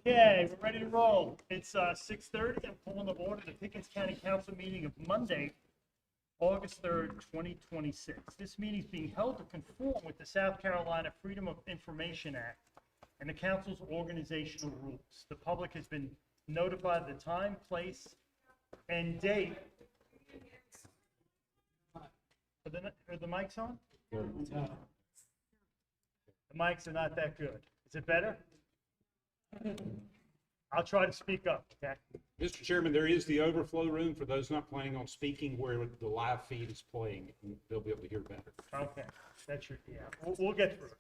Okay, we're ready to roll. It's 6:30. I'm calling to order the Pickens County Council meeting of Monday, August 3rd, 2026. This meeting is being held to conform with the South Carolina Freedom of Information Act and the council's organizational rules. The public has been notified of the time, place, and date. Are the mics on? The mics are not that good. Is it better? I'll try to speak up, okay? Mr. Chairman, there is the overflow room for those not planning on speaking where the live feed is playing. They'll be able to hear better. Okay, that should, yeah, we'll get through it.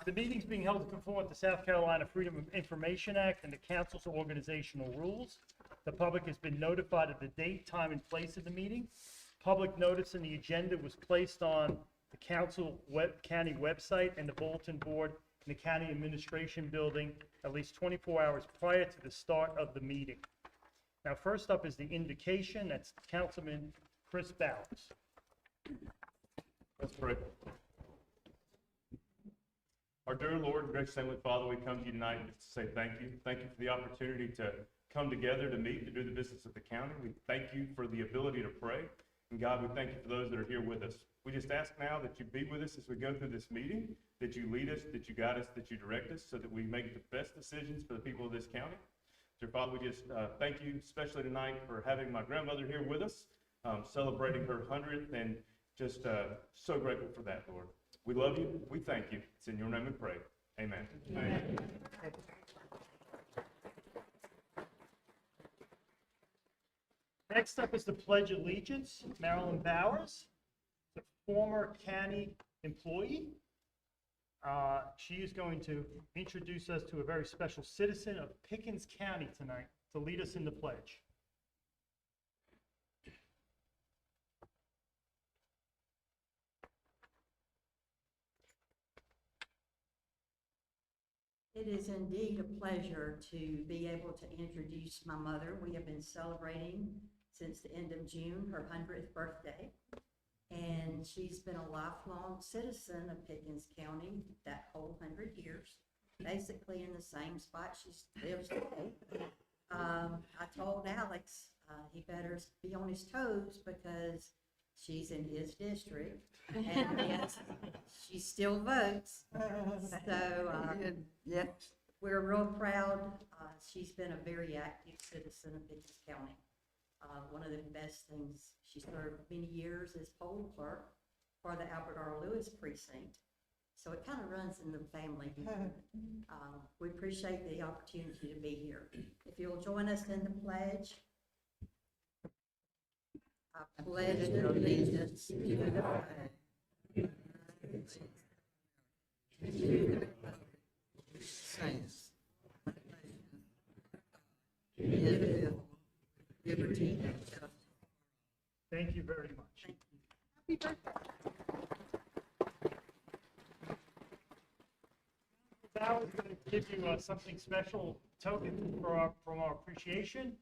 The meeting's being held to conform with the South Carolina Freedom of Information Act and the council's organizational rules. The public has been notified of the date, time, and place of the meeting. Public notice in the agenda was placed on the county website and the bulletin board in the county administration building at least 24 hours prior to the start of the meeting. Now, first up is the invocation. That's Councilman Chris Bowers. Let's pray. Our dear Lord and gracious Heavenly Father, we come to you tonight just to say thank you. Thank you for the opportunity to come together to meet, to do the business of the county. We thank you for the ability to pray. And God, we thank you for those that are here with us. We just ask now that you be with us as we go through this meeting, that you lead us, that you guide us, that you direct us, so that we make the best decisions for the people of this county. Dear Father, we just thank you, especially tonight, for having my grandmother here with us, celebrating her 100th, and just so grateful for that, Lord. We love you. We thank you. It's in your name we pray. Amen. Amen. Next up is the Pledge of Allegiance. Marilyn Bowers, the former county employee. She is going to introduce us to a very special citizen of Pickens County tonight to lead us in the pledge. It is indeed a pleasure to be able to introduce my mother. We have been celebrating since the end of June, her 100th birthday. And she's been a lifelong citizen of Pickens County that whole 100 years, basically in the same spot she lives today. I told Alex he better be on his toes because she's in his district, and yes, she still votes. So yes, we're real proud. She's been a very active citizen of Pickens County. One of the best things, she served many years as poll clerk for the Albert R. Lewis precinct. So it kind of runs in the family. We appreciate the opportunity to be here. If you'll join us in the pledge. I pledge allegiance to the flag of the United States, to the republic which stands one nation, indivisible, with liberty and justice. Thank you very much. Thank you. Happy birthday. Bowers is going to give you something special token from our appreciation,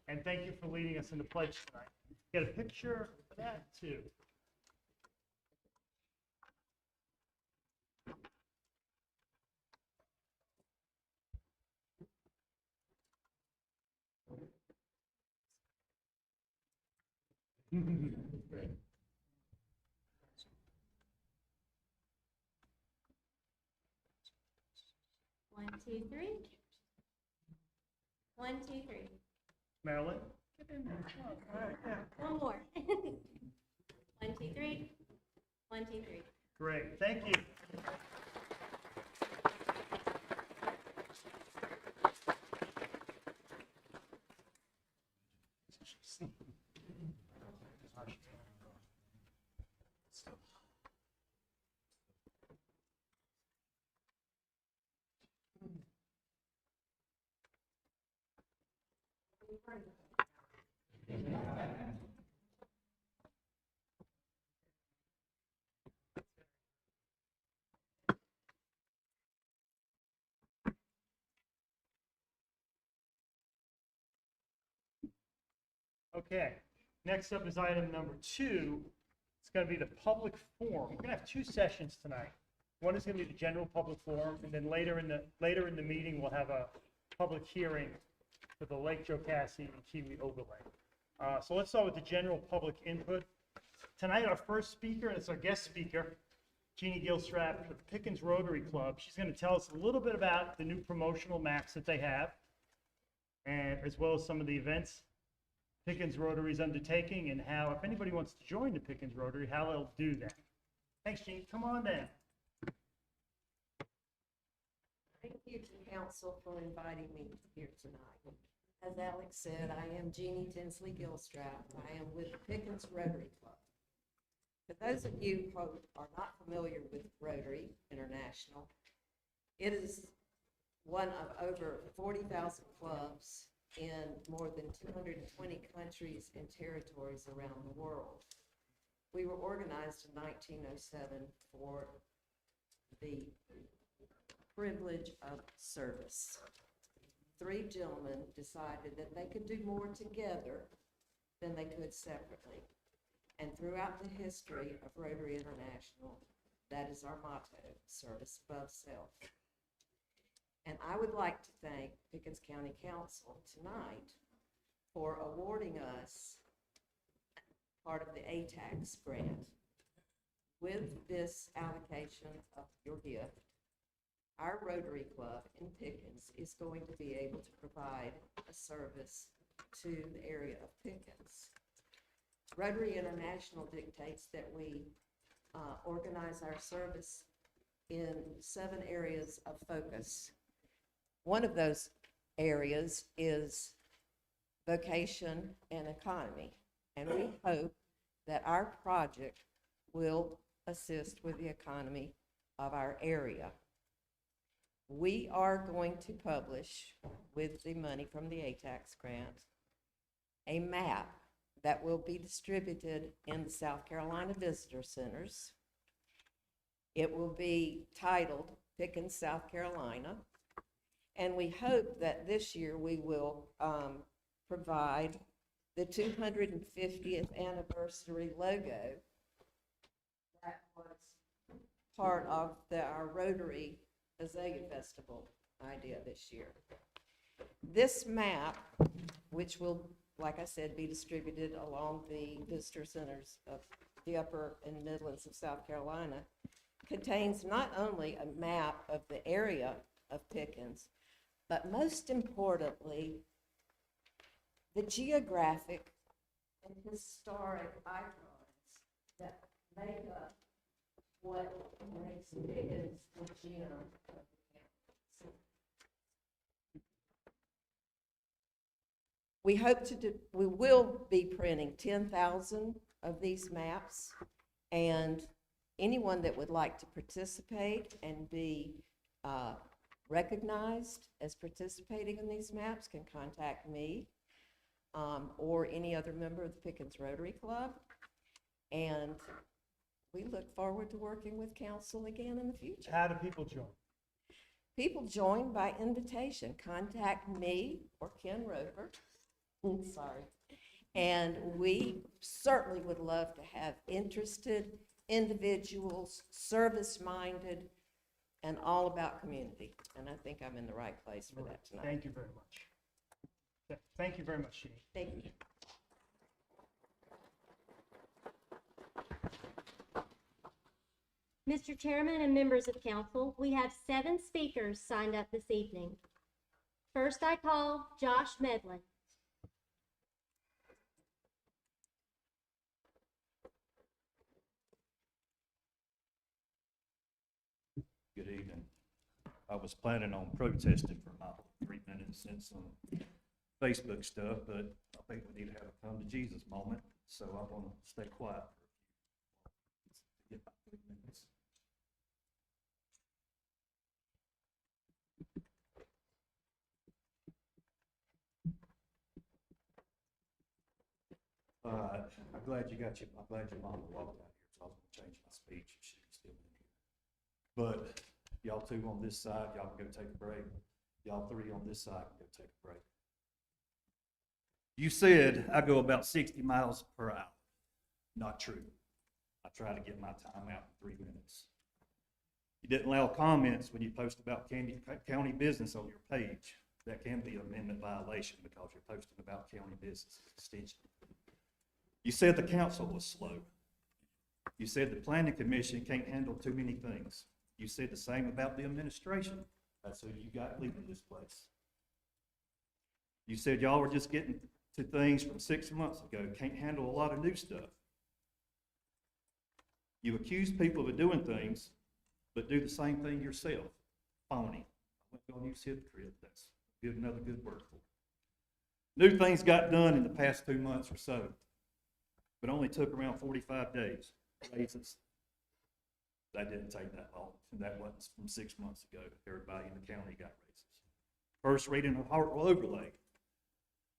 and thank you for leading us in the pledge tonight. Get a picture of that too. Great. 1, 2, 3. 1, 2, 3. Marilyn, get in there. Oh, all right, yeah. One more. 1, 2, 3. 1, 2, 3. Great, thank you. Okay, next up is item number 2. It's going to be the public forum. We're going to have 2 sessions tonight. One is going to be the general public forum, and then later in the meeting we'll have a public hearing for the Lake Jocassee and Kiwi overlay. So let's start with the general public input. Tonight, our first speaker, and it's our guest speaker, Jeannie Gilstrap for the Pickens Rotary Club. She's going to tell us a little bit about the new promotional maps that they have, and as well as some of the events Pickens Rotary is undertaking, and how, if anybody wants to join the Pickens Rotary, how they'll do that. Thanks, Jeannie. Come on down. Thank you to council for inviting me here tonight. As Alex said, I am Jeannie Tinsley Gilstrap. I am with the Pickens Rotary Club. For those of you who are not familiar with Rotary International, it is one of over 40,000 clubs in more than 220 countries and territories around the world. We were organized in 1907 for the privilege of service. Three gentlemen decided that they could do more together than they could separately. And throughout the history of Rotary International, that is our motto, service above self. And I would like to thank Pickens County Council tonight for awarding us part of the ATAX grant. With this allocation of your gift, our Rotary Club in Pickens is going to be able to provide a service to the area of Pickens. Rotary International dictates that we organize our service in 7 areas of focus. One of those areas is vocation and economy, and we hope that our project will assist with the economy of our area. We are going to publish, with the money from the ATAX grant, a map that will be distributed in the South Carolina Visitor Centers. It will be titled Pickens, South Carolina, and we hope that this year we will provide the 250th anniversary logo that was part of our Rotary Azalea Festival idea this year. This map, which will, like I said, be distributed along the visitor centers of the upper and Midlands of South Carolina, contains not only a map of the area of Pickens, but most importantly, the geographic and historic icons that make up what makes Pickens the gem of the county. We will be printing 10,000 of these maps, and anyone that would like to participate and be recognized as participating in these maps can contact me or any other member of the Pickens Rotary Club. And we look forward to working with council again in the future. How do people join? People join by invitation. Contact me or Ken Roper. Sorry. And we certainly would love to have interested individuals, service-minded, and all about community. And I think I'm in the right place for that tonight. Thank you very much. Thank you very much, Jeannie. Thank you. Mr. Chairman and members of council, we have 7 speakers signed up this evening. First, I call Josh Medlin. Good evening. I was planning on protesting for about 3 minutes and some Facebook stuff, but I think we need to have a come to Jesus moment, so I'm going to stay quiet for a few, get about 3 minutes. I'm glad your mom walked out here, so I was going to change my speech if she was still in here. But y'all 2 on this side, y'all can go take a break. Y'all 3 on this side can go take a break. You said I go about 60 miles per hour. Not true. I try to get my time out in 3 minutes. You didn't allow comments when you post about county business on your page. that can be an amendment violation because you're posting about county business extension. You said the council was slow. You said the planning commission can't handle too many things. You said the same about the administration. That's who you got leaving this place. You said y'all were just getting to things from 6 months ago, can't handle a lot of new stuff. You accuse people of doing things, but do the same thing yourself. Phony. I went on use hypocrite. That's another good word for it. New things got done in the past 2 months or so, but only took around 45 days. Raises. That didn't take that long. That wasn't from 6 months ago. Everybody in the county got raises. First reading of Hartwell overlay.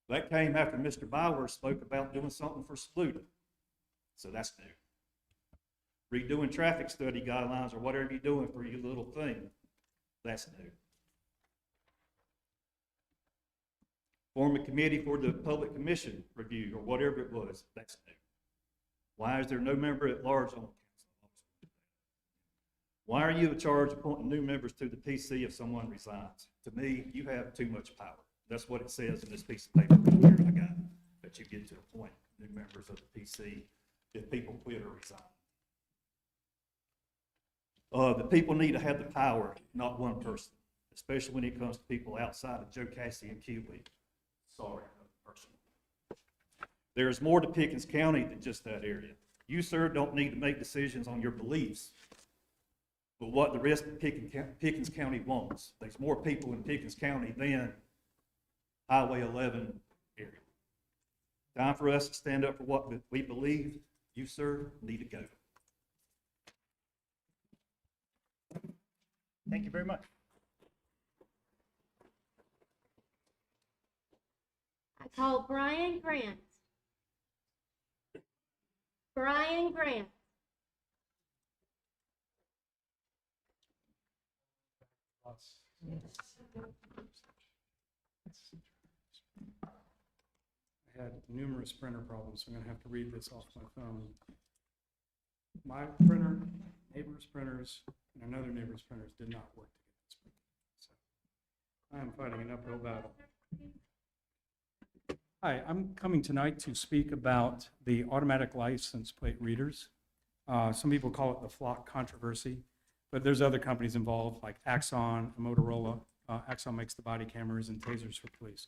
That came after Mr. Bauer spoke about doing something for Saluda. So that's new. Redoing traffic study guidelines or whatever you're doing for your little thing. That's new. Form a committee for the public commission review or whatever it was. That's new. Why is there no member at large on the council? Why are you in charge of appointing new members to the PC if someone resigns? To me, you have too much power. That's what it says in this piece of paper right here I got, that you get to appoint new members of the PC if people quit or resign. The people need to have the power, not one person, especially when it comes to people outside of Joe Cassie and Kiwi. Sorry, personal. There's more to Pickens County than just that area. You, sir, don't need to make decisions on your beliefs, but what the rest of Pickens County wants. There's more people in Pickens County than Highway 11 area. Time for us to stand up for what we believe. You, sir, need to go. Thank you very much. I call Brian Grant. Brian Grant. I had numerous printer problems, so I'm going to have to read this off my phone. My printer, neighbor's printers, and another neighbor's printers did not work together. So I am fighting an uphill battle. Hi, I'm coming tonight to speak about the automatic license plate readers. Some people call it the flock controversy, but there's other companies involved like Axon, Motorola. Axon makes the body cameras and tasers for police.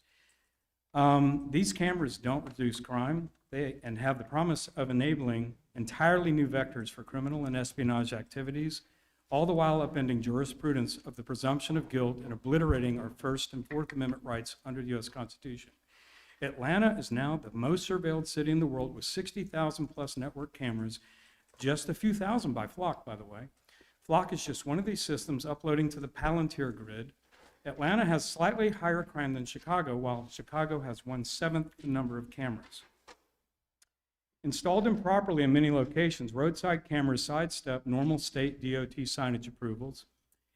These cameras don't reduce crime and have the promise of enabling entirely new vectors for criminal and espionage activities, all the while upending jurisprudence of the presumption of guilt and obliterating our First and Fourth Amendment rights under the U.S. Constitution. Atlanta is now the most surveilled city in the world with 60,000 plus network cameras, just a few thousand by Flock, by the way. Flock is just one of these systems uploading to the Palantir grid. Atlanta has slightly higher crime than Chicago, while Chicago has 1/7 the number of cameras. Installed improperly in many locations, roadside cameras sidestep normal state DOT signage approvals.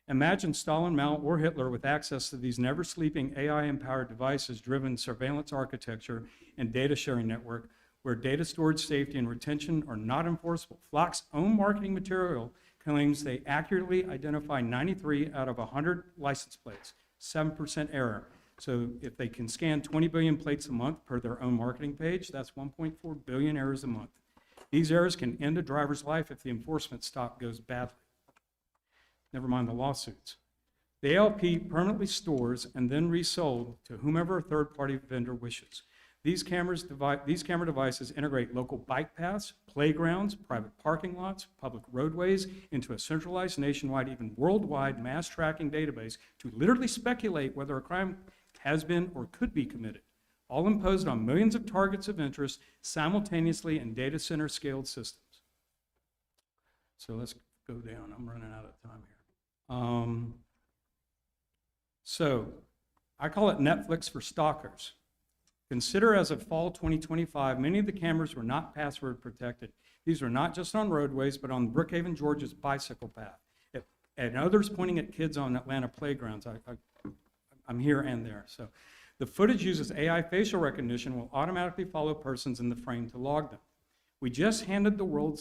Imagine Stalin, Mao, or Hitler with access to these never-sleeping AI-empowered devices-driven surveillance architecture and data sharing network where data storage, safety, and retention are not enforceable. Flock's own marketing material claims they accurately identify 93 out of 100 license plates, 7% error. So if they can scan 20 billion plates a month per their own marketing page, that's 1.4 billion errors a month. These errors can end a driver's life if the enforcement stop goes badly. Never mind the lawsuits. The ALP permanently stores and then resold to whomever a third-party vendor wishes. These camera devices integrate local bike paths, playgrounds, private parking lots, public roadways into a centralized, nationwide, even worldwide mass tracking database to literally speculate whether a crime has been or could be committed, all imposed on millions of targets of interest simultaneously in data center scaled systems. So let's go down. I'm running out of time here. So I call it Netflix for stalkers. Consider as of fall 2025, many of the cameras were not password protected. These were not just on roadways, but on Brookhaven, Georgia's bicycle path, and others pointing at kids on Atlanta playgrounds. I'm here and there. So the footage uses AI facial recognition, will automatically follow persons in the frame to log them. We just handed the world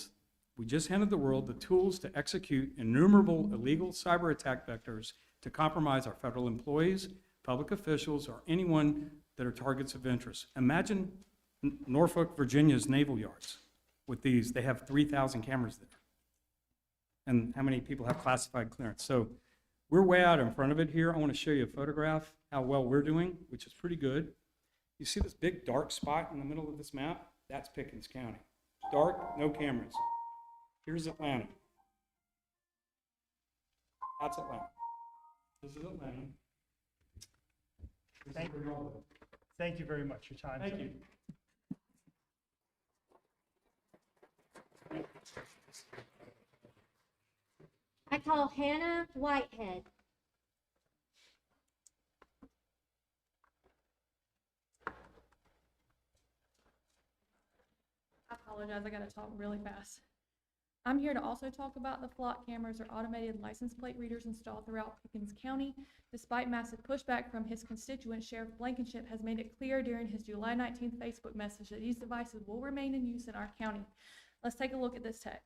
the tools to execute innumerable illegal cyber attack vectors to compromise our federal employees, public officials, or anyone that are targets of interest. Imagine Norfolk, Virginia's naval yards with these. They have 3,000 cameras there. And how many people have classified clearance? So we're way out in front of it here. I want to show you a photograph, how well we're doing, which is pretty good. You see this big dark spot in the middle of this map? That's Pickens County. Dark, no cameras. Here's Atlanta. That's Atlanta. This is Atlanta. This Thank is where y'all live. Thank you very much. Your time. Thank you. I call Hannah Whitehead. I apologize, I gotta talk really fast. I'm here to also talk about the flock cameras or automated license plate readers installed throughout Pickens County. Despite massive pushback from his constituent, Sheriff Blankenship has made it clear during his July 19th Facebook message that these devices will remain in use in our county. Let's take a look at this tech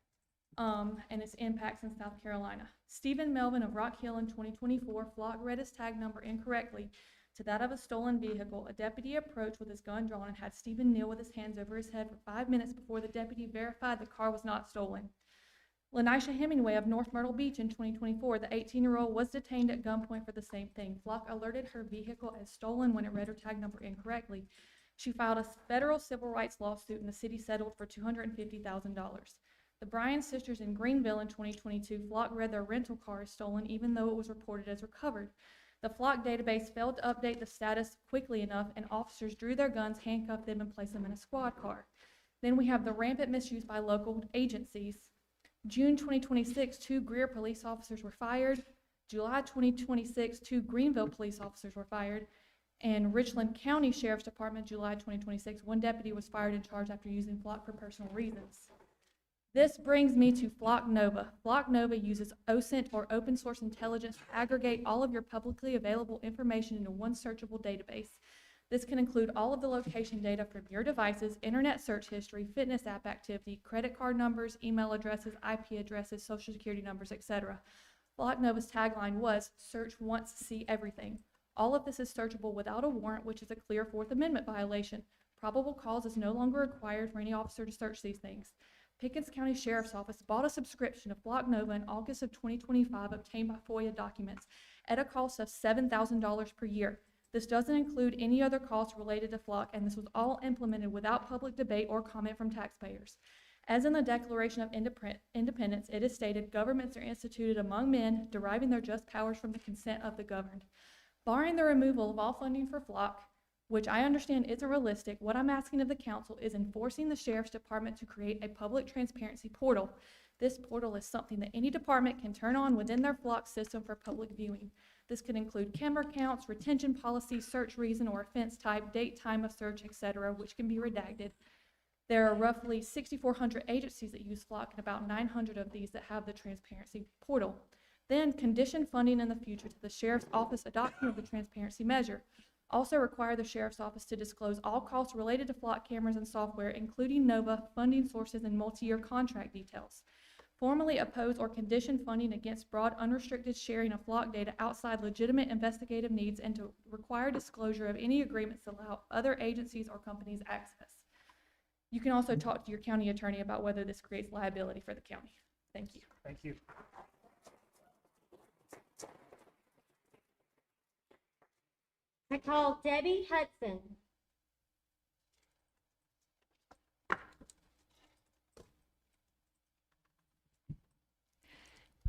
and its impacts in South Carolina. Stephen Melvin of Rock Hill in 2024, flock read his tag number incorrectly to that of a stolen vehicle. A deputy approached with his gun drawn and had Stephen kneel with his hands over his head for 5 minutes before the deputy verified the car was not stolen. Lanisha Hemingway of North Myrtle Beach in 2024, the 18-year-old was detained at gunpoint for the same thing. Flock alerted her vehicle as stolen when it read her tag number incorrectly. She filed a federal civil rights lawsuit and the city settled for $250,000. The Bryan sisters in Greenville in 2022, Flock read their rental car as stolen even though it was reported as recovered. The Flock database failed to update the status quickly enough and officers drew their guns, handcuffed them, and placed them in a squad car. Then we have the rampant misuse by local agencies. June 2026, 2 Greer police officers were fired. July 2026, 2 Greenville police officers were fired. And Richland County Sheriff's Department, July 2026, 1 deputy was fired and charged after using Flock for personal reasons. This brings me to Flock Nova. Flock Nova uses OSINT or open source intelligence to aggregate all of your publicly available information into one searchable database. This can include all of the location data from your devices, internet search history, fitness app activity, credit card numbers, email addresses, IP addresses, social security numbers, etc. Flock Nova's tagline was, "Search once, see everything." All of this is searchable without a warrant, which is a clear Fourth Amendment violation. Probable cause is no longer required for any officer to search these things. Pickens County Sheriff's Office bought a subscription of Flock Nova in August of 2025 obtained by FOIA documents at a cost of $7,000 per year. This doesn't include any other costs related to Flock, and this was all implemented without public debate or comment from taxpayers. As in the Declaration of Independence, it is stated, governments are instituted among men, deriving their just powers from the consent of the governed. Barring the removal of all funding for Flock, which I understand isn't realistic, what I'm asking of the council is enforcing the Sheriff's Department to create a public transparency portal. This portal is something that any department can turn on within their Flock system for public viewing. This could include camera counts, retention policies, search reason or offense type, date, time of search, etc., which can be redacted. There are roughly 6,400 agencies that use Flock and about 900 of these that have the transparency portal. Then condition funding in the future to the Sheriff's Office adoption of the transparency measure. Also require the Sheriff's Office to disclose all costs related to Flock cameras and software, including Nova, funding sources, and multi-year contract details. Formally oppose or condition funding against broad, unrestricted sharing of Flock data outside legitimate investigative needs, and to require disclosure of any agreements that allow other agencies or companies access. You can also talk to your county attorney about whether this creates liability for the county. Thank you. Thank you. I call Debbie Hudson.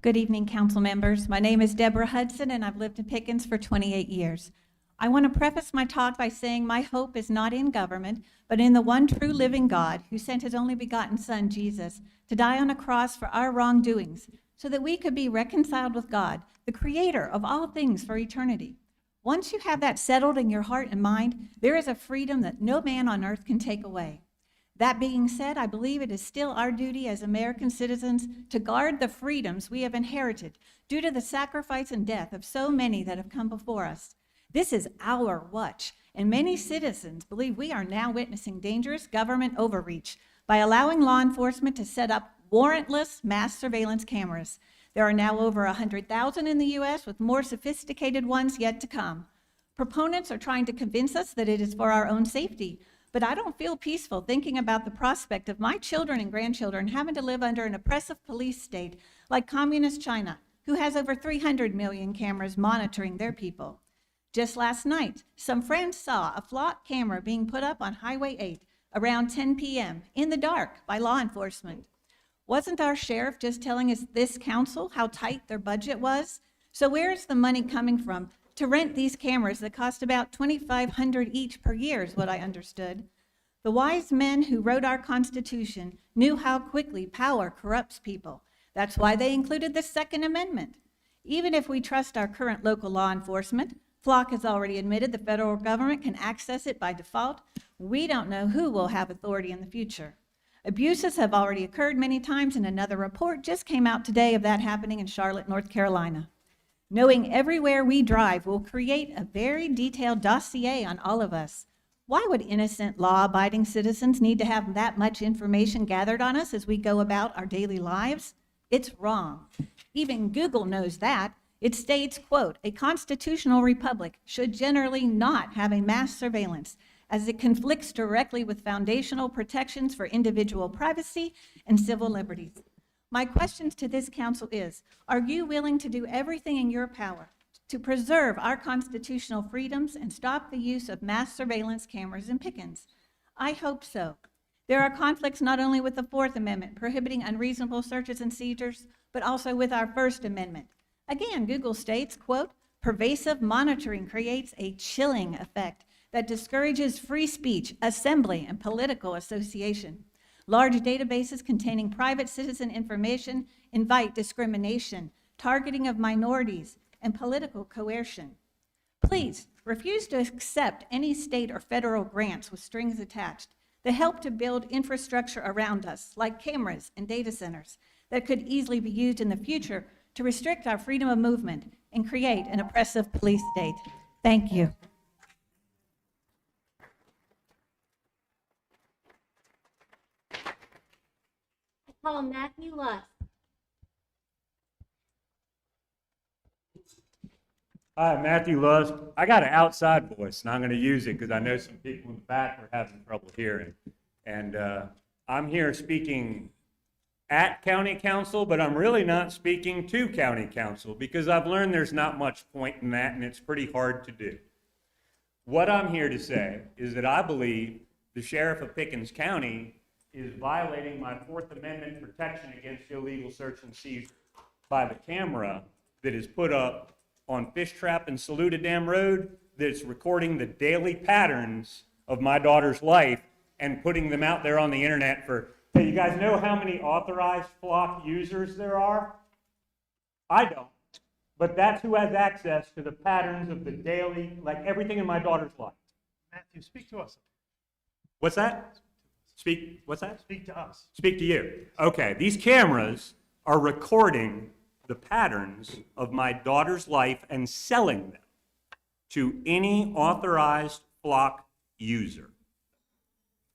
Good evening, council members. My name is Deborah Hudson, and I've lived in Pickens for 28 years. I want to preface my talk by saying my hope is not in government, but in the one true living God who sent his only begotten Son, Jesus, to die on a cross for our wrongdoings, so that we could be reconciled with God, the creator of all things for eternity. Once you have that settled in your heart and mind, there is a freedom that no man on earth can take away. That being said, I believe it is still our duty as American citizens to guard the freedoms we have inherited due to the sacrifice and death of so many that have come before us. This is our watch, and many citizens believe we are now witnessing dangerous government overreach by allowing law enforcement to set up warrantless mass surveillance cameras. There are now over 100,000 in the U.S., with more sophisticated ones yet to come. Proponents are trying to convince us that it is for our own safety, but I don't feel peaceful thinking about the prospect of my children and grandchildren having to live under an oppressive police state like Communist China, who has over 300 million cameras monitoring their people. Just last night, some friends saw a flock camera being put up on Highway 8 around 10 p.m. in the dark by law enforcement. Wasn't our sheriff just telling us this council how tight their budget was? So where is the money coming from to rent these cameras that cost about $2,500 each per year is what I understood. The wise men who wrote our Constitution knew how quickly power corrupts people. That's why they included the Second Amendment. Even if we trust our current local law enforcement, Flock has already admitted the federal government can access it by default. We don't know who will have authority in the future. Abuses have already occurred many times, and another report just came out today of that happening in Charlotte, North Carolina. Knowing everywhere we drive will create a very detailed dossier on all of us. Why would innocent, law-abiding citizens need to have that much information gathered on us as we go about our daily lives? It's wrong. Even Google knows that. It states, quote, "A constitutional republic should generally not have a mass surveillance, as it conflicts directly with foundational protections for individual privacy and civil liberties." My questions to this council is, are you willing to do everything in your power to preserve our constitutional freedoms and stop the use of mass surveillance cameras in Pickens? I hope so. There are conflicts not only with the Fourth Amendment, prohibiting unreasonable searches and seizures, but also with our First Amendment. Again, Google states, quote, "Pervasive monitoring creates a chilling effect that discourages free speech, assembly, and political association. Large databases containing private citizen information invite discrimination, targeting of minorities, and political coercion. Please refuse to accept any state or federal grants with strings attached that help to build infrastructure around us, like cameras and data centers, that could easily be used in the future to restrict our freedom of movement and create an oppressive police state. Thank you. Call Matthew Lusk. Hi, Matthew Lusk. I got an outside voice, and I'm going to use it because I know some people in the back are having trouble hearing. And I'm here speaking at county council, but I'm really not speaking to county council because I've learned there's not much point in that, and it's pretty hard to do. What I'm here to say is that I believe the sheriff of Pickens County is violating my Fourth Amendment protection against illegal search and seizure by the camera that is put up on Fish Trap and Saluda Dam Road that's recording the daily patterns of my daughter's life and putting them out there on the internet for, hey, you guys know how many authorized Flock users there are? I don't, but that's who has access to the patterns of the daily, like everything in my daughter's life. Matthew, speak to us. What's that? Speak, what's that? Speak to us. Speak to you. Okay, these cameras are recording the patterns of my daughter's life and selling them to any authorized Flock user.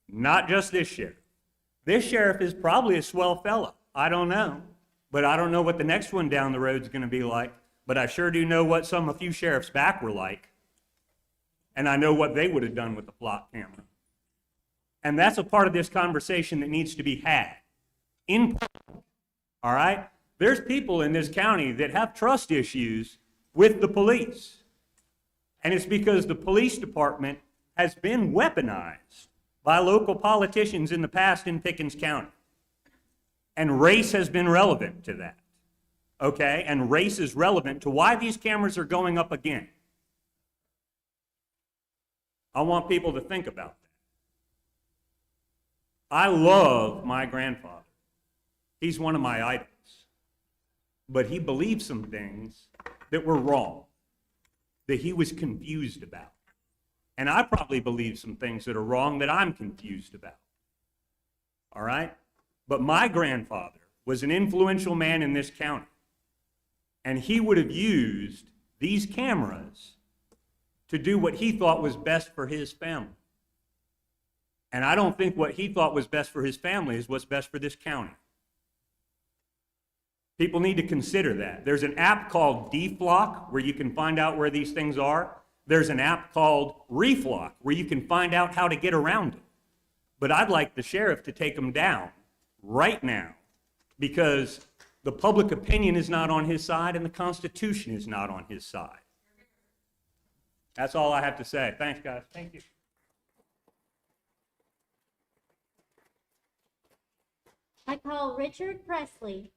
Not just this sheriff. This sheriff is probably a swell fella. I don't know. But I don't know what the next one down the road is going to be like. But I sure do know what a few sheriffs back were like. And I know what they would have done with the Flock camera. And that's a part of this conversation that needs to be had in public. All right? There's people in this county that have trust issues with the police. And it's because the police department has been weaponized by local politicians in the past in Pickens County. And race has been relevant to that. Okay? And race is relevant to why these cameras are going up again. I want people to think about that. I love my grandfather. He's one of my idols. But he believed some things that were wrong, that he was confused about. And I probably believe some things that are wrong that I'm confused about. All right? But my grandfather was an influential man in this county. And he would have used these cameras to do what he thought was best for his family. And I don't think what he thought was best for his family is what's best for this county. People need to consider that. There's an app called DFlock where you can find out where these things are. There's an app called Reflock where you can find out how to get around it. But I'd like the sheriff to take them down right now because the public opinion is not on his side and the Constitution is not on his side. That's all I have to say. Thanks, guys. Thank you. I call Richard Presley.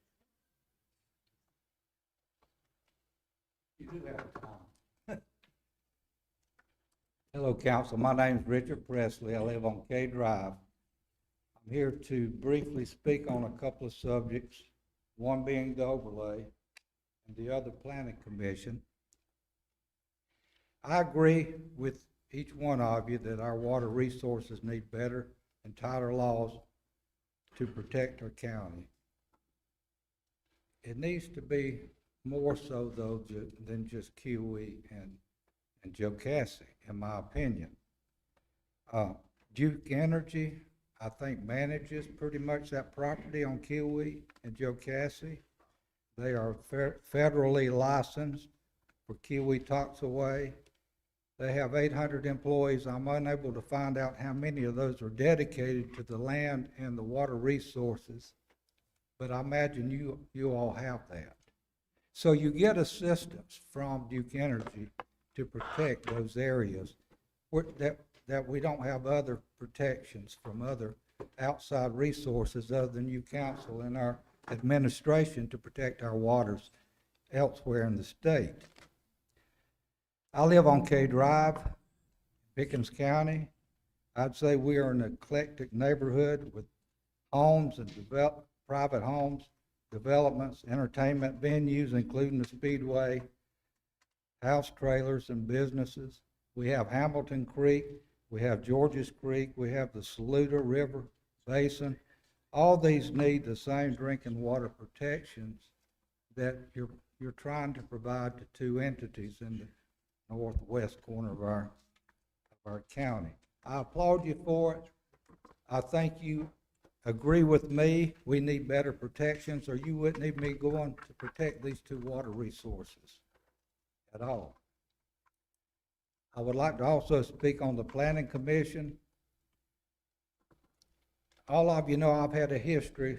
You do have time. Hello, council. My name's Richard Presley. I live on K Drive. I'm here to briefly speak on a couple of subjects, one being the overlay and the other planning commission. I agree with each one of you that our water resources need better and tighter laws to protect our county. It needs to be more so, though, than just QE and Jocassee, in my opinion. Duke Energy, I think, manages pretty much that property on QE and Jocassee. They are federally licensed for QE Toxaway. They have 800 employees. I'm unable to find out how many of those are dedicated to the land and the water resources, but I imagine you all have that. So you get assistance from Duke Energy to protect those areas that we don't have other protections from other outside resources other than you council and our administration to protect our waters elsewhere in the state. I live on K Drive, Pickens County. I'd say we are an eclectic neighborhood with homes and private homes, developments, entertainment venues, including the Speedway, house trailers and businesses. We have Hamilton Creek, we have Georges Creek, we have the Saluda River Basin. All these need the same drinking water protections that you're trying to provide to two entities in the northwest corner of our county. I applaud you for it. I think you agree with me. We need better protections, or you wouldn't need me going to protect these two water resources at all. I would like to also speak on the Planning Commission. All of you know I've had a history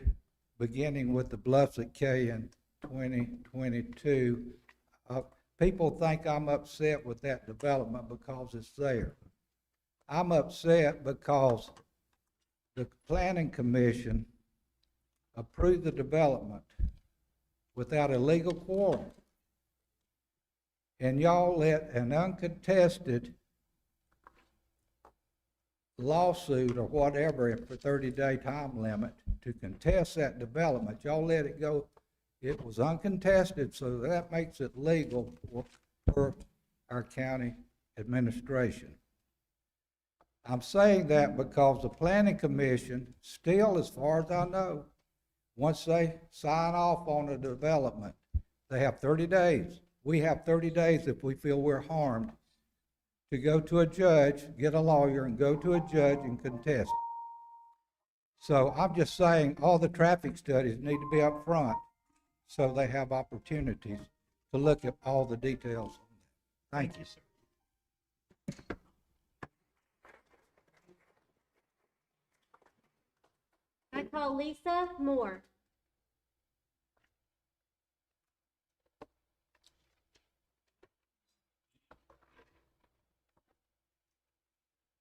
beginning with the Bluffs at K in 2022. People think I'm upset with that development because it's there. I'm upset because the Planning Commission approved the development without a legal quorum. And y'all let an uncontested lawsuit or whatever for 30-day time limit to contest that development. Y'all let it go. It was uncontested, so that makes it legal for our county administration. I'm saying that because the Planning Commission still, as far as I know, once they sign off on a development, they have 30 days. We have 30 days if we feel we're harmed to go to a judge, get a lawyer, and go to a judge and contest it. So I'm just saying all the traffic studies need to be up front so they have opportunities to look at all the details. Thank you, sir. I call Lisa Moore.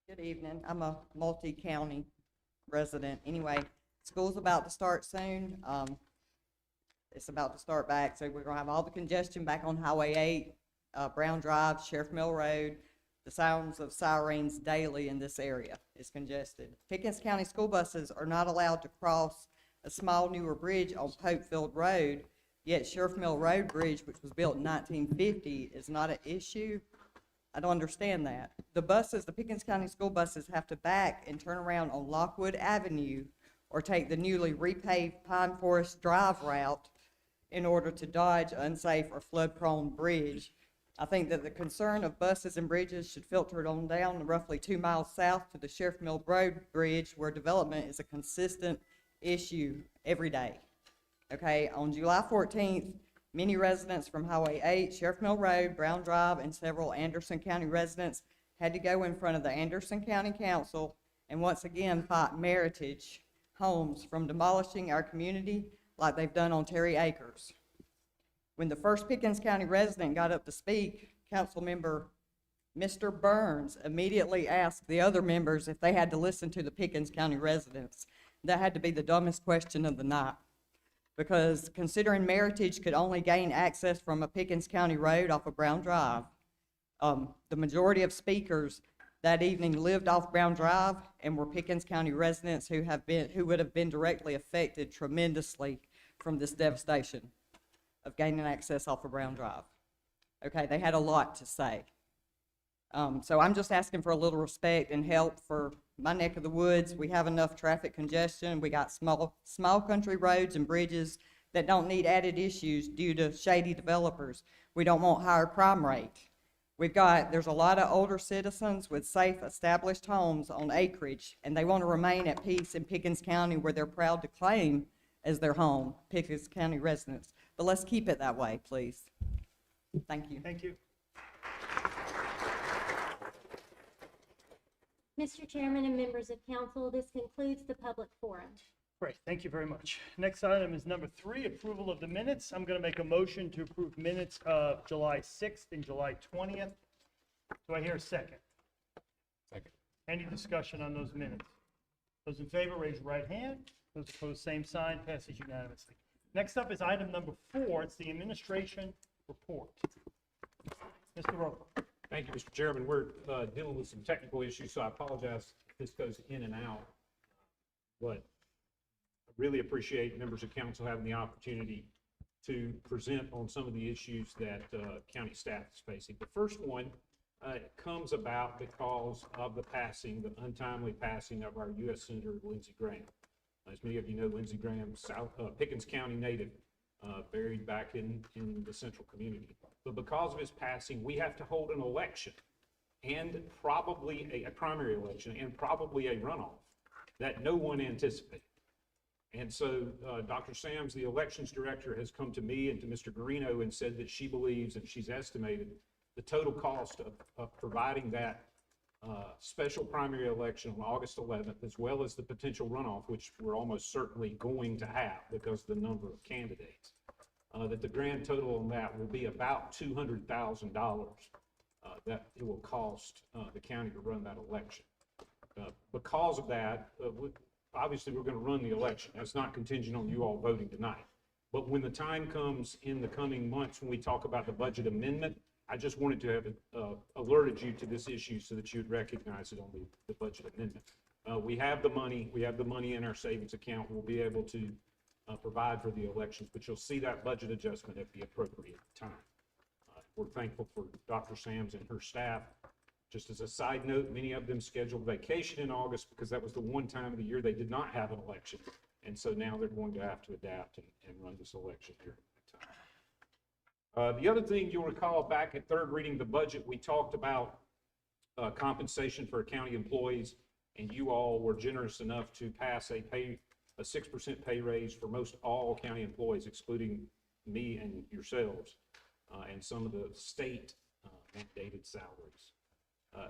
Good evening. I'm a multi-county resident. Anyway, school's about to start soon. It's about to start back, so we're gonna have all the congestion back on Highway 8, Brown Drive, Sheriff Mill Road. The sounds of sirens daily in this area. It's congested. Pickens County school buses are not allowed to cross a small newer bridge on Popefield Road, yet Sheriff Mill Road Bridge, which was built in 1950, is not an issue. I don't understand that. The Pickens County school buses have to back and turn around on Lockwood Avenue or take the newly repaved Pine Forest Drive route in order to dodge unsafe or flood-prone bridge. I think that the concern of buses and bridges should filter it on down roughly 2 miles south to the Sheriff Mill Road Bridge, where development is a consistent issue every day. Okay, on July 14th, Many residents from Highway 8, Sheriff Mill Road, Brown Drive, and several Anderson County residents had to go in front of the Anderson County Council and once again fight Meritage Homes from demolishing our community like they've done on Terry Acres. When the first Pickens County resident got up to speak, Council Member Mr. Burns immediately asked the other members if they had to listen to the Pickens County residents. That had to be the dumbest question of the night, because considering Meritage could only gain access from a Pickens County road off of Brown Drive, the majority of speakers that evening lived off Brown Drive and were Pickens County residents who would have been directly affected tremendously from this devastation of gaining access off of Brown Drive. Okay, they had a lot to say. So I'm just asking for a little respect and help for my neck of the woods. We have enough traffic congestion. We got small country roads and bridges that don't need added issues due to shady developers. We don't want higher crime rate. There's a lot of older citizens with safe established homes on acreage, and they want to remain at peace in Pickens County, where they're proud to claim as their home, Pickens County residents. But let's keep it that way, please. Thank you. Thank you. Mr. Chairman and members of council, this concludes the public forum. Great, thank you very much. Next item is number 3, approval of the minutes. I'm going to make a motion to approve minutes of July 6th and July 20th. Do I hear a second? Second. Any discussion on those minutes? Those in favor, raise your right hand. Those opposed, same sign. Passes unanimously. Next up is item number 4. It's the administration report. Mr. Roper. Thank you, Mr. Chairman. We're dealing with some technical issues, so I apologize if this goes in and out. But I really appreciate members of council having the opportunity to present on some of the issues that county staff is facing. The first one comes about because of the untimely passing of our U.S. Senator Lindsey Graham. As many of you know, Lindsey Graham, Pickens County native, buried back in the central community. But because of his passing, we have to hold an election, and probably a primary election, and probably a runoff that no one anticipated. And so Dr. Sams, the elections director, has come to me and to Mr. Garino and said that she believes, and she's estimated, the total cost of providing that special primary election on August 11th, as well as the potential runoff, which we're almost certainly going to have because of the number of candidates, that the grand total on that will be about $200,000 that it will cost the county to run that election. Because of that, obviously we're going to run the election. That's not contingent on you all voting tonight. But when the time comes in the coming months when we talk about the budget amendment, I just wanted to have alerted you to this issue so that you'd recognize it on the budget amendment. We have the money. We have the money in our savings account. We'll be able to provide for the elections, but you'll see that budget adjustment at the appropriate time. We're thankful for Dr. Sams and her staff. Just as a side note, many of them scheduled vacation in August because that was the one time of the year they did not have an election. And so now they're going to have to adapt and run this election here at that time. The other thing you'll recall, back at third reading of the budget, we talked about compensation for county employees, and you all were generous enough to pass a 6% pay raise for most all county employees, excluding me and yourselves, and some of the state mandated salaries.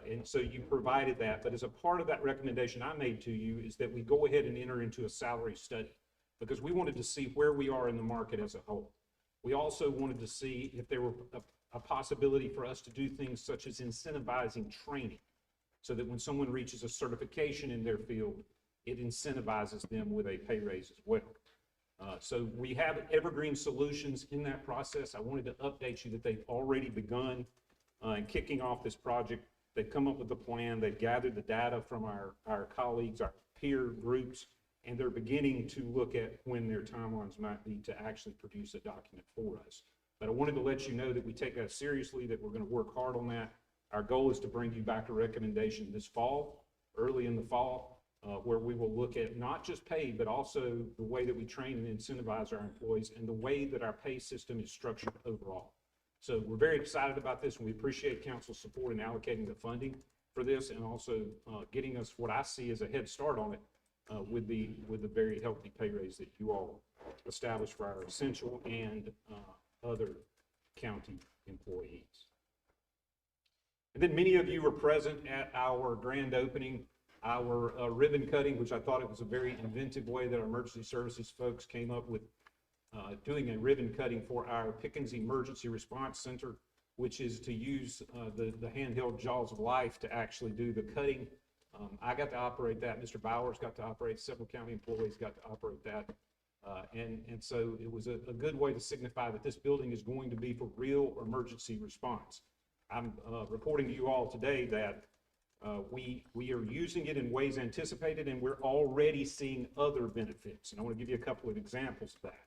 And so you provided that, but as a part of that recommendation I made to you is that we go ahead and enter into a salary study, because we wanted to see where we are in the market as a whole. We also wanted to see if there were a possibility for us to do things such as incentivizing training, so that when someone reaches a certification in their field, it incentivizes them with a pay raise as well. So we have evergreen solutions in that process. I wanted to update you that they've already begun kicking off this project. They've come up with a plan. They've gathered the data from our colleagues, our peer groups, and they're beginning to look at when their timelines might be to actually produce a document for us. But I wanted to let you know that we take that seriously, that we're going to work hard on that. Our goal is to bring you back a recommendation this fall, early in the fall, where we will look at not just pay, but also the way that we train and incentivize our employees and the way that our pay system is structured overall. So we're very excited about this, and we appreciate council's support in allocating the funding for this, and also getting us what I see as a head start on it with the very healthy pay raise that you all established for our essential and other county employees. And then many of you were present at our grand opening, our ribbon cutting, which I thought it was a very inventive way that our emergency services folks came up with doing a ribbon cutting for our Pickens Emergency Response Center, which is to use the handheld jaws of life to actually do the cutting. I got to operate that. Mr. Bowers got to operate. Several county employees got to operate that. And so it was a good way to signify that this building is going to be for real emergency response. I'm reporting to you all today that we are using it in ways anticipated, and we're already seeing other benefits. And I want to give you a couple of examples of that.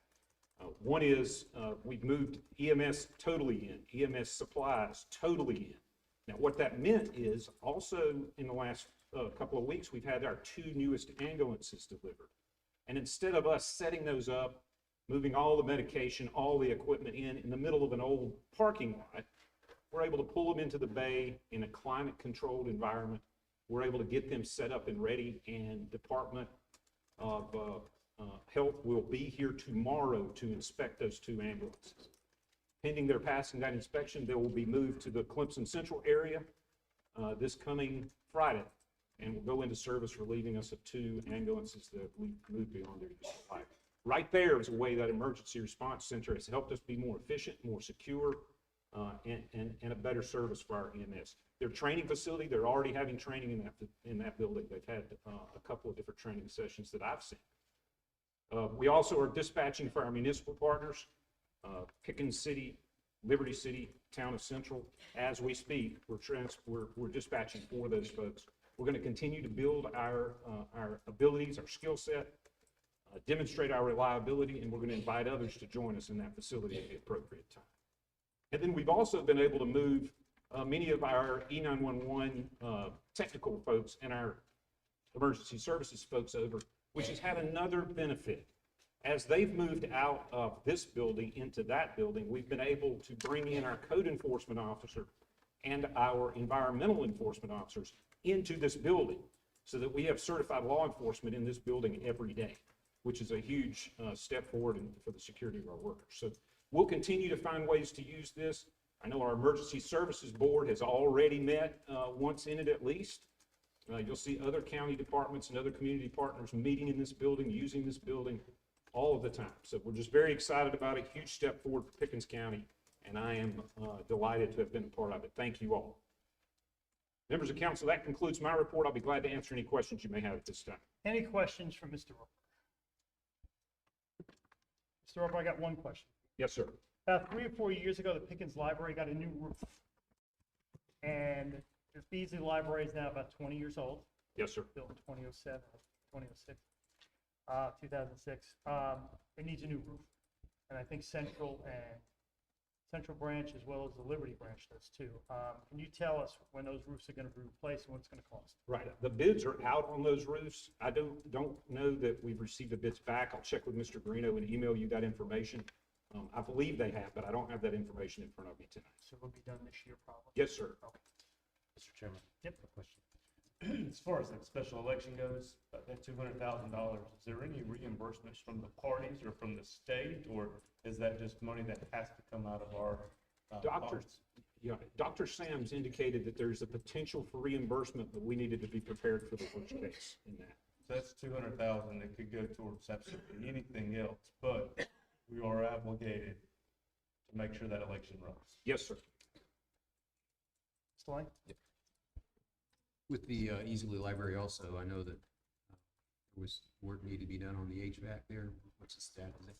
One is we've moved EMS totally in, EMS supplies totally in. Now, what that meant is also in the last couple of weeks, we've had our 2 newest ambulances delivered. And instead of us setting those up, moving all the medication, all the equipment in the middle of an old parking lot, we're able to pull them into the bay in a climate-controlled environment. We're able to get them set up and ready, and Department of Health will be here tomorrow to inspect those 2 ambulances. Pending their passing that inspection, they will be moved to the Clemson Central area this coming Friday, and will go into service, relieving us of 2 ambulances that we moved beyond their use of life. Right there is a way that Emergency Response Center has helped us be more efficient, more secure, and a better service for our EMS. Their training facility, they're already having training in that building. They've had a couple of different training sessions that I've seen. We also are dispatching for our municipal partners, Pickens City, Liberty City, Town of Central. As we speak, we're dispatching for those folks. We're going to continue to build our abilities, our skill set, demonstrate our reliability, and we're going to invite others to join us in that facility at the appropriate time. And then we've also been able to move many of our E911 technical folks and our emergency services folks over, which has had another benefit. As they've moved out of this building into that building, we've been able to bring in our code enforcement officer and our environmental enforcement officers into this building so that we have certified law enforcement in this building every day, which is a huge step forward for the security of our workers. So we'll continue to find ways to use this. I know our Emergency Services Board has already met once in it at least. You'll see other county departments and other community partners meeting in this building, using this building all of the time. So we're just very excited about it. Huge step forward for Pickens County, and I am delighted to have been a part of it. Thank you all. Members of council, that concludes my report. I'll be glad to answer any questions you may have at this time. Any questions from Mr. Roper? Mr. Roper, I got one question. Yes, sir. About 3 or 4 years ago, the Pickens Library got a new roof. And the Beasley Library is now about 20 years old. Yes, sir. Built in 2007, 2006, 2006. It needs a new roof. And I think Central Branch as well as the Liberty Branch does too. Can you tell us when those roofs are going to be replaced and what it's going to cost? Right. The bids are out on those roofs. I don't know that we've received the bids back. I'll check with Mr. Greeno and email you that information. I believe they have, but I don't have that information in front of me tonight. So it'll be done this year probably? Yes, sir. Okay. Mr. Chairman. Yep. A question. As far as that special election goes, that $200,000, is there any reimbursements from the parties or from the state, or is that just money that has to come out of our funds? Dr. Sams indicated that there's a potential for reimbursement, but we needed to be prepared for the worst case in that. So that's $200,000 that could go towards absolutely anything else, but we are obligated to make sure that election runs. Yes, sir. Mr. Lang? With the Easley Library also, I know that there was work needed to be done on the HVAC there. What's the status? Is that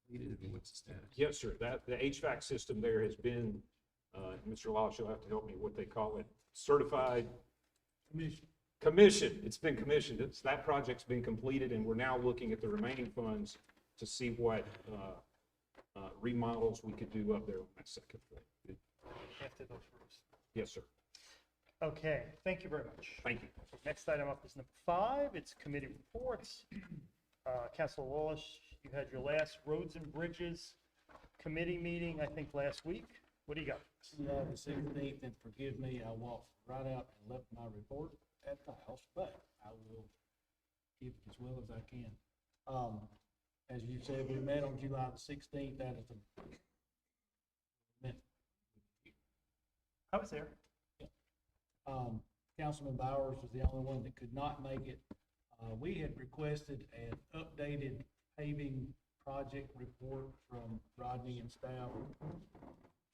completed, or what's the status? Yes, sir. The HVAC system there has been, Mr. Lodge, you'll have to help me what they call it, certified. Commission. It's been commissioned. That project's been completed, and we're now looking at the remaining funds to see what remodels we could do up there on that second floor. After those roofs. Yes, sir. Okay, thank you very much. Thank you. Next item up is number 5. It's committee reports. Councilor Wallace, you had your last Roads and Bridges committee meeting, I think, last week. What do you got? Yeah, the 16th, and forgive me, I walked right out and left my report at the house, but I will keep it as well as I can. As you said, we met on July the 16th. That is the I was there. Councilman Bowers was the only one that could not make it. We had requested an updated paving project report from Rodney and staff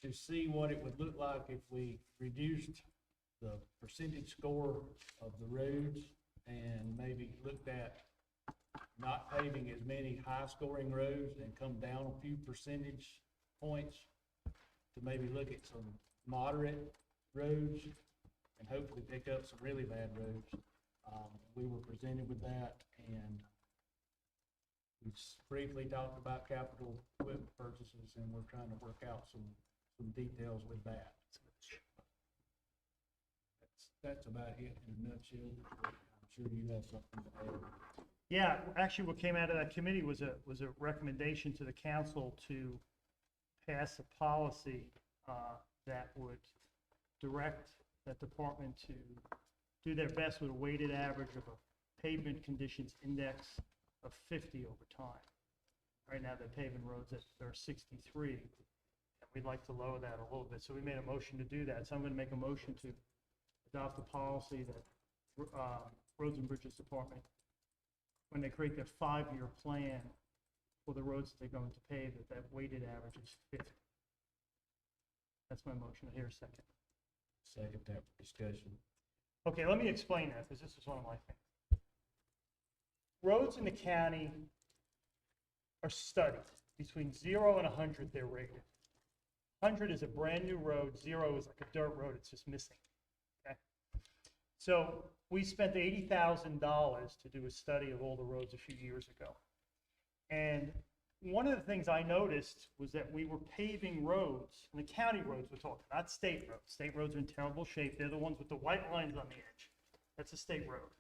to see what it would look like if we reduced the percentage score of the roads and maybe looked at not paving as many high-scoring roads and come down a few percentage points to maybe look at some moderate roads and hopefully pick up some really bad roads. We were presented with that, and we briefly talked about capital equipment purchases, and we're trying to work out some details with that. That's about it in a nutshell. I'm sure you have something to add. Yeah, actually, what came out of that committee was a recommendation to the council to pass a policy that would direct that department to do their best with a weighted average of a pavement conditions index of 50 over time. Right now, they're paving roads that are 63, and we'd like to lower that a little bit. So we made a motion to do that. So I'm going to make a motion to adopt a policy that Roads and Bridges Department, when they create their 5-year plan for the roads that they're going to pave, that weighted average is 50. That's my motion. I hear a second. Second that discussion. Okay, let me explain that, because this is one of my things. Roads in the county are studied. Between 0 and 100, they're rated. 100 is a brand-new road. 0 is like a dirt road. It's just missing. Okay? So we spent $80,000 to do a study of all the roads a few years ago. And one of the things I noticed was that we were paving roads, and the county roads we're talking, not state roads. State roads are in terrible shape. They're the ones with the white lines on the edge. That's a state road.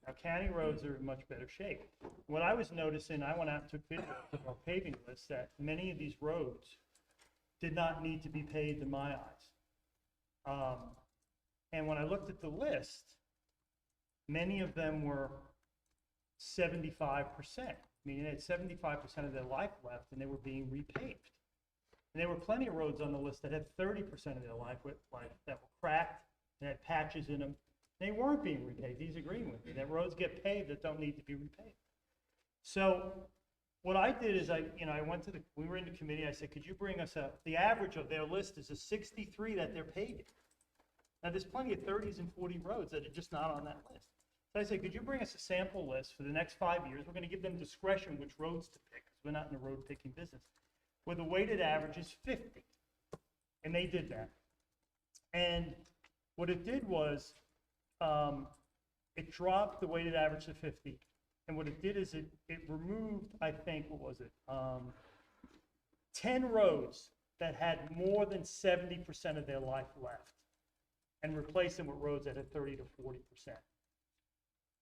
Now, county roads are in much better shape. What I was noticing, I went out and took videos of our paving list, that many of these roads did not need to be paved in my eyes. And when I looked at the list, many of them were 75%. Meaning they had 75% of their life left, and they were being repaved. And there were plenty of roads on the list that had 30% of their life that were cracked and had patches in them. They weren't being repaved. He's agreeing with me that roads get paved that don't need to be repaved. So what I did is I went to we were in the committee. I said, could you bring us the average of their list is a 63 that they're paving. Now there's plenty of 30s and 40 roads that are just not on that list. So I said, could you bring us a sample list for the next 5 years? We're going to give them discretion which roads to pick, because we're not in the road picking business, where the weighted average is 50. And they did that. And what it did was it dropped the weighted average to 50. And what it did is it removed, I think, 10 roads that had more than 70% of their life left, and replaced them with roads that had 30 to 40%.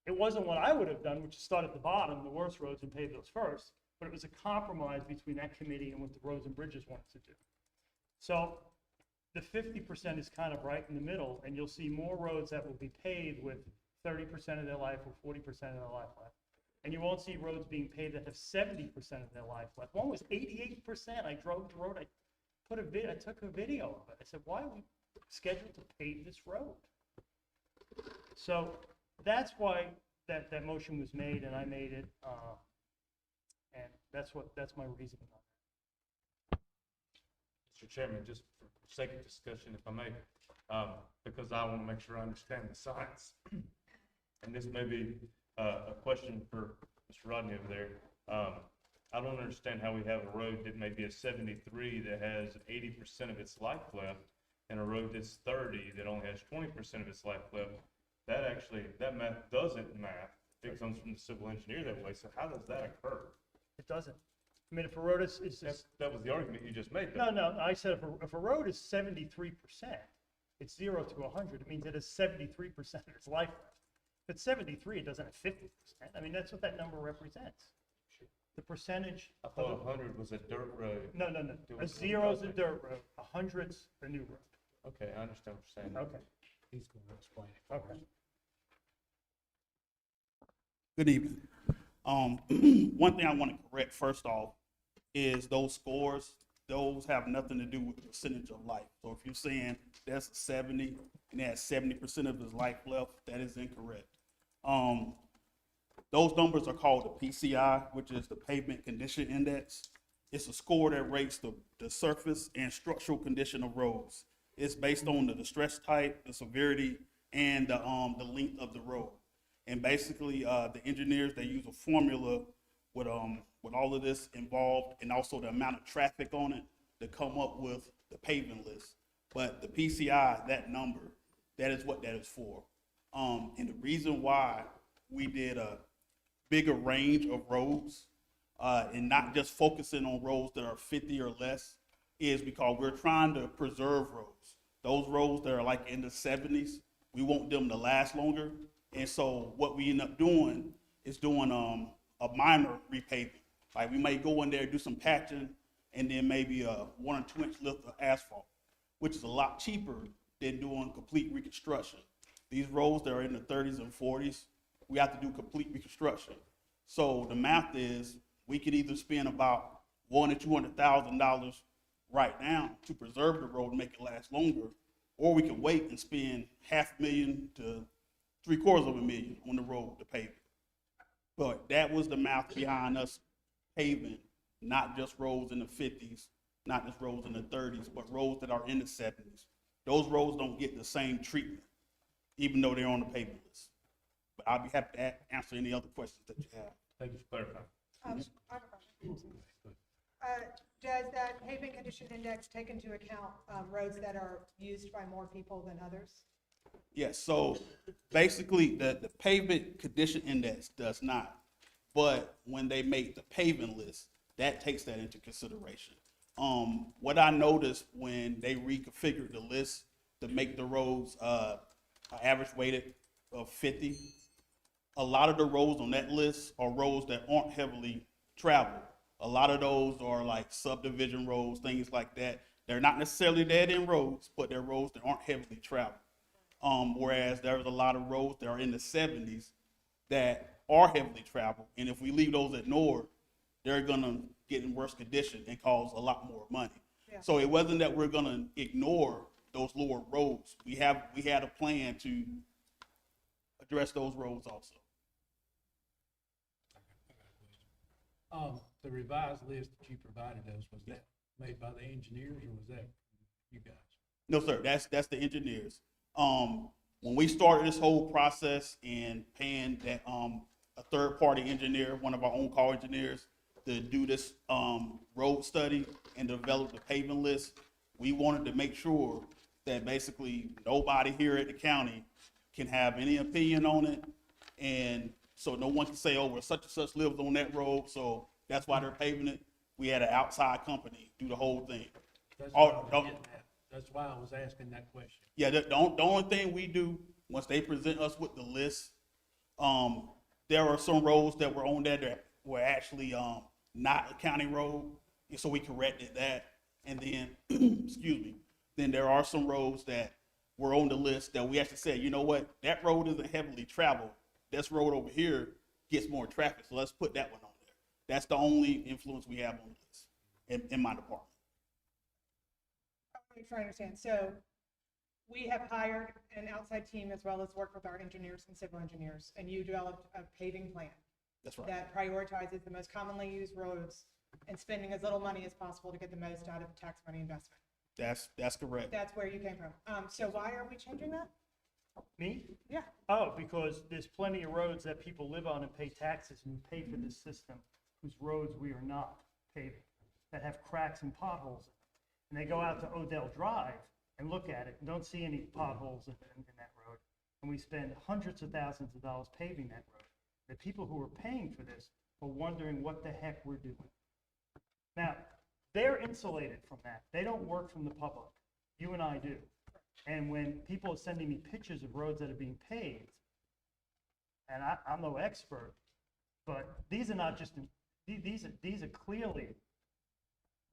It wasn't what I would have done, which is start at the bottom, the worst roads, and pave those first, but it was a compromise between that committee and what the Roads and Bridges wanted to do. So the 50% is kind of right in the middle, and you'll see more roads that will be paved with 30% of their life or 40% of their life left. And you won't see roads being paved that have 70% of their life left. One was 88%. I drove the road. I took a video of it. I said, why are we scheduled to pave this road? So that's why that motion was made, and I made it, and that's my reasoning on that. Mr. Chairman, just for sake of discussion, if I may, because I want to make sure I understand the science. And this may be a question for Mr. Rodney over there. I don't understand how we have a road that may be a 73 that has 80% of its life left, and a road that's 30 that only has 20% of its life left. That math doesn't math. It comes from the civil engineer that way. So how does that occur? It doesn't. I mean, if a road is that was the argument you just made. No. I said if a road is 73%, it's 0 to 100. It means it has 73% of its life left. If it's 73, it doesn't have 50%. I mean, that's what that number represents. The percentage. I thought 100 was a dirt road. No. A 0 is a dirt road. 100's a new road. Okay, I understand what you're saying. Okay. He's going to explain it. Okay. Good evening. One thing I want to correct first off is those scores those have nothing to do with the percentage of life. So if you're saying that's a 70 and that's 70% of his life left, that is incorrect. Those numbers are called the PCI, which is the Pavement Condition Index. It's a score that rates the surface and structural condition of roads. It's based on the stress type, the severity, and the length of the road. And basically, the engineers, they use a formula with all of this involved and also the amount of traffic on it to come up with the paving list. But the PCI, that number, that is what that is for. And the reason why we did a bigger range of roads and not just focusing on roads that are 50 or less is because we're trying to preserve roads. Those roads that are like in the 70s, we want them to last longer. And so what we end up doing is doing a minor repaving. Like we may go in there, do some patching, and then maybe a 1 or 2 inch lift of asphalt, which is a lot cheaper than doing complete reconstruction. These roads that are in the 30s and 40s, we have to do complete reconstruction. So the math is we could either spend about $100,000 to $200,000 right now to preserve the road and make it last longer, or we can wait and spend $500,000 to $750,000 on the road to pave it. But that was the math behind us paving, not just roads in the 50s, not just roads in the 30s, but roads that are in the 70s. Those roads don't get the same treatment, even though they're on the paving list. But I'll be happy to answer any other questions that you have. Thank you for clarifying. I have a question. Does that pavement condition index take into account roads that are used by more people than others? Yes, so basically the pavement condition index does not. But when they make the paving list, that takes that into consideration. What I noticed when they reconfigured the list to make the roads average weighted of 50, a lot of the roads on that list are roads that aren't heavily traveled. A lot of those are like subdivision roads, things like that. They're not necessarily dead-end roads, but they're roads that aren't heavily traveled. Whereas there's a lot of roads that are in the 70s that are heavily traveled, and if we leave those ignored, they're gonna get in worse condition and cause a lot more money. Yeah. So it wasn't that we're gonna ignore those lower roads. We had a plan to address those roads also. The revised list that you provided us, was that made by the engineers or was that you guys? No, sir, that's the engineers. When we started this whole process and paying that a third-party engineer, one of our own call engineers, to do this road study and develop the paving list, we wanted to make sure that basically nobody here at the county can have any opinion on it, and so no one can say, oh, well, such and such lives on that road, so that's why they're paving it. We had an outside company do the whole thing. That's what I was getting at. That's why I was asking that question. Yeah, the only thing we do, once they present us with the list, there are some roads that were on there that were actually not a county road, and so we corrected that. And then, excuse me, then there are some roads that were on the list that we actually said, you know what, that road isn't heavily traveled. This road over here gets more traffic, so let's put that one on there. That's the only influence we have on the list in my department. I'm trying to understand. So we have hired an outside team as well as worked with our engineers and civil engineers, and you developed a paving plan. That's right. That prioritizes the most commonly used roads and spending as little money as possible to get the most out of tax money investment. That's correct. That's where you came from. So why are we changing that? Me? Yeah. Oh, because there's plenty of roads that people live on and pay taxes and pay for this system, whose roads we are not paving, that have cracks and potholes. And they go out to Odell Drive and look at it and don't see any potholes in that road. And we spend hundreds of thousands of dollars paving that road. The people who are paying for this are wondering what the heck we're doing. Now, they're insulated from that. They don't work from the public. You and I do. And when people are sending me pictures of roads that are being paved, and I'm no expert, but these are not just, these are clearly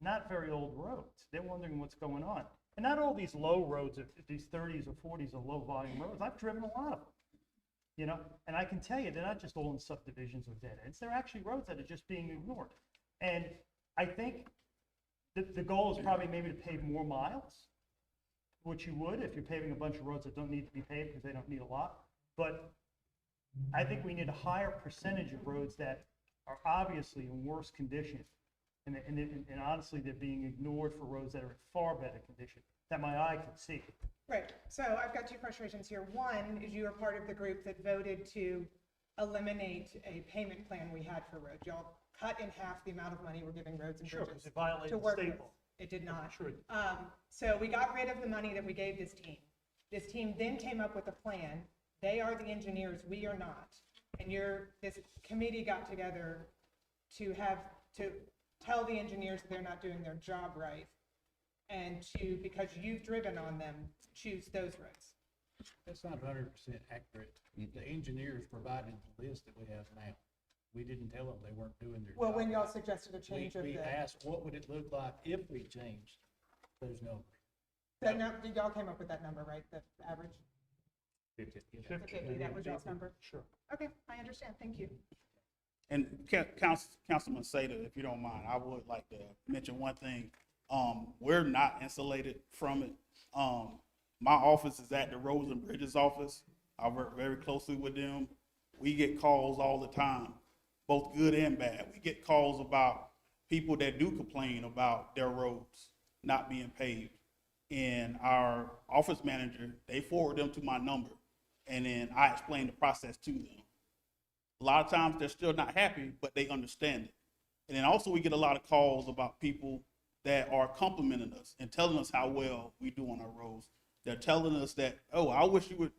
not very old roads. They're wondering what's going on. And not all these low roads, these 30s or 40s are low volume roads. I've driven a lot of them, you know, and I can tell you they're not just all in subdivisions or dead ends. They're actually roads that are just being ignored. And I think the goal is probably maybe to pave more miles, which you would if you're paving a bunch of roads that don't need to be paved because they don't need a lot. But I think we need a higher percentage of roads that are obviously in worse condition. And honestly, they're being ignored for roads that are in far better condition that my eye can see. Right, so I've got two frustrations here. One is you were part of the group that voted to eliminate a payment plan we had for roads. Y'all cut in half the amount of money we're giving roads and Sure, bridges because it violated to the work state with. law. It did not. Sure. So we got rid of the money that we gave this team. This team then came up with a plan. They are the engineers, we are not. And this committee got together to tell the engineers that they're not doing their job right, and because you've driven on them, choose those roads. That's not 100% accurate. The engineers provided the list that we have now. We didn't tell them they weren't doing their job. Well, when y'all suggested a change of We the, asked, what would it look like if we changed those numbers? y'all came up with that number, right, the average? 50. The 50, that was y'all's number? Sure. Okay, I understand, thank you. And Councilman Seda, if you don't mind, I would like to mention one thing. We're not insulated from it. My office is at the Roads and Bridges office. I work very closely with them. We get calls all the time, both good and bad. We get calls about people that do complain about their roads not being paved. And our office manager, they forward them to my number, and then I explain the process to them. A lot of times they're still not happy, but they understand it. And then also we get a lot of calls about people that are complimenting us and telling us how well we do on our roads. They're telling us that, oh, I wish you would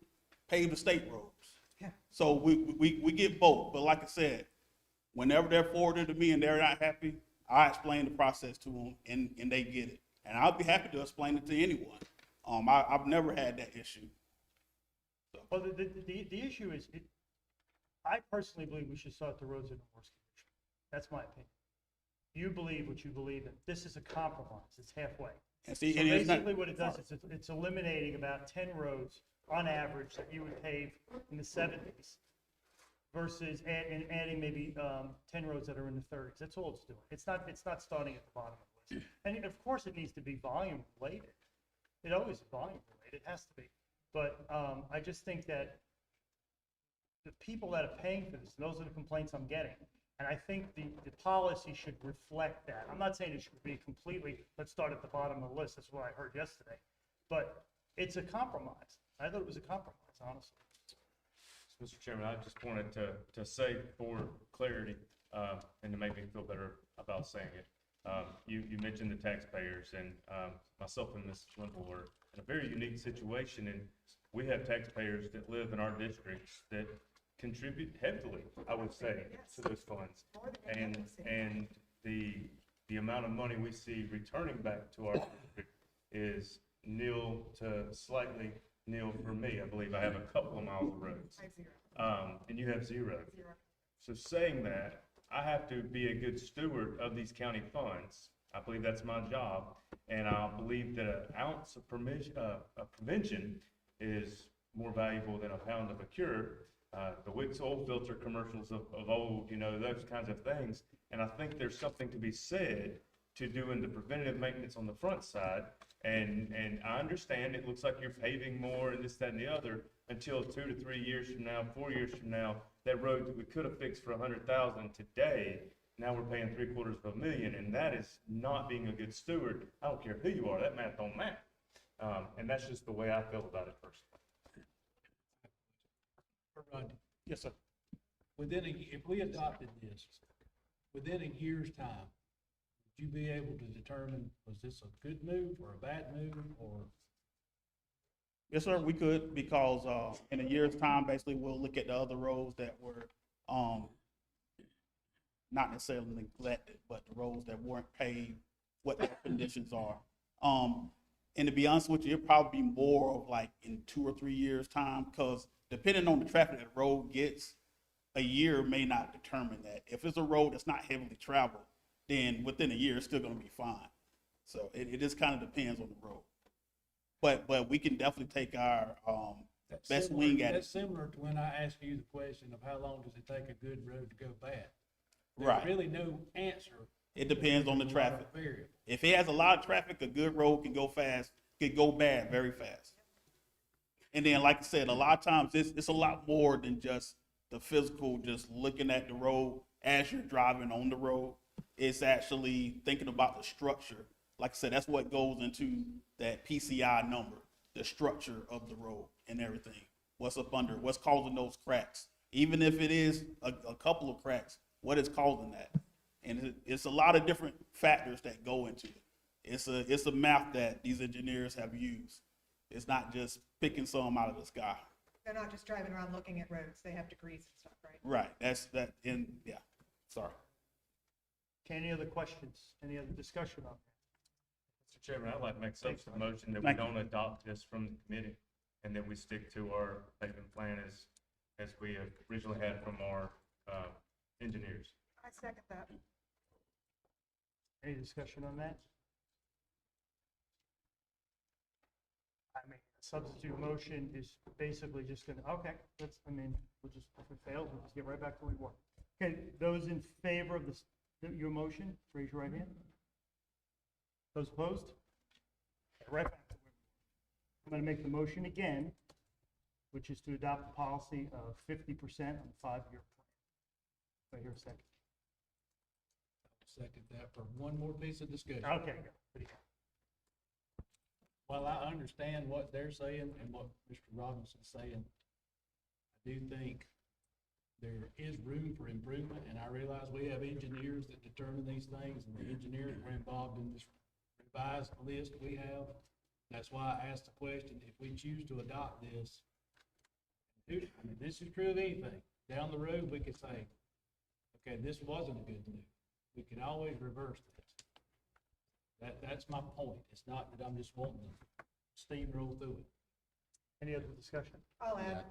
pave the state roads. Yeah. So we get both. But like I said, whenever they're forwarded to me and they're not happy, I explain the process to them and they get it. And I'll be happy to explain it to anyone. I've never had that issue. So. Well, the issue is, I personally believe we should start the roads in the worst condition. That's my opinion. You believe what you believe in. This is a compromise. It's halfway. And see, So and it's not- basically what it does is it's eliminating about 10 roads on average that you would pave in the 70s versus adding maybe 10 roads that are in the 30s. That's all it's doing. It's not starting at the bottom of the list. And of course it needs to be volume related. It always is volume related. It has to be. But I just think that the people that are paying for this, and those are the complaints I'm getting. And I think the policy should reflect that. I'm not saying it should be completely, let's start at the bottom of the list. That's what I heard yesterday. But it's a compromise. I thought it was a compromise, honestly. Mr. Chairman, I just wanted to say for clarity, and to make me feel better about saying it. You mentioned the taxpayers, and myself and Ms. Linville were in a very unique situation, and we have taxpayers that live in our districts that contribute heavily, I would say, to those funds. And the amount of money we see returning back to our district is nil to slightly nil for me. I believe I have a couple of miles of roads. And you have zero. So saying that, I have to be a good steward of these county funds. I believe that's my job. And I believe that an ounce of prevention is more valuable than a pound of a cure. The Wix oil filter commercials of old, those kinds of things. And I think there's something to be said to doing the preventative maintenance on the front side. And I understand it looks like you're paving more and this, that, and the other until 2 to 3 years from now, 4 years from now, that road that we could have fixed for $100,000 today, now we're paying $750,000, and that is not being a good steward. I don't care who you are, that math don't matter. And that's just the way I feel about it personally. Rodney, Yes, sir. if we adopted this, within a year's time, would you be able to determine, was this a good move or a bad move, or? Yes, sir, we could, because in a year's time, basically, we'll look at the other roads that were not necessarily neglected, but the roads that weren't paved, what their conditions are. And to be honest with you, it'll probably be more of like in 2 or 3 years' time, because depending on the traffic that the road gets, a year may not determine that. If it's a road that's not heavily traveled, then within a year, it's still gonna be fine. So it just kind of depends on the road. But we can definitely take our best wing at it. That's similar to when I asked you the question of how long does it take a good road to go bad? Right. There's really no answer It depends on the traffic. Variable. If it has a lot of traffic, a good road can go fast, can go bad very fast. And then, like I said, a lot of times it's a lot more than just the physical, just looking at the road as you're driving on the road. It's actually thinking about the structure. Like I said, that's what goes into that PCI number, the structure of the road and everything. What's up under, what's causing those cracks? Even if it is a couple of cracks, what is causing that? And it's a lot of different factors that go into it. It's a math that these engineers have used. It's not just picking some out of the sky. They're not just driving around looking at roads, they have degrees and stuff, right? Right, yeah, sorry. Okay, any other questions? Any other discussion on that? Mr. Chairman, I'd like to make a Thanks, substitute motion that we Thank you. don't adopt this from the committee and that we stick to our pavement plan as we originally had from our engineers. I second that. Any discussion on that? I mean, a substitute motion is basically just gonna, okay, we'll just, if it fails, we'll just get right back to where we were. Okay, those in favor of this, your motion, raise your right hand. Those opposed? Okay, right back to where we were. I'm gonna make the motion again, which is to adopt a policy of 50% on the 5-year plan. Right here, a second. Second that for one more piece of discussion. Okay, go. What do you got? While I understand what they're saying and what Mr. Robinson's saying, I do think there is room for improvement, and I realize we have engineers that determine these things, and the engineers were involved in this revised list we have. That's why I asked the question, if we choose to adopt this, this is true of anything. Down the road, we could say, okay, this wasn't a good move. We can always reverse this. That's my point. It's not that I'm just wanting to steamroll through it. Any other discussion? I'll add,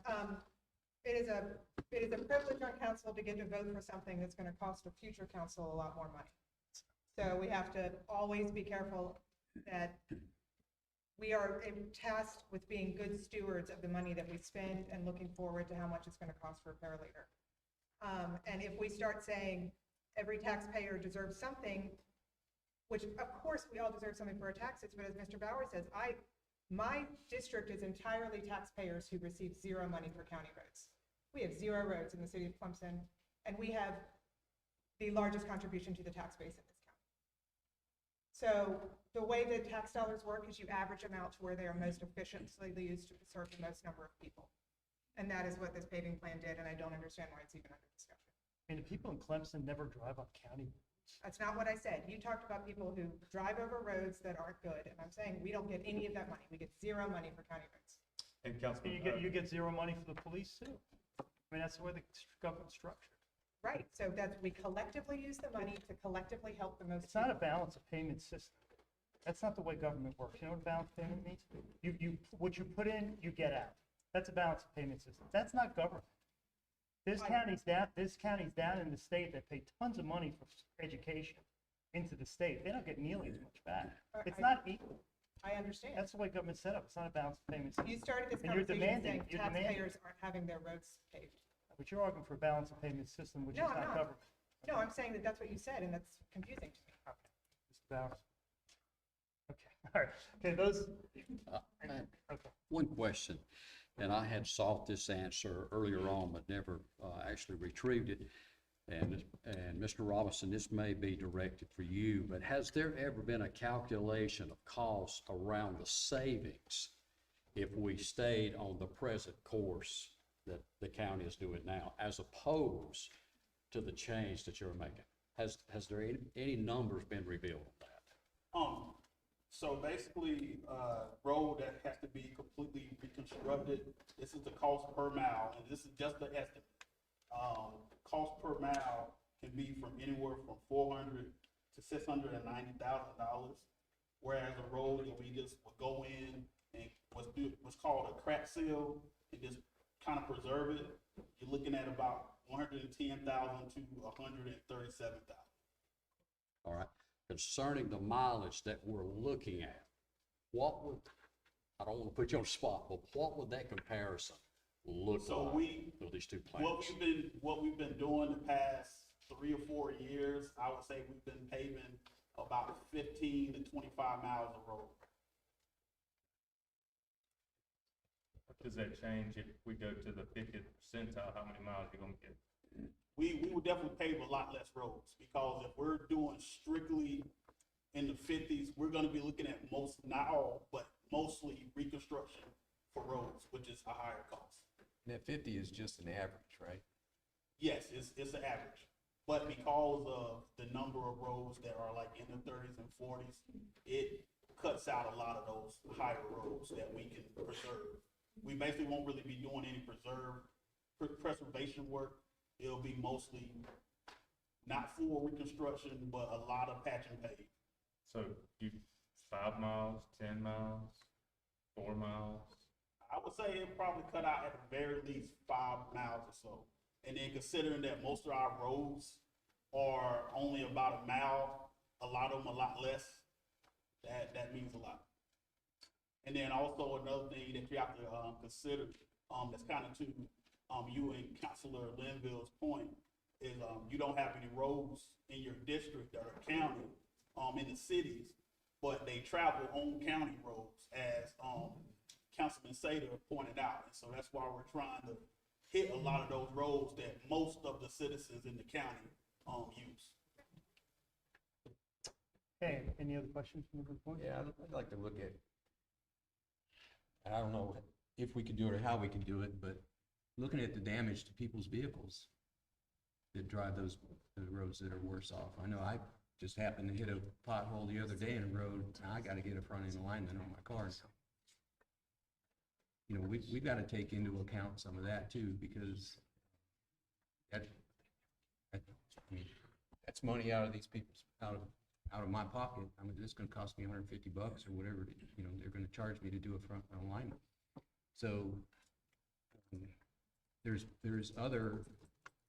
it is a privilege on council to get to vote for something that's gonna cost a future council a lot more money. So we have to always be careful that we are tasked with being good stewards of the money that we spend and looking forward to how much it's gonna cost for a paraleader. And if we start saying every taxpayer deserves something, which of course we all deserve something for our taxes, but as Mr. Bauer says, my district is entirely taxpayers who receive zero money for county roads. We have 0 roads in the city of Clemson, and we have the largest contribution to the tax base in this county. So the way that tax dollars work is you average them out to where they are most efficiently used to serve the most number of people. And that is what this paving plan did, and I don't understand why it's even under discussion. I mean, the people in Clemson never drive on county roads. That's not what I said. You talked about people who drive over roads that aren't good, and I'm saying we don't get any of that money. We get 0 money for county roads. And Councilman, You get 0 money for the police too. I mean, that's the way the government's structured. Right, so we collectively use the money to collectively help the most It's not a people. balance of payment system. That's not the way government works. You know what a balance of payment means? What you put in, you get out. That's a balance of payment system. That's not government. There's counties down in the state that pay tons of money for education into the state. They don't get nearly as much back. It's not equal. I understand. That's the way government's set up. It's not a balanced payment system. You started this And you're conversation demanding- saying you're demanding- taxpayers aren't having their roads paved. But you're arguing for a balanced payment system, which is No, I'm not not. government. No, I'm saying that that's what you said, and that's confusing to me. Okay, Mr. Bowers. Okay, all right. Okay, those, okay. One question, and I had sought this answer earlier on, but never actually retrieved it. And Mr. Robinson, this may be directed for you, but has there ever been a calculation of costs around the savings if we stayed on the present course that the county is doing now, as opposed to the change that you're making? Has there any numbers been revealed on that? So basically, road that has to be completely reconstructed, this is the cost per mile, and this is just the estimate. Cost per mile can be from anywhere from $400,000 to $690,000. Whereas a road that we just would go in and what's called a crack seal and just kind of preserve it, you're looking at about $110,000 to $137,000. All right, concerning the mileage that we're looking at, I don't want to put you on the spot, but what would that comparison look like with these two plans? What we've been doing the past 3 or 4 years, I would say we've been paving about 15 to 25 miles of road. Does that change if we go to the 50th percentile? How many miles you gonna get? We would definitely pave a lot less roads, because if we're doing strictly in the 50s, we're gonna be looking at most, not all, but mostly reconstruction for roads, which is a higher cost. And that 50 is just an average, right? Yes, it's an average, but because of the number of roads that are like in the 30s and 40s, it cuts out a lot of those higher roads that we can preserve. We basically won't really be doing any preservation work. It'll be mostly not full reconstruction, but a lot of patch and pave. So you 5 miles, 10 miles, 4 miles? I would say it'll probably cut out at the very least 5 miles or so. And then considering that most of our roads are only about a mile, a lot of them a lot less, that means a lot. And then also another thing that you have to consider, that's kind of to you and Councilor Linville's point, is you don't have any roads in your district that are county in the cities, but they travel on county roads, as Councilman Sater pointed out. And so that's why we're trying to hit a lot of those roads that most of the citizens in the county use. Okay, any other questions from the board? Yeah, I'd like to look at, I don't know if we could do it or how we can do it, but looking at the damage to people's vehicles that drive the roads that are worse off. I know I just happened to hit a pothole the other day in a road, and I gotta get a front end alignment on my car. You know, we've got to take into account some of that too, because I mean, that's money out of these people's, out of my pocket. I mean, it's gonna cost me $150 or whatever, you know, they're gonna charge me to do a front alignment. So there's other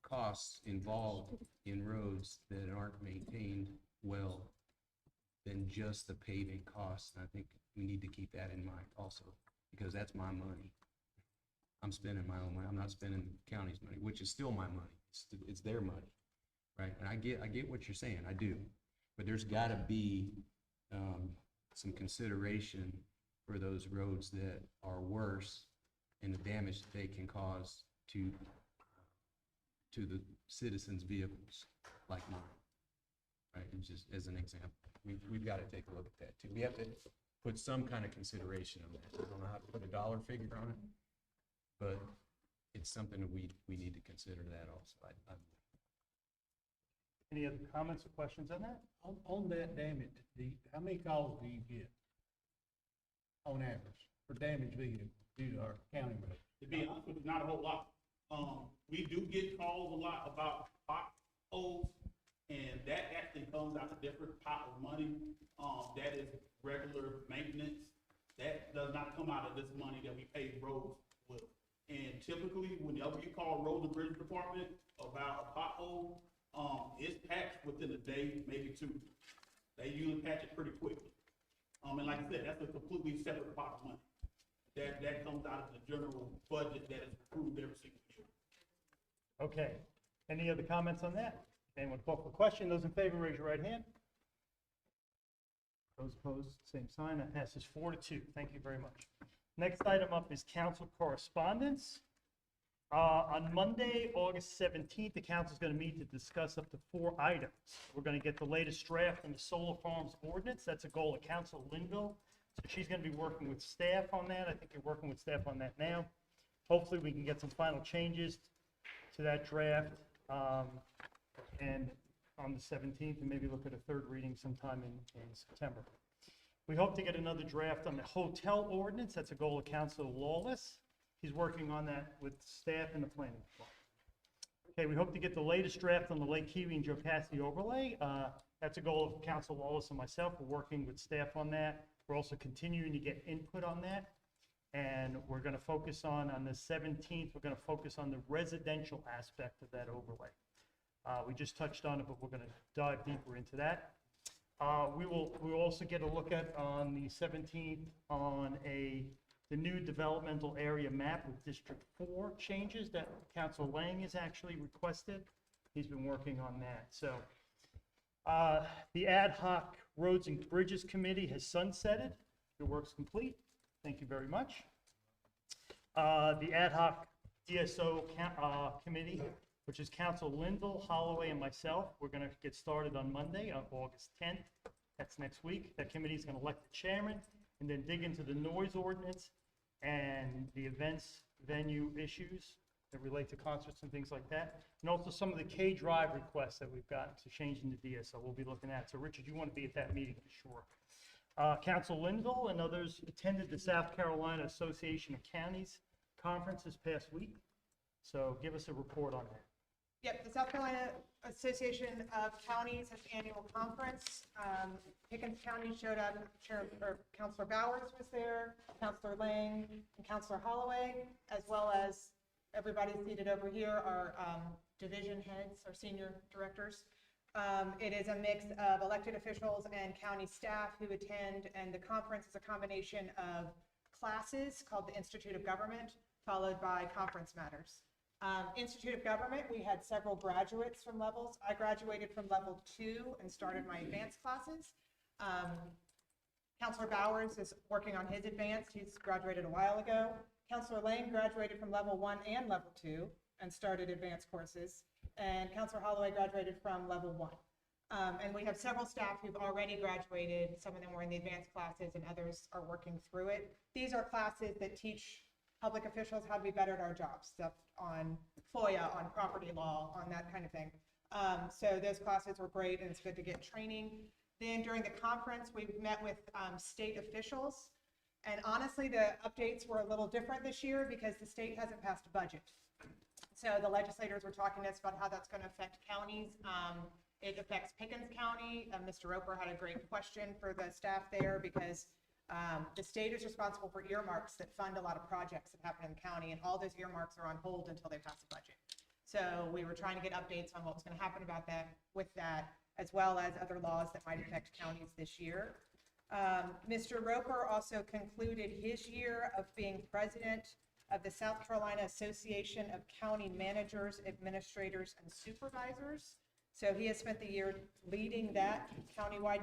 costs involved in roads that aren't maintained well than just the paving costs. And I think we need to keep that in mind also, because that's my money. I'm spending my own money. I'm not spending the county's money, which is still my money. It's their money, right? And I get what you're saying, I do. But there's got to be some consideration for those roads that are worse and the damage that they can cause to the citizens' vehicles like mine, right? And just as an example, we've got to take a look at that too. We have to put some kind of consideration on that. I don't know how to put a dollar figure on it, but it's something that we need to consider that also. Any other comments or questions on that? On that damage, how many calls do you get on average for damaged vehicles due to our county roads? To be honest with you, not a whole lot. We do get calls a lot about potholes, and that actually comes out of a different pot of money. That is regular maintenance. That does not come out of this money that we pay roads with. And typically, whenever you call Road and Bridge Department about a pothole, it's patched within a day, maybe 2. They usually patch it pretty quickly. And like I said, that's a completely separate pot of money. That comes out of the general budget that is approved every single year. Okay, any other comments on that? Anyone call for question? Those in favor, raise your right hand. Those opposed, same sign. That passes 4-2. Thank you very much. Next item up is council correspondence. On Monday, August 17th, the council is going to meet to discuss up to 4 items. We're going to get the latest draft on the solar farms ordinance. That's a goal of Council Linville. So she's going to be working with staff on that. I think you're working with staff on that now. Hopefully, we can get some final changes to that draft and on the 17th, and maybe look at a 3rd reading sometime in September. We hope to get another draft on the hotel ordinance. That's a goal of Council Lawless. He's working on that with staff and the planning department. Okay, we hope to get the latest draft on the Lake Kiwi and Jocassee overlay. That's a goal of Council Lawless and myself. We're working with staff on that. We're also continuing to get input on that. And we're going to focus on the 17th, we're going to focus on the residential aspect of that overlay. We just touched on it, but we're going to dive deeper into that. We'll also get a look at on the 17th on the new developmental area map with District 4 changes that Council Lang has actually requested. He's been working on that. So the ad hoc Roads and Bridges Committee has sunsetted. Your work's complete. Thank you very much. The ad hoc DSO committee, which is Council Linville, Holloway, and myself. We're going to get started on Monday, on August 10th. That's next week. That committee is going to elect the chairman and then dig into the noise ordinance and the events venue issues that relate to concerts and things like that. And also some of the K-Drive requests that we've gotten to change in the DSO we'll be looking at. So Richard, you want to be at that meeting for sure. Council Linville and others attended the South Carolina Association of Counties conference this past week. So give us a report on that. Yep, the South Carolina Association of Counties has annual conference. Pickens County showed up, Councilor Bowers was there, Councilor Lang, and Councilor Holloway, as well as everybody seated over here, our division heads, our senior directors. It is a mix of elected officials and county staff who attend, and the conference is a combination of classes called the Institute of Government, followed by conference matters. Institute of Government, we had several graduates from levels. I graduated from level 2 and started my advanced classes. Councilor Bowers is working on his advanced. He's graduated a while ago. Councilor Lane graduated from level 1 and level 2 and started advanced courses. And Councilor Holloway graduated from level 1. And we have several staff who've already graduated. Some of them were in the advanced classes and others are working through it. These are classes that teach public officials how to be better at our jobs, stuff on FOIA, on property law, on that kind of thing. So those classes were great, and it's good to get training. Then during the conference, we met with state officials, and honestly, the updates were a little different this year because the state hasn't passed a budget. So the legislators were talking to us about how that's going to affect counties. It affects Pickens County. Mr. Roper had a great question for the staff there because the state is responsible for earmarks that fund a lot of projects that happen in the county, and all those earmarks are on hold until they pass a budget. So we were trying to get updates on what's going to happen about that, with that, as well as other laws that might affect counties this year. Mr. Roper also concluded his year of being president of the South Carolina Association of County Managers, Administrators, and Supervisors. So he has spent the year leading that countywide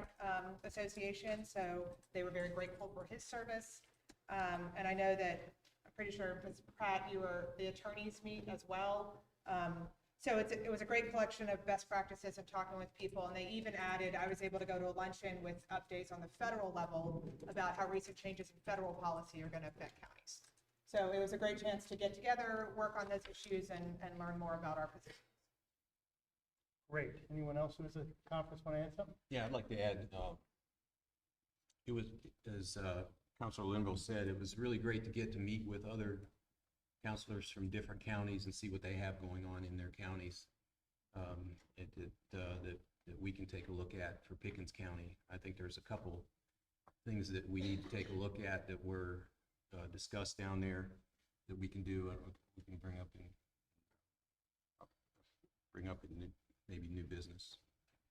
association, so they were very grateful for his service. And I know that, I'm pretty sure, Ms. Pratt, you were the attorneys meet as well. So it was a great collection of best practices and talking with people, and they even added, I was able to go to a luncheon with updates on the federal level about how recent changes in federal policy are going to affect counties. So it was a great chance to get together, work on those issues, and learn more about our position. Great. Anyone else who was at the conference want to add something? Yeah, I'd like to add, it was, as Councilor Linville said, it was really great to get to meet with other counselors from different counties and see what they have going on in their counties that we can take a look at for Pickens County. I think there's a couple things that we need to take a look at that were discussed down there that we can do, we can bring up in maybe new business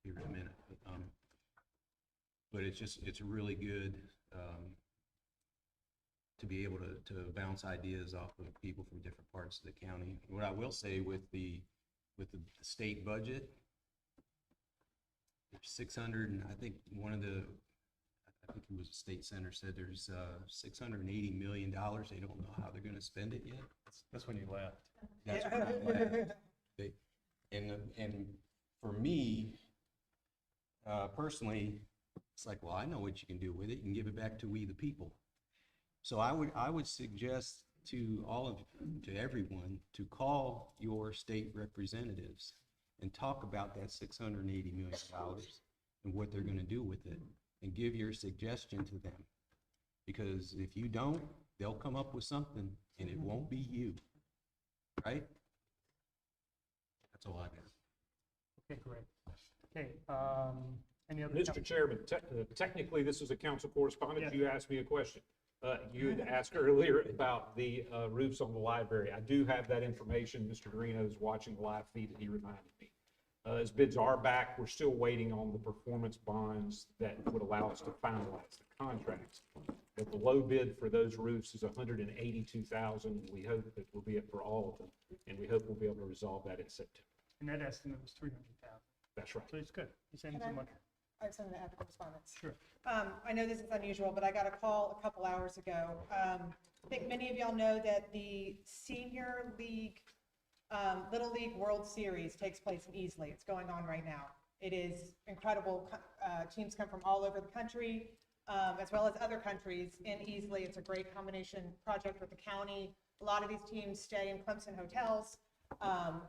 here in a minute. But it's really good to be able to bounce ideas off of people from different parts of the county. What I will say with the state budget, there's 600, and I think I think it was the state senator said there's $680 million. They don't know how they're going to spend it yet. That's when you left. That's when I left. And for me, personally, it's like, well, I know what you can do with it. You can give it back to we the people. So I would suggest to everyone to call your state representatives and talk about that $680 million and what they're going to do with it, and give your suggestion to them. Because if you don't, they'll come up with something, and it won't be you, right? That's all I got. Okay, great. Okay, any other? Mr. Chairman, technically, this is a council correspondence. Yes. You asked me a question. You had asked earlier about the roofs on the library. I do have that information. Mr. Dorino is watching the live feed, and he reminded me. As bids are back, we're still waiting on the performance bonds that would allow us to finalize the contracts. But the low bid for those roofs is $182,000. We hope that we'll be it for all of them, and we hope we'll be able to resolve that in September. And that estimate was 300,000. That's right. So it's good. He's saving Can some I- money. I have something to add to correspondence. Sure. I know this is unusual, but I got a call a couple hours ago. I think many of y'all know that the Senior League, Little League World Series takes place in Easley. It's going on right now. It is incredible. Teams come from all over the country, as well as other countries in Easley. It's a great combination project with the county. A lot of these teams stay in Clemson hotels.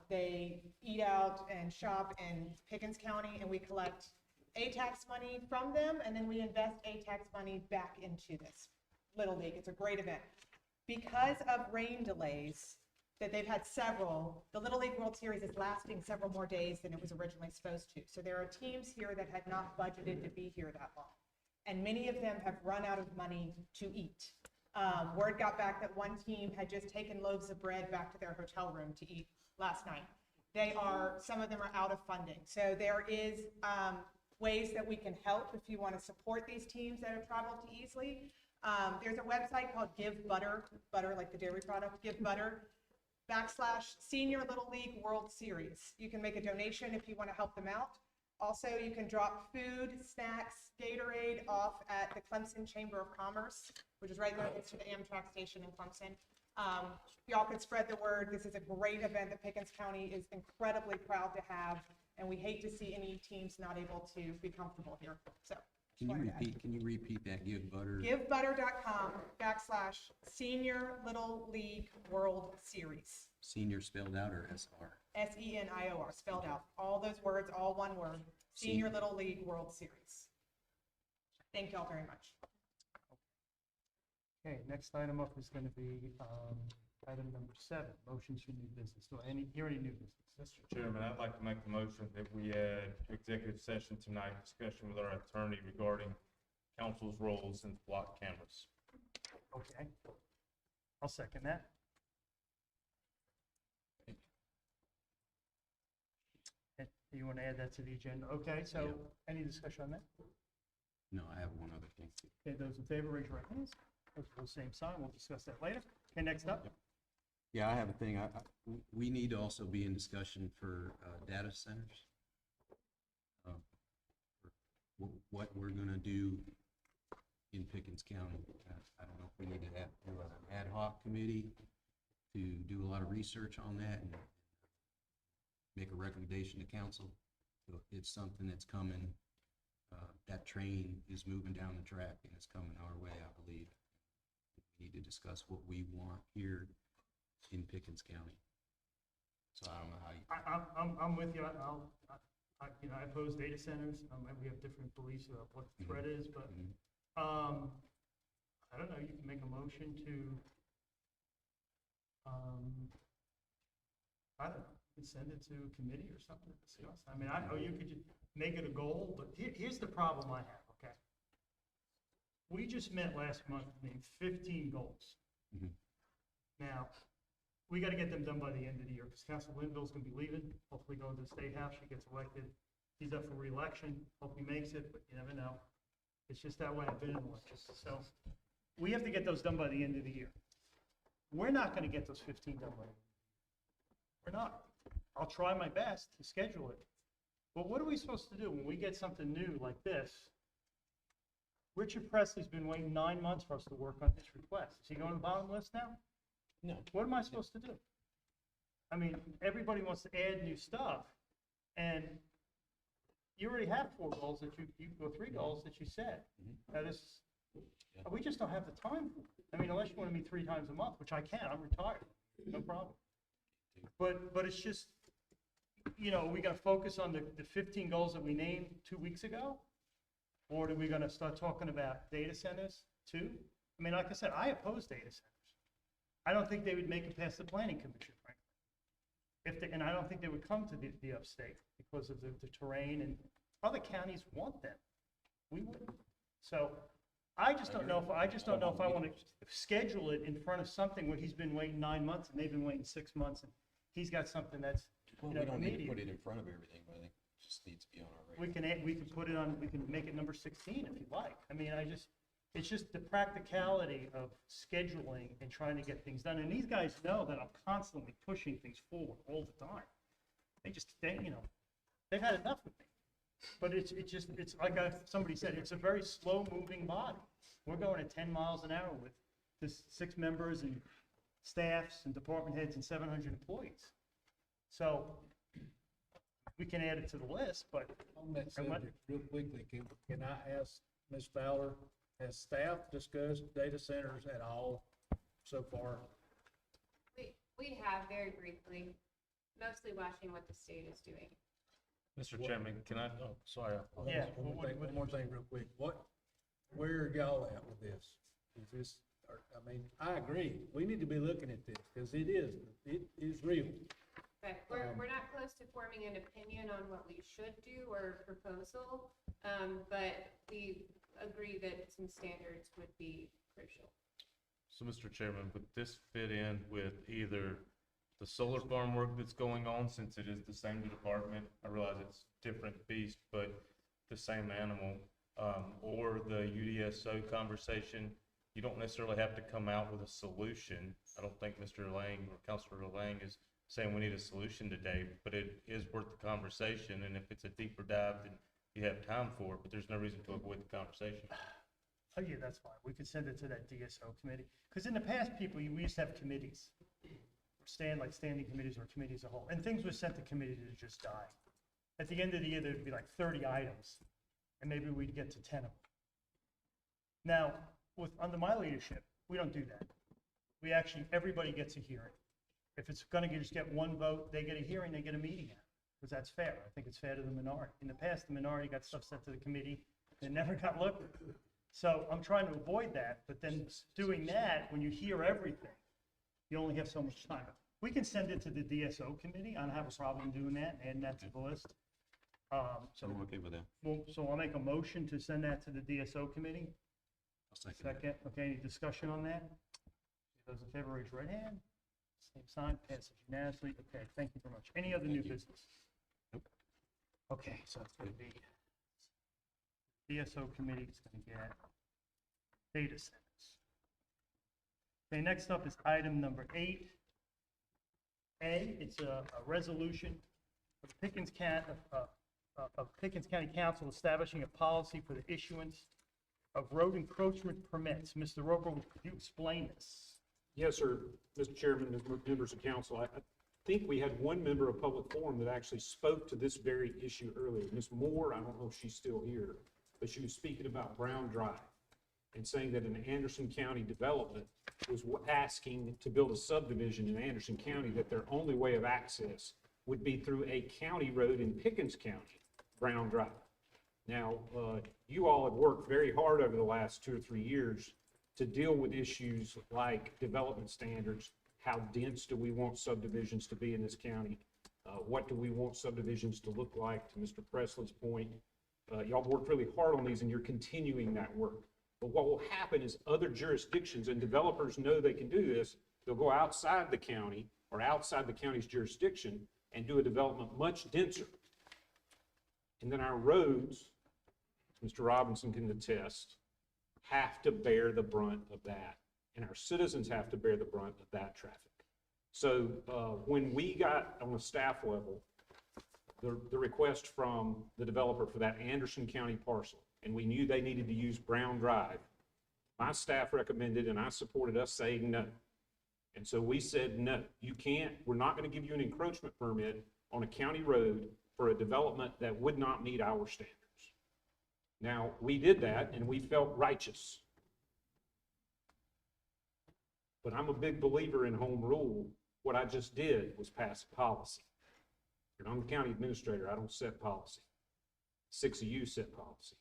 They eat out and shop in Pickens County, and we collect A-tax money from them, and then we invest A-tax money back into this Little League. It's a great event. Because of rain delays, that they've had several, the Little League World Series is lasting several more days than it was originally supposed to. So there are teams here that had not budgeted to be here that long. And many of them have run out of money to eat. Word got back that one team had just taken loaves of bread back to their hotel room to eat last night. Some of them are out of funding. So there is ways that we can help if you want to support these teams that have traveled to Easley. There's a website called Give Butter, butter like the dairy product, Give Butter, / Senior Little League World Series. You can make a donation if you want to help them out. Also, you can drop food, snacks, Gatorade off at the Clemson Chamber of Commerce, which is right there next to the Amtrak station in Clemson. Y'all could spread the word. This is a great event that Pickens County is incredibly proud to have, and we hate to see any teams not able to be comfortable here. So, Can you repeat that, Give Butter? GiveButter.com / Senior Little League World Series. Senior spelled out or SR? SENIOR, spelled out. All those words, all one word. Senior Little League World Series. Thank y'all very much. Okay, next item up is going to be item number 7, motions for new business. Do I hear any new business? Mr. Chairman, I'd like to make the motion that we add executive session tonight, discussion with our attorney regarding council's roles in block cameras. Okay. I'll second that. You want to add that to the agenda? Okay, so any discussion on that? No, I have one other thing. Okay, those in favor, raise your right hands. Those opposed, same sign. We'll discuss that later. Okay, next up. Yeah, I have a thing. We need to also be in discussion for data centers. What we're gonna do in Pickens County. I don't know if we need to do an ad hoc committee to do a lot of research on that and make a recommendation to council. So it's something that's coming. That train is moving down the track and it's coming our way, I believe. We need to discuss what we want here in Pickens County. So I don't know how you. I'm with you. I oppose data centers. We have different beliefs about what the threat is, but I don't know. You can make a motion to. I don't know. You can send it to a committee or something to discuss. I mean, I know you could just make it a goal, but here's the problem I have. Okay. We just met last month, named 15 goals. Now, we got to get them done by the end of the year because Councilor Linville's going to be leaving, hopefully going to the State House. She gets elected. He's up for re-election. Hope he makes it, but you never know. It's just that way. I've been in elections. So we have to get those done by the end of the year. We're not going to get those 15 done by the end of the year. We're not. I'll try my best to schedule it. But what are we supposed to do when we get something new like this? Richard Presley's been waiting 9 months for us to work on his request. Is he going to the bottom list now? No. What am I supposed to do? I mean, everybody wants to add new stuff, and you already have 4 goals that or 3 goals that you set. Now we just don't have the time. I mean, unless you want to meet 3 times a month, which I can. I'm retired, no problem. But it's just, we got to focus on the 15 goals that we named 2 weeks ago, or are we going to start talking about data centers too? I mean, like I said, I oppose data centers. I don't think they would make it past the planning commission, frankly. And I don't think they would come to the upstate because of the terrain, and other counties want them. We wouldn't. So I just don't know if I want to schedule it in front of something where he's been waiting 9 months and they've been waiting 6 months, and he's got something that's Well, we don't need to put it in front of everything, but I think it just needs to be on our radar. We can put it on. We can make it number 16 if you like. I mean, it's just the practicality of scheduling and trying to get things done. And these guys know that I'm constantly pushing things forward all the time. they've had enough of me. But it's like somebody said, it's a very slow-moving body. We're going at 10 miles an hour with just 6 members and staffs and department heads and 700 employees. So we can add it to the list, but. On that subject, real quickly, can I ask Ms. Fowler, has staff discussed data centers at all so far? We have very briefly, mostly watching what the state is doing. Mr. Chairman, can I? Oh, sorry. Yeah. One more thing real quick. Where are y'all at with this? Is this, I mean, I agree. We need to be looking at this because it is real. But we're not close to forming an opinion on what we should do or proposal, but we agree that some standards would be crucial. So, Mr. Chairman, would this fit in with either the solar farm work that's going on, since it is the same department? I realize it's different beast, but the same animal, or the UDSO conversation. You don't necessarily have to come out with a solution. I don't think Mr. Lang or Councilor Lang is saying we need a solution today, but it is worth the conversation. And if it's a deeper dive, then you have time for it, but there's no reason to avoid the conversation. Oh, yeah, that's fine. We could send it to that DSO committee. Because in the past, we used to have committees. Standing committees or committees as a whole. And things were sent to committee to just die. At the end of the year, there'd be like 30 items. And maybe we'd get to 10 of them. Now, under my leadership, we don't do that. We actually, everybody gets a hearing. If it's going to just get one vote, they get a hearing, they get a meeting out. Because that's fair. I think it's fair to the minority. In the past, the minority got stuff sent to the committee and never got looked at. So I'm trying to avoid that, but then doing that, when you hear everything, you only have so much time. We can send it to the DSO committee. I don't have a problem doing that and adding that to the list. So I'm okay with that. So I'll make a motion to send that to the DSO committee. I'll second that. Second, okay, any discussion on that? Those in favor, raise your right hand. Same sign, passes unanimously. Okay, thank you very much. Any other new business? Okay, so it's gonna be, DSO committee is gonna get data centers. Okay, next up is item number 8A. It's a resolution of Pickens County Council establishing a policy for the issuance of road encroachment permits. Mr. Roper, could you explain this? Yes, sir. Mr. Chairman, members of council, I think we had one member of public forum that actually spoke to this very issue earlier. Ms. Moore, I don't know if she's still here, but she was speaking about Brown Drive and saying that an Anderson County development was asking to build a subdivision in Anderson County, that their only way of access would be through a county road in Pickens County, Brown Drive. Now, you all have worked very hard over the last 2 or 3 years to deal with issues like development standards. How dense do we want subdivisions to be in this county? What do we want subdivisions to look like, to Mr. Presley's point? Y'all worked really hard on these and you're continuing that work. But what will happen is other jurisdictions, and developers know they can do this, they'll go outside the county or outside the county's jurisdiction and do a development much denser. And then our roads, as Mr. Robinson can attest, have to bear the brunt of that. And our citizens have to bear the brunt of that traffic. So when we got on the staff level, the request from the developer for that Anderson County parcel, and we knew they needed to use Brown Drive, my staff recommended and I supported us saying no. And so we said, no, you can't, we're not going to give you an encroachment permit on a county road for a development that would not meet our standards. Now, we did that and we felt righteous. But I'm a big believer in home rule. What I just did was pass a policy. And I'm the county administrator, I don't set policy. 6 of you set policy.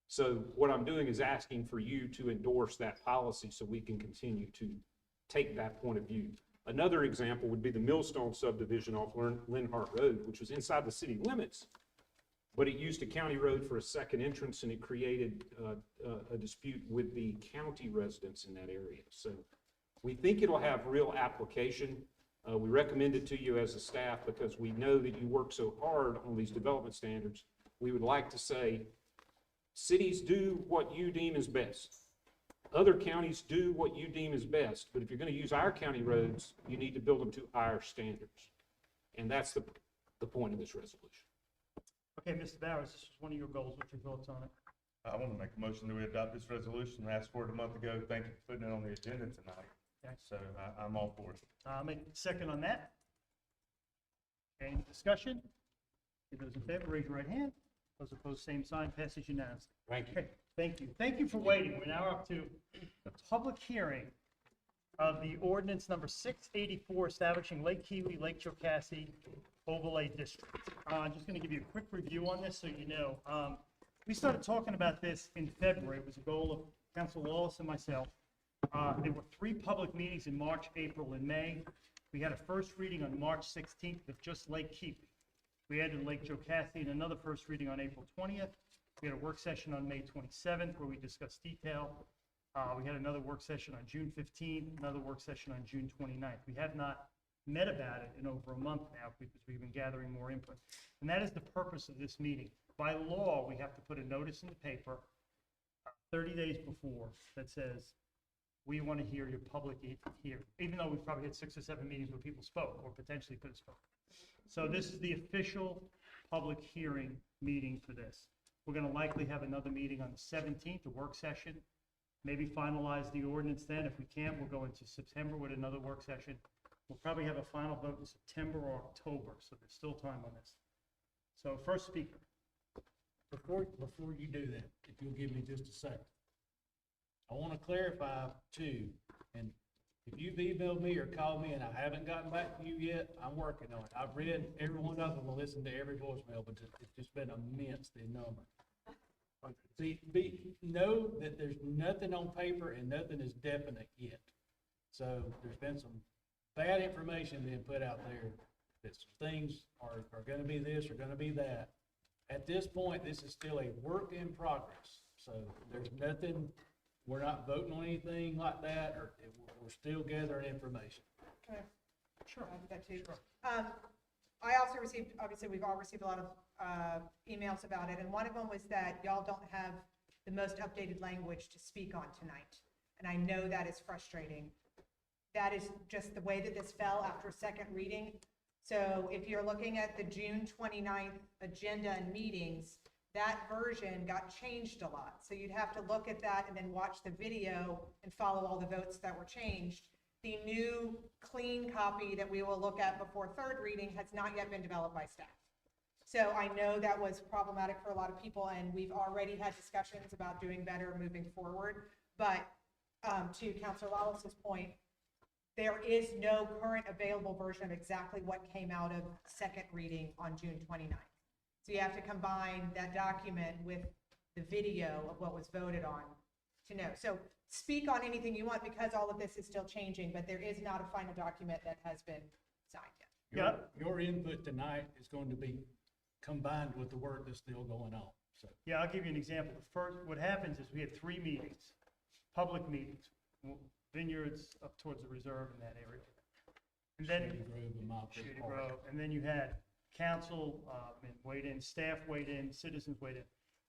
So what I'm doing is asking for you to endorse that policy so we can continue to take that point of view. Another example would be the Millstone subdivision off Linhart Road, which was inside the city limits, but it used a county road for a second entrance and it created a dispute with the county residents in that area. So we think it'll have real application. We recommend it to you as a staff because we know that you work so hard on these development standards. We would like to say, cities do what you deem is best. Other counties do what you deem is best, but if you're going to use our county roads, you need to build them to our standards. And that's the the point of this resolution. Okay, Mr. Bowers, this was one of your goals. What's your thoughts on it? I want to make a motion that we adopt this resolution. I asked for it a month ago. Thank you for putting it on the agenda tonight. Okay. So I'm all for it. I'll make a second on that. Any discussion? If those in favor, raise your right hand. Those opposed, same sign. Passes unanimously. Thank you. Okay, thank you. Thank you for waiting. We're now up to the public hearing of the ordinance number 684 establishing Lake Kiwi, Lake Jocassee overlay district. I'm just going to give you a quick review on this so you know. We started talking about this in February. It was a goal of Council Wallace and myself. There were 3 public meetings in March, April, and May. We had a first reading on March 16th with just Lake Kiwi. We added Lake Jocassee and another first reading on April 20th. We had a work session on May 27th where we discussed detail. We had another work session on June 15th, another work session on June 29th. We have not met about it in over a month now because we've been gathering more input. And that is the purpose of this meeting. By law, we have to put a notice in the paper 30 days before that says, we want to hear your public here, even though we've probably had 6 or 7 meetings where people spoke or potentially could have spoken. So this is the official public hearing meeting for this. We're going to likely have another meeting on the 17th, a work session, maybe finalize the ordinance then. If we can't, we'll go into September with another work session. We'll probably have a final vote in September or October, so there's still time on this. So first speaker. Before you do that, if you'll give me just a second, I want to clarify too, and if you've emailed me or called me and I haven't gotten back to you yet, I'm working on it. I've read every one of them and listened to every voicemail, but it's just been immense, the number. See, know that there's nothing on paper and nothing is definite yet. So there's been some bad information being put out there that some things are going to be this or going to be that. At this point, this is still a work in progress. So there's nothing, we're not voting on anything like that, or we're still gathering information. Can I? Sure. I'll do that too. I also received, obviously, we've all received a lot of emails about it, and one of them was that y'all don't have the most updated language to speak on tonight. And I know that is frustrating. That is just the way that this fell after second reading. So if you're looking at the June 29th agenda and meetings, that version got changed a lot. So you'd have to look at that and then watch the video and follow all the votes that were changed. The new clean copy that we will look at before third reading has not yet been developed by staff. So I know that was problematic for a lot of people, and we've already had discussions about doing better moving forward. But to Councilor Wallace's point, there is no current available version of exactly what came out of second reading on June 29th. So you have to combine that document with the video of what was voted on to know. So speak on anything you want because all of this is still changing, but there is not a final document that has been signed yet. Your input tonight is going to be combined with the work that's still going on. So Yeah, I'll give you an example. The first, what happens is we had 3 meetings, public meetings, vineyards up towards the reserve in that area. And then Shady Grove and Mile Creek Shady Park. Grove, and then you had council and weighed in, staff weighed in, citizens weighed in.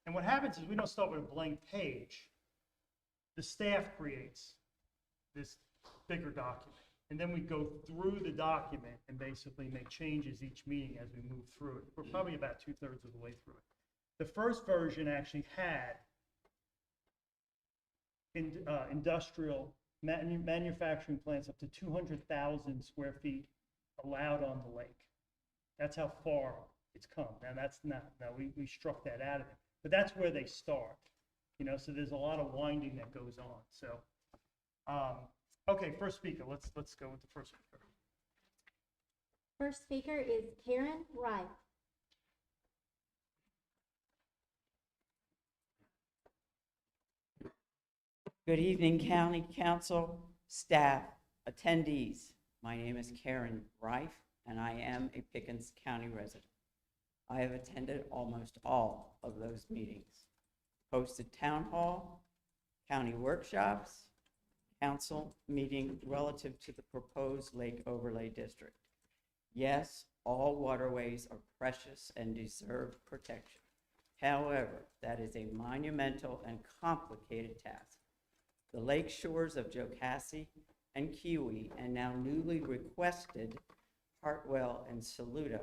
And what happens is we don't start with a blank page. The staff creates this bigger document. And then we go through the document and basically make changes each meeting as we move through it. We're probably about 2/3 of the way through it. The first version actually had industrial manufacturing plants up to 200,000 square feet allowed on the lake. That's how far it's come. Now that's not, now we struck that out of it, but that's where they start, you know, so there's a lot of winding that goes on. So, okay, first speaker, let's go with the first speaker. First speaker is Karen Wright. Good evening, County Council, staff, attendees. My name is Karen Reif, and I am a Pickens County resident. I have attended almost all of those meetings, hosted town hall, county workshops, council meeting relative to the proposed lake overlay district. Yes, all waterways are precious and deserve protection. However, that is a monumental and complicated task. The lake shores of Jocassee and Kiwi, and now newly requested Hartwell and Saluda,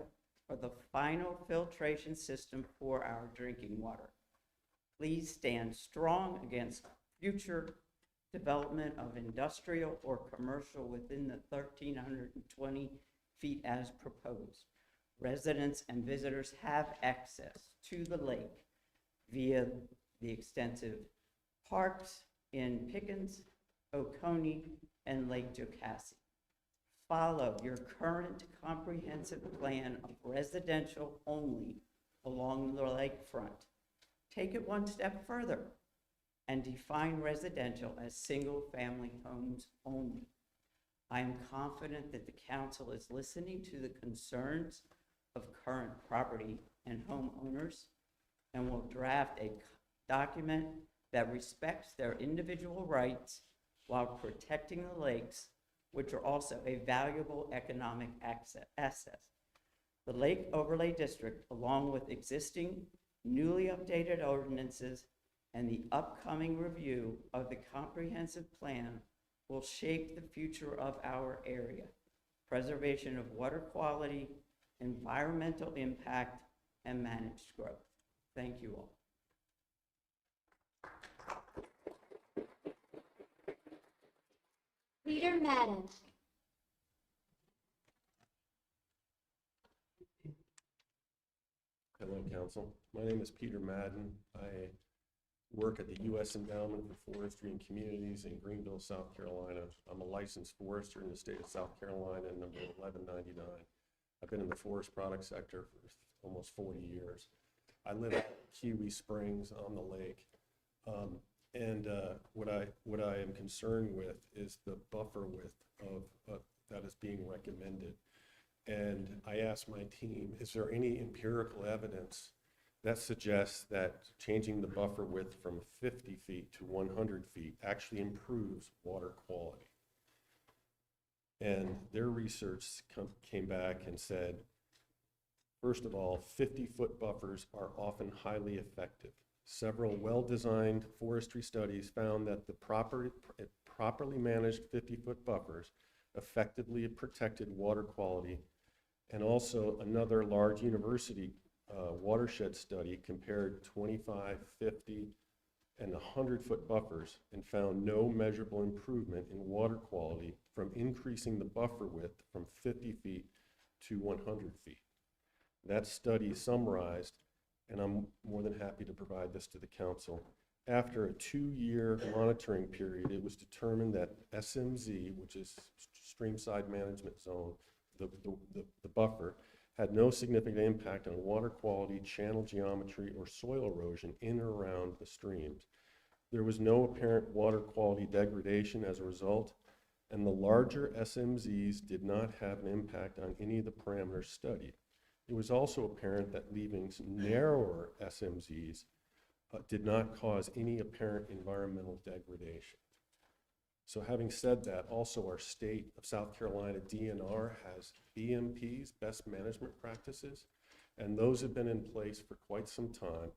are the final filtration system for our drinking water. Please stand strong against future development of industrial or commercial within the 1,320 feet as proposed. Residents and visitors have access to the lake via the extensive parks in Pickens, Oconee, and Lake Jocassee. Follow your current comprehensive plan of residential only along the lakefront. Take it one step further and define residential as single-family homes only. I am confident that the council is listening to the concerns of current property and homeowners and will draft a document that respects their individual rights while protecting the lakes, which are also a valuable economic asset. The Lake Overlay District, along with existing newly updated ordinances and the upcoming review of the comprehensive plan, will shape the future of our area. Preservation of water quality, environmental impact, and managed growth. Thank you all. Peter Madden. Hello, Council. My name is Peter Madden. I work at the U.S. Endowment for Forestry and Communities in Greenville, South Carolina. I'm a licensed forester in the state of South Carolina, number 1199. I've been in the forest product sector for almost 40 years. I live at Kiwi Springs on the lake. What I am concerned with is the buffer width of that is being recommended. And I asked my team, is there any empirical evidence that suggests that changing the buffer width from 50 feet to 100 feet actually improves water quality? And their research came back and said, first of all, 50-foot buffers are often highly effective. Several well-designed forestry studies found that the properly managed 50-foot buffers effectively protected water quality. And also another large university watershed study compared 25, 50, and 100-foot buffers and found no measurable improvement in water quality from increasing the buffer width from 50 feet to 100 feet. That study summarized, and I'm more than happy to provide this to the council. After a 2-year monitoring period, it was determined that SMZ, which is Streamside Management Zone, the buffer, had no significant impact on water quality, channel geometry, or soil erosion in or around the streams. There was no apparent water quality degradation as a result, and the larger SMZs did not have an impact on any of the parameters studied. It was also apparent that leaving narrower SMZs did not cause any apparent environmental degradation. So having said that, also our state of South Carolina DNR has BMPs, best management practices, and those have been in place for quite some time.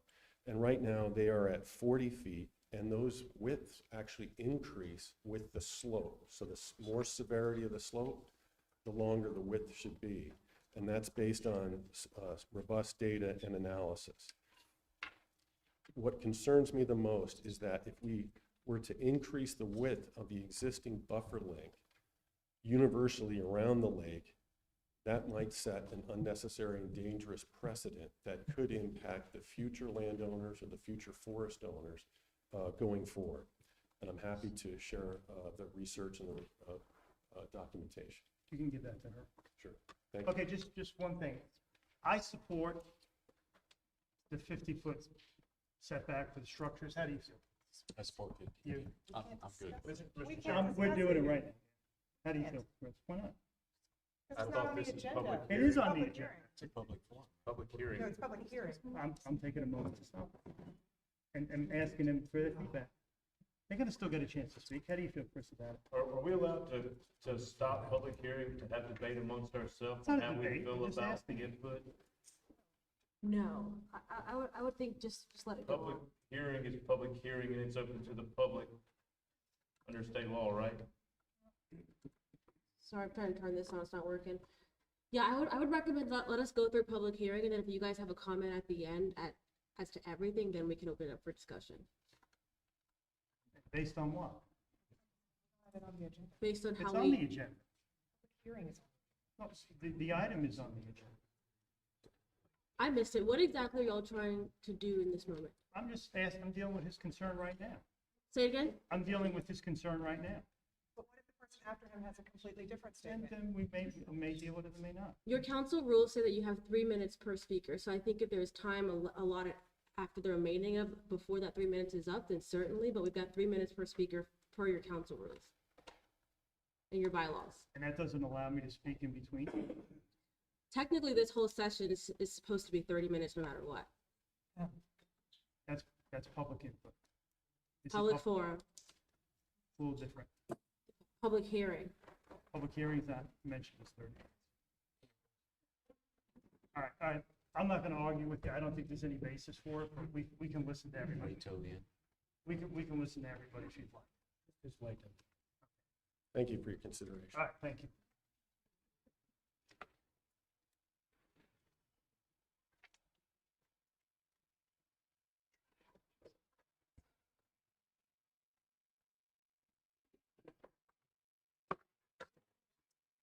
And right now they are at 40 feet, and those widths actually increase with the slope. So the more severity of the slope, the longer the width should be. And that's based on robust data and analysis. What concerns me the most is that if we were to increase the width of the existing buffer length universally around the lake, that might set an unnecessary and dangerous precedent that could impact the future landowners or the future forest owners going forward. And I'm happy to share the research and the documentation. You can give that to her. Sure. Thank you. Okay, just one thing. I support the 50-foot setback for the structures. How do you feel? I support it. You? I'm good. We're doing it right now. How do you feel, Chris? Why not? I thought this is public. It is on the agenda. It's a public forum. Public hearing. No, it's public hearing. I'm taking a moment to stop and asking them for their feedback. They're gonna still get a chance to speak. How do you feel, Chris, about it? Are we allowed to stop public hearing to have debate amongst ourselves It's not on a how we debate, feel we're just about asking. the input? No, I would think just let it go Public on. hearing is public hearing and it's open to the public under state law, right? Sorry, I'm trying to turn this on, it's not working. Yeah, I would recommend let us go through a public hearing, and then if you guys have a comment at the end as to everything, then we can open it up for discussion. Based on what? Based on It's how on the we, agenda. Hearing is. No, the item is on the agenda. I missed it. What exactly are y'all trying to do in this moment? I'm just asking, I'm dealing with his concern right now. Say it again? I'm dealing with his concern right now. But what if the person after him has a completely different And statement? then we may deal with it, may not. Your council rules say that you have 3 minutes per speaker, so I think if there's time allotted after the remaining of, before that 3 minutes is up, then certainly, but we've got 3 minutes per speaker per your council rules and your bylaws. And that doesn't allow me to speak in between. Technically, this whole session is supposed to be 30 minutes no matter what. That's public input. It's a Public forum, A little different. public hearing. Public hearings not mentioned as 30 minutes. All right, I'm not gonna argue with you. I don't think there's any basis for it, but we can listen to everybody. Wait till the end. We can listen to everybody if you'd like. Just wait till. Thank you for your consideration. All right, thank you.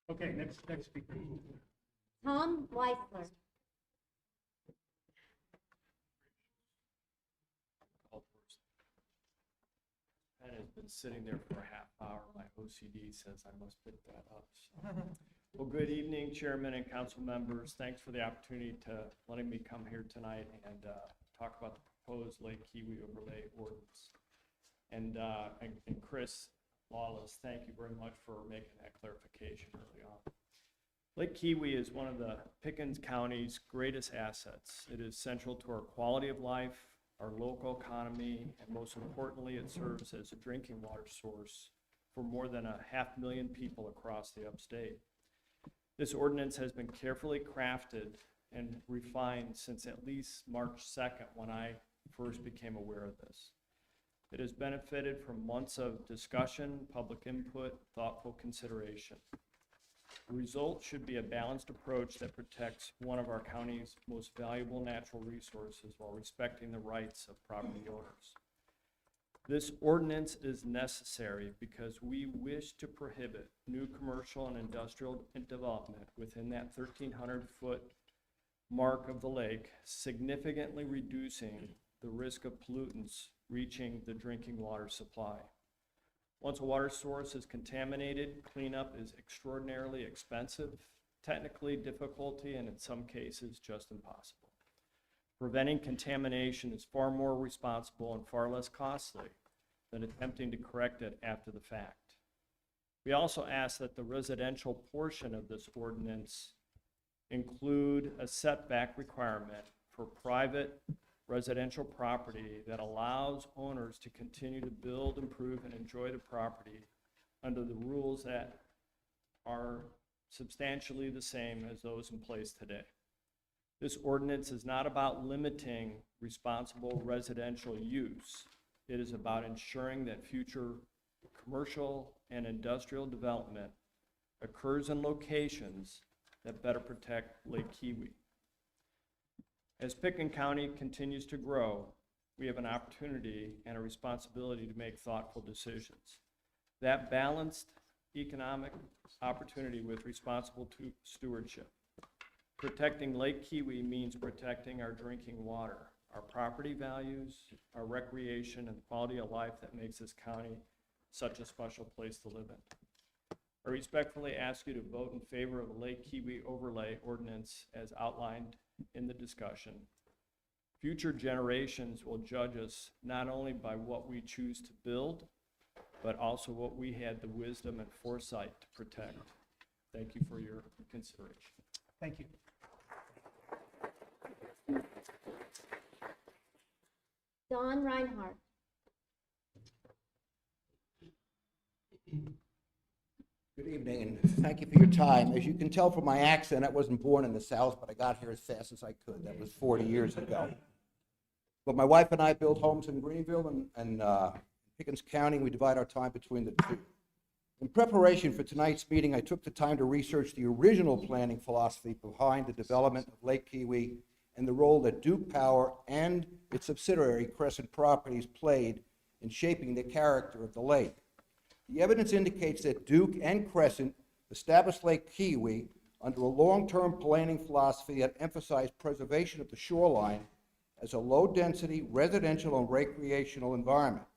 Okay, next speaker. Tom Weissler. Pen has been sitting there for a half hour. My OCD says I must pick that up. So. Well, good evening, Chairman and council members. Thanks for the opportunity to letting me come here tonight and talk about the proposed Lake Kiwi overlay ordinance. And Chris Lawless, thank you very much for making that clarification early on. Lake Kiwi is one of the Pickens County's greatest assets. It is central to our quality of life, our local economy, and most importantly, it serves as a drinking water source for more than 500,000 people across the upstate. This ordinance has been carefully crafted and refined since at least March 2nd, when I first became aware of this. It has benefited from months of discussion, public input, thoughtful consideration. The result should be a balanced approach that protects one of our county's most valuable natural resources while respecting the rights of property owners. This ordinance is necessary because we wish to prohibit new commercial and industrial development within that 1,300-foot mark of the lake, significantly reducing the risk of pollutants reaching the drinking water supply. Once a water source is contaminated, cleanup is extraordinarily expensive, technically difficult, and in some cases just impossible. Preventing contamination is far more responsible and far less costly than attempting to correct it after the fact. We also ask that the residential portion of this ordinance include a setback requirement for private residential property that allows owners to continue to build, improve, and enjoy the property under the rules that are substantially the same as those in place today. This ordinance is not about limiting responsible residential use. It is about ensuring that future commercial and industrial development occurs in locations that better protect Lake Kiwi. As Pickens County continues to grow, we have an opportunity and a responsibility to make thoughtful decisions. That balanced economic opportunity with responsible stewardship. Protecting Lake Kiwi means protecting our drinking water, our property values, our recreation, and the quality of life that makes this county such a special place to live in. I respectfully ask you to vote in favor of the Lake Kiwi overlay ordinance as outlined in the discussion. Future generations will judge us not only by what we choose to build, but also what we had the wisdom and foresight to protect. Thank you for your consideration. Thank you. Don Reinhardt. Good evening, and thank you for your time. As you can tell from my accent, I wasn't born in the South, but I got here as fast as I could. That was 40 years ago. But my wife and I built homes in Greenville and Pickens County. We divide our time between the two. In preparation for tonight's meeting, I took the time to research the original planning philosophy behind the development of Lake Kiwi and the role that Duke Power and its subsidiary Crescent Properties played in shaping the character of the lake. The evidence indicates that Duke and Crescent established Lake Kiwi under a long-term planning philosophy that emphasized preservation of the shoreline as a low-density residential and recreational environment.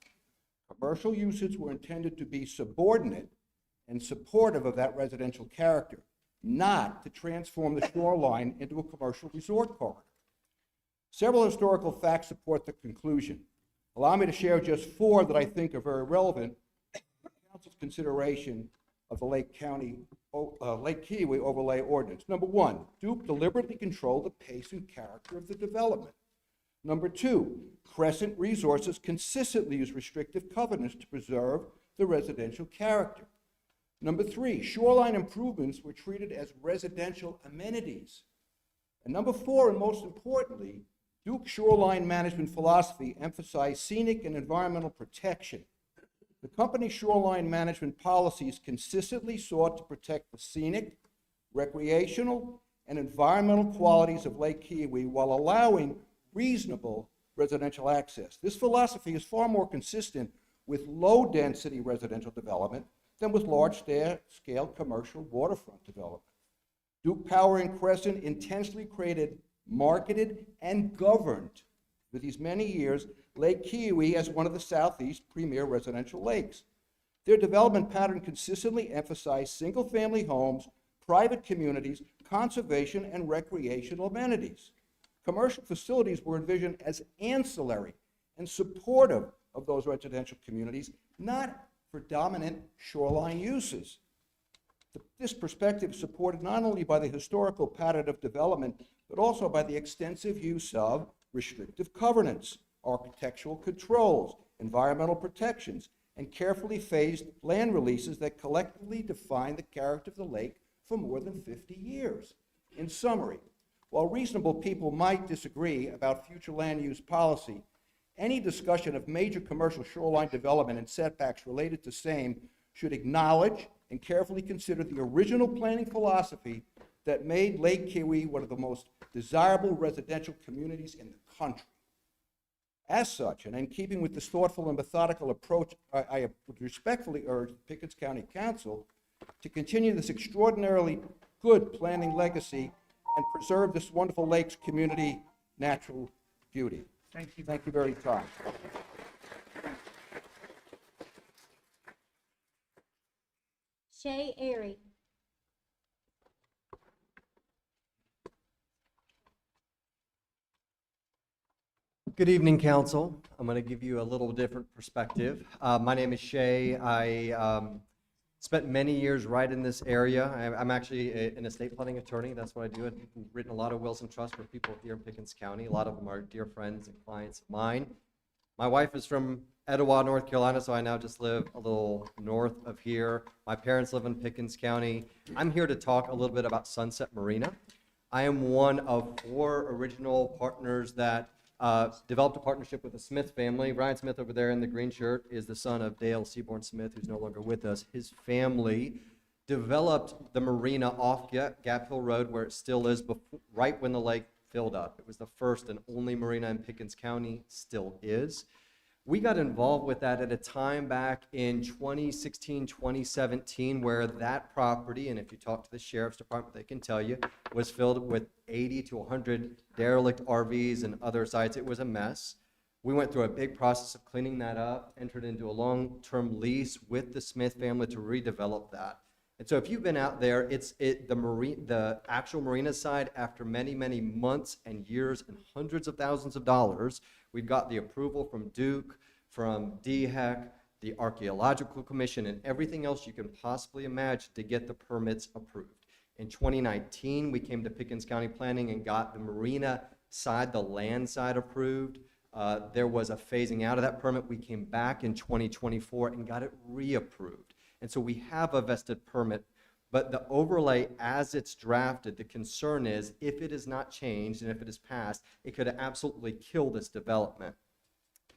Commercial uses were intended to be subordinate and supportive of that residential character, not to transform the shoreline into a commercial resort corridor. Several historical facts support the conclusion. Allow me to share just 4 that I think are very relevant for Council's consideration of the Lake Kiwi Overlay Ordinance. Number 1, Duke deliberately controlled the pace and character of the development. Number 2, Crescent Resources consistently used restrictive covenants to preserve the residential character. Number 3, shoreline improvements were treated as residential amenities. And number 4, and most importantly, Duke's shoreline management philosophy emphasized scenic and environmental protection. The company's shoreline management policies consistently sought to protect the scenic, recreational, and environmental qualities of Lake Kiwi while allowing reasonable residential access. This philosophy is far more consistent with low-density residential development than with large-scale commercial waterfront development. Duke Power and Crescent intentionally created, marketed, and governed for these many years Lake Kiwi as one of the Southeast's premier residential lakes. Their development pattern consistently emphasized single-family homes, private communities, conservation, and recreational amenities. Commercial facilities were envisioned as ancillary and supportive of those residential communities, not for dominant shoreline uses. This perspective is supported not only by the historical pattern of development, but also by the extensive use of restrictive covenants, architectural controls, environmental protections, and carefully phased land releases that collectively define the character of the lake for more than 50 years. In summary, while reasonable people might disagree about future land use policy, any discussion of major commercial shoreline development and setbacks related to same should acknowledge and carefully consider the original planning philosophy that made Lake Kiwi one of the most desirable residential communities in the country. As such, and in keeping with this thoughtful and methodical approach, I would respectfully urge the Pickens County Council to continue this extraordinarily good planning legacy and preserve this wonderful lake's community natural beauty. Thank you. Thank you very much. Shay Airy. Good evening, Council. I'm going to give you a little different perspective. My name is Shay. I spent many years right in this area. I'm actually an estate planning attorney. That's what I do. I've written a lot of wills and trusts for people here in Pickens County. A lot of them are dear friends and clients of mine. My wife is from Etowah, North Carolina, so I now just live a little north of here. My parents live in Pickens County. I'm here to talk a little bit about Sunset Marina. I am one of 4 original partners that developed a partnership with the Smith family. Ryan Smith over there in the green shirt is the son of Dale Seaborn Smith, who's no longer with us. His family developed the marina off Gap Hill Road, where it still is, right when the lake filled up. It was the first and only marina in Pickens County, still is. We got involved with that at a time back in 2016, 2017, where that property, and if you talk to the sheriff's department, they can tell you, was filled with 80 to 100 derelict RVs and other sites. It was a mess. We went through a big process of cleaning that up, entered into a long-term lease with the Smith family to redevelop that. And so if you've been out there, the actual marina side, after many, many months and years and hundreds of thousands of dollars, we've got the approval from Duke, from DHEC, the Archaeological Commission, and everything else you can possibly imagine to get the permits approved. In 2019, we came to Pickens County Planning and got the marina side, the land side approved. There was a phasing out of that permit. We came back in 2024 and got it reapproved. And so we have a vested permit, but the overlay as it's drafted, the concern is if it is not changed and if it is passed, it could absolutely kill this development.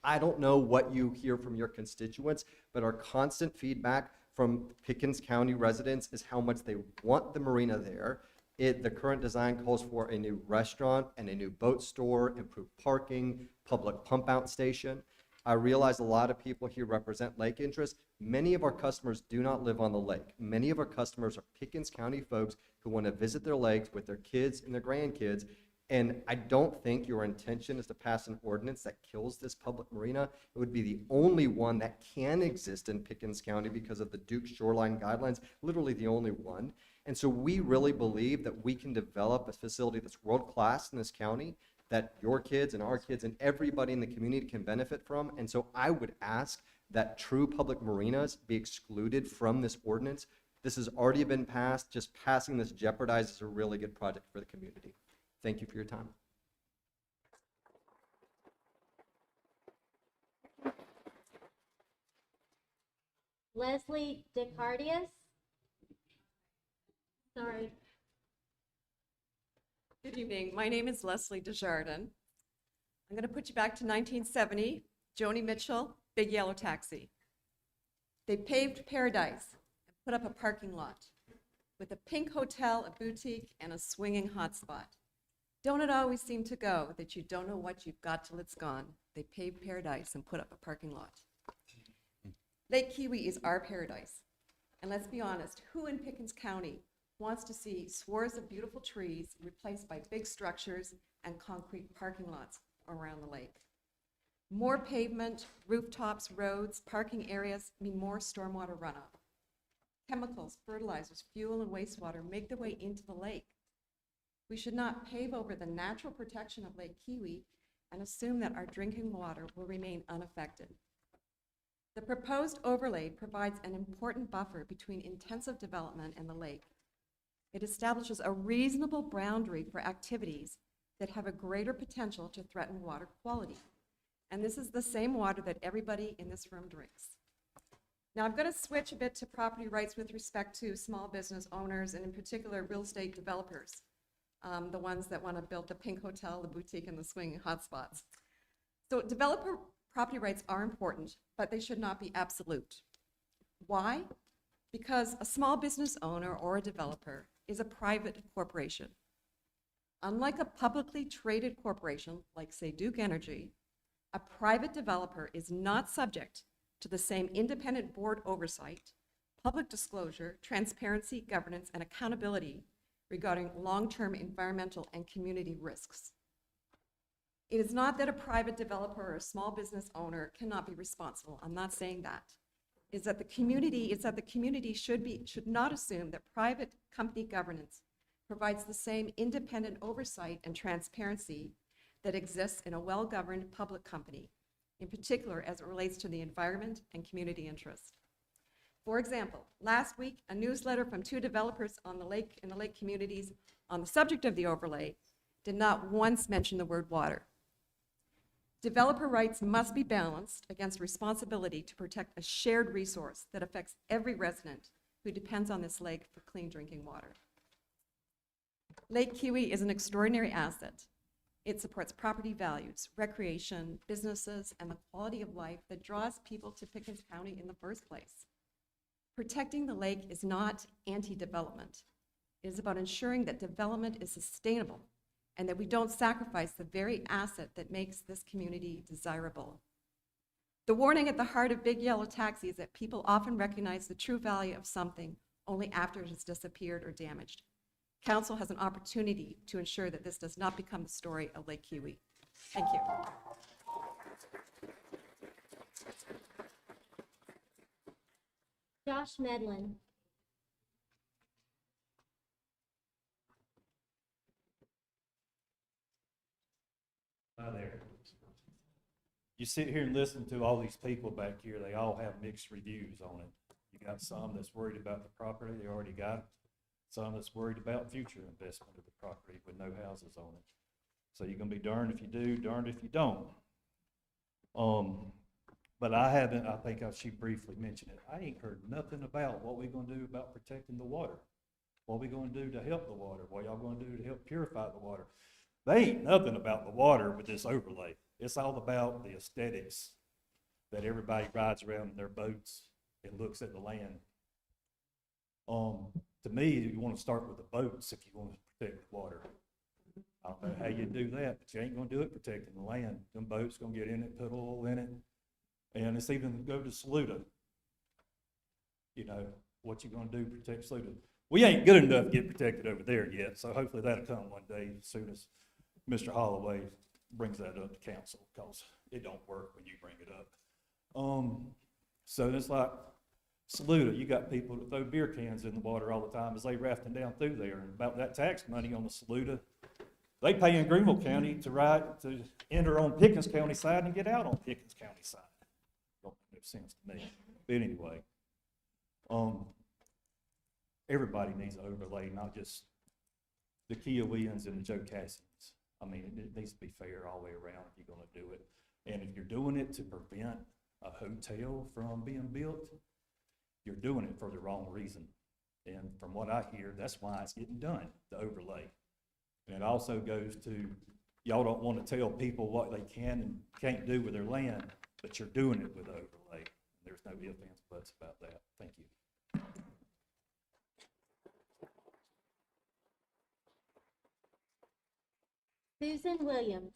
I don't know what you hear from your constituents, but our constant feedback from Pickens County residents is how much they want the marina there. The current design calls for a new restaurant and a new boat store, improved parking, public pump out station. I realize a lot of people here represent lake interests. Many of our customers do not live on the lake. Many of our customers are Pickens County folks who want to visit their lakes with their kids and their grandkids. And I don't think your intention is to pass an ordinance that kills this public marina. It would be the only one that can exist in Pickens County because of the Duke Shoreline Guidelines, literally the only one. And so we really believe that we can develop a facility that's world-class in this county, that your kids and our kids and everybody in the community can benefit from. And so I would ask that true public marinas be excluded from this ordinance. This has already been passed. Just passing this jeopardizes a really good project for the community. Thank you for your time. Leslie DeCardius. Sorry. Good evening. My name is Leslie Desjardins. I'm going to put you back to 1970. Joni Mitchell, Big Yellow Taxi. They paved Paradise and put up a parking lot with a pink hotel, a boutique, and a swinging hotspot. Don't it always seem to go that you don't know what you've got till it's gone? They paved Paradise and put up a parking lot. Lake Kiwi is our paradise. And let's be honest, who in Pickens County wants to see swarms of beautiful trees replaced by big structures and concrete parking lots around the lake? More pavement, rooftops, roads, parking areas mean more stormwater runoff. Chemicals, fertilizers, fuel, and wastewater make their way into the lake. We should not pave over the natural protection of Lake Kiwi and assume that our drinking water will remain unaffected. The proposed overlay provides an important buffer between intensive development and the lake. It establishes a reasonable boundary for activities that have a greater potential to threaten water quality. And this is the same water that everybody in this room drinks. Now I'm going to switch a bit to property rights with respect to small business owners and in particular real estate developers, the ones that want to build the pink hotel, the boutique, and the swinging hotspots. So developer property rights are important, but they should not be absolute. Why? Because a small business owner or a developer is a private corporation. Unlike a publicly traded corporation, like say Duke Energy, a private developer is not subject to the same independent board oversight, public disclosure, transparency, governance, and accountability regarding long-term environmental and community risks. It is not that a private developer or a small business owner cannot be responsible. I'm not saying that. It's that the community should not assume that private company governance provides the same independent oversight and transparency that exists in a well-governed public company, in particular as it relates to the environment and community interest. For example, last week, a newsletter from two developers in the lake communities on the subject of the overlay did not once mention the word water. Developer rights must be balanced against responsibility to protect a shared resource that affects every resident who depends on this lake for clean drinking water. Lake Kiwi is an extraordinary asset. It supports property values, recreation, businesses, and the quality of life that draws people to Pickens County in the first place. Protecting the lake is not anti-development. It is about ensuring that development is sustainable and that we don't sacrifice the very asset that makes this community desirable. The warning at the heart of Big Yellow Taxi is that people often recognize the true value of something only after it has disappeared or damaged. Council has an opportunity to ensure that this does not become the story of Lake Kiwi. Thank you. Josh Medlin. Hi there. You sit here and listen to all these people back here, they all have mixed reviews on it. You got some that's worried about the property they already got, some that's worried about future investment of the property with no houses on it. So you're gonna be darned if you do, darned if you don't. But I think she briefly mentioned it. I ain't heard nothing about what we gonna do about protecting the water. What we gonna do to help the water, what y'all gonna do to help purify the water. They ain't nothing about the water with this overlay. It's all about the aesthetics that everybody rides around in their boats and looks at the land To me, you want to start with the boats if you want to protect the water. I don't know how you do that, but you ain't gonna do it protecting the land. Them boats gonna get in it, put oil in it, and it's even go to Saluda. You know, what you gonna do to protect Saluda? We ain't good enough to get protected over there yet, so hopefully that'll come one day as soon as Mr. Holloway brings that up to council, because it don't work when you bring it up. So it's like Saluda, you got people that throw beer cans in the water all the time as they rafting down through there, and about that tax money on the Saluda, they pay in Greenville County to enter on Pickens County side and get out on Pickens County side. Don't make sense to me. But anyway, everybody needs an overlay, not just the Kioweans and the Joe Cassians. I mean, it needs to be fair all the way around if you're gonna do it. And if you're doing it to prevent a hotel from being built, you're doing it for the wrong reason. And from what I hear, that's why it's getting done, the overlay. And it also goes to, y'all don't want to tell people what they can and can't do with their land, but you're doing it with overlay. There's no ifs, ands, buts about that. Thank you. Susan Williams.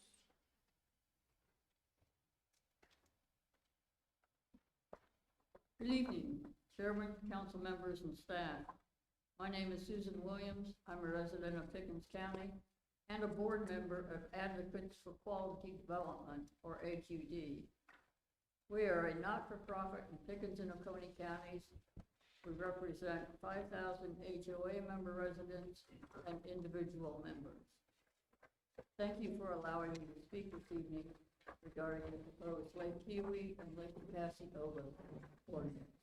Good evening, Chairman, council members, and staff. My name is Susan Williams. I'm a resident of Pickens County and a board member of Advocates for Quality Development, or AQD. We are a not-for-profit in Pickens and Oconee counties. We represent 5,000 HOA member residents and individual members. Thank you for allowing me to speak this evening regarding the proposed Lake Kiwi and Lake Lucassie ordinance.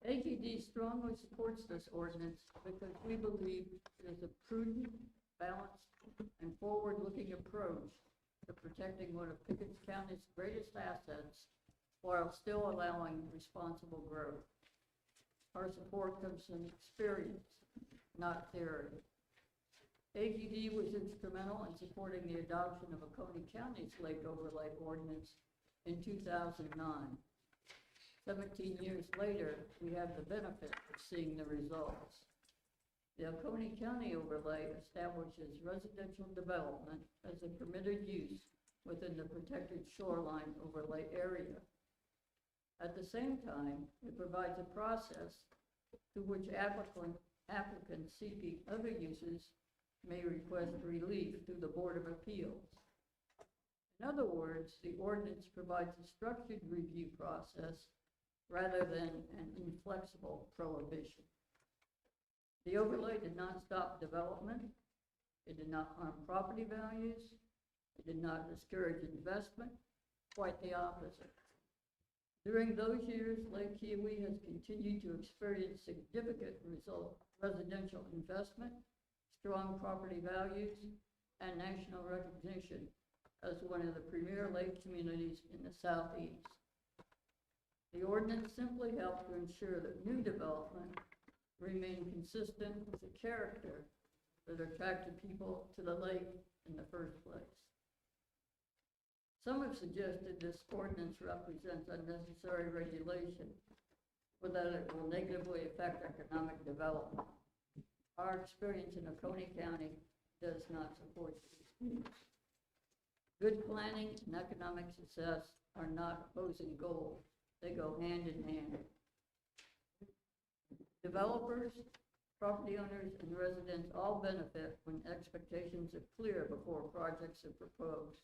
AQD strongly supports this ordinance because we believe it is a prudent, balanced, and forward-looking approach to protecting one of Pickens County's greatest assets while still allowing responsible growth. Our support comes from experience, not theory. AQD was instrumental in supporting the adoption of Oconee County's Lake Overlay Ordinance in 2009. 17 years later, we have the benefit of seeing the results. The Oconee County Overlay establishes residential development as a permitted use within the protected shoreline overlay area. At the same time, it provides a process through which applicants seeking other uses may request relief through the Board of Appeals. In other words, the ordinance provides a structured review process rather than an inflexible prohibition. The overlay did not stop development. It did not harm property values. It did not discourage investment, quite the opposite. During those years, Lake Kiwi has continued to experience significant residential investment, strong property values, and national recognition as one of the premier lake communities in the Southeast. The ordinance simply helped to ensure that new development remained consistent with the character that attracted people to the lake in the first place. Some have suggested this ordinance represents unnecessary regulation, or that it will negatively affect economic development. Our experience in Oconee County does not support these views. Good planning and economic success are not opposing goals. They go hand in hand. Developers, property owners, and residents all benefit when expectations are clear before projects are proposed.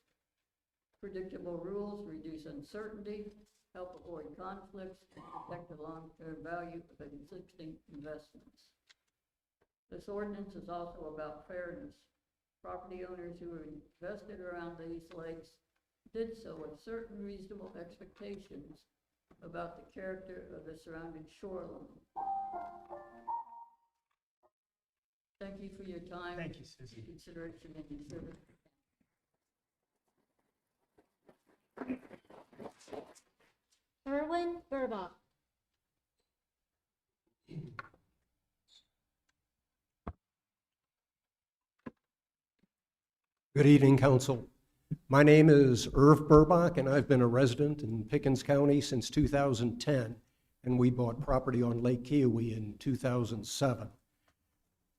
Predictable rules reduce uncertainty, help avoid conflicts, and protect the long-term value of existing investments. This ordinance is also about fairness. Property owners who invested around these lakes did so with certain reasonable expectations about the character of the surrounding shoreline. Thank you for your time. Thank you, Susie. Consideration and your service. Erwin Burbach. Good evening, Council. My name is Irv Burbach, and I've been a resident in Pickens County since 2010. and we bought property on Lake Kiowee in 2007.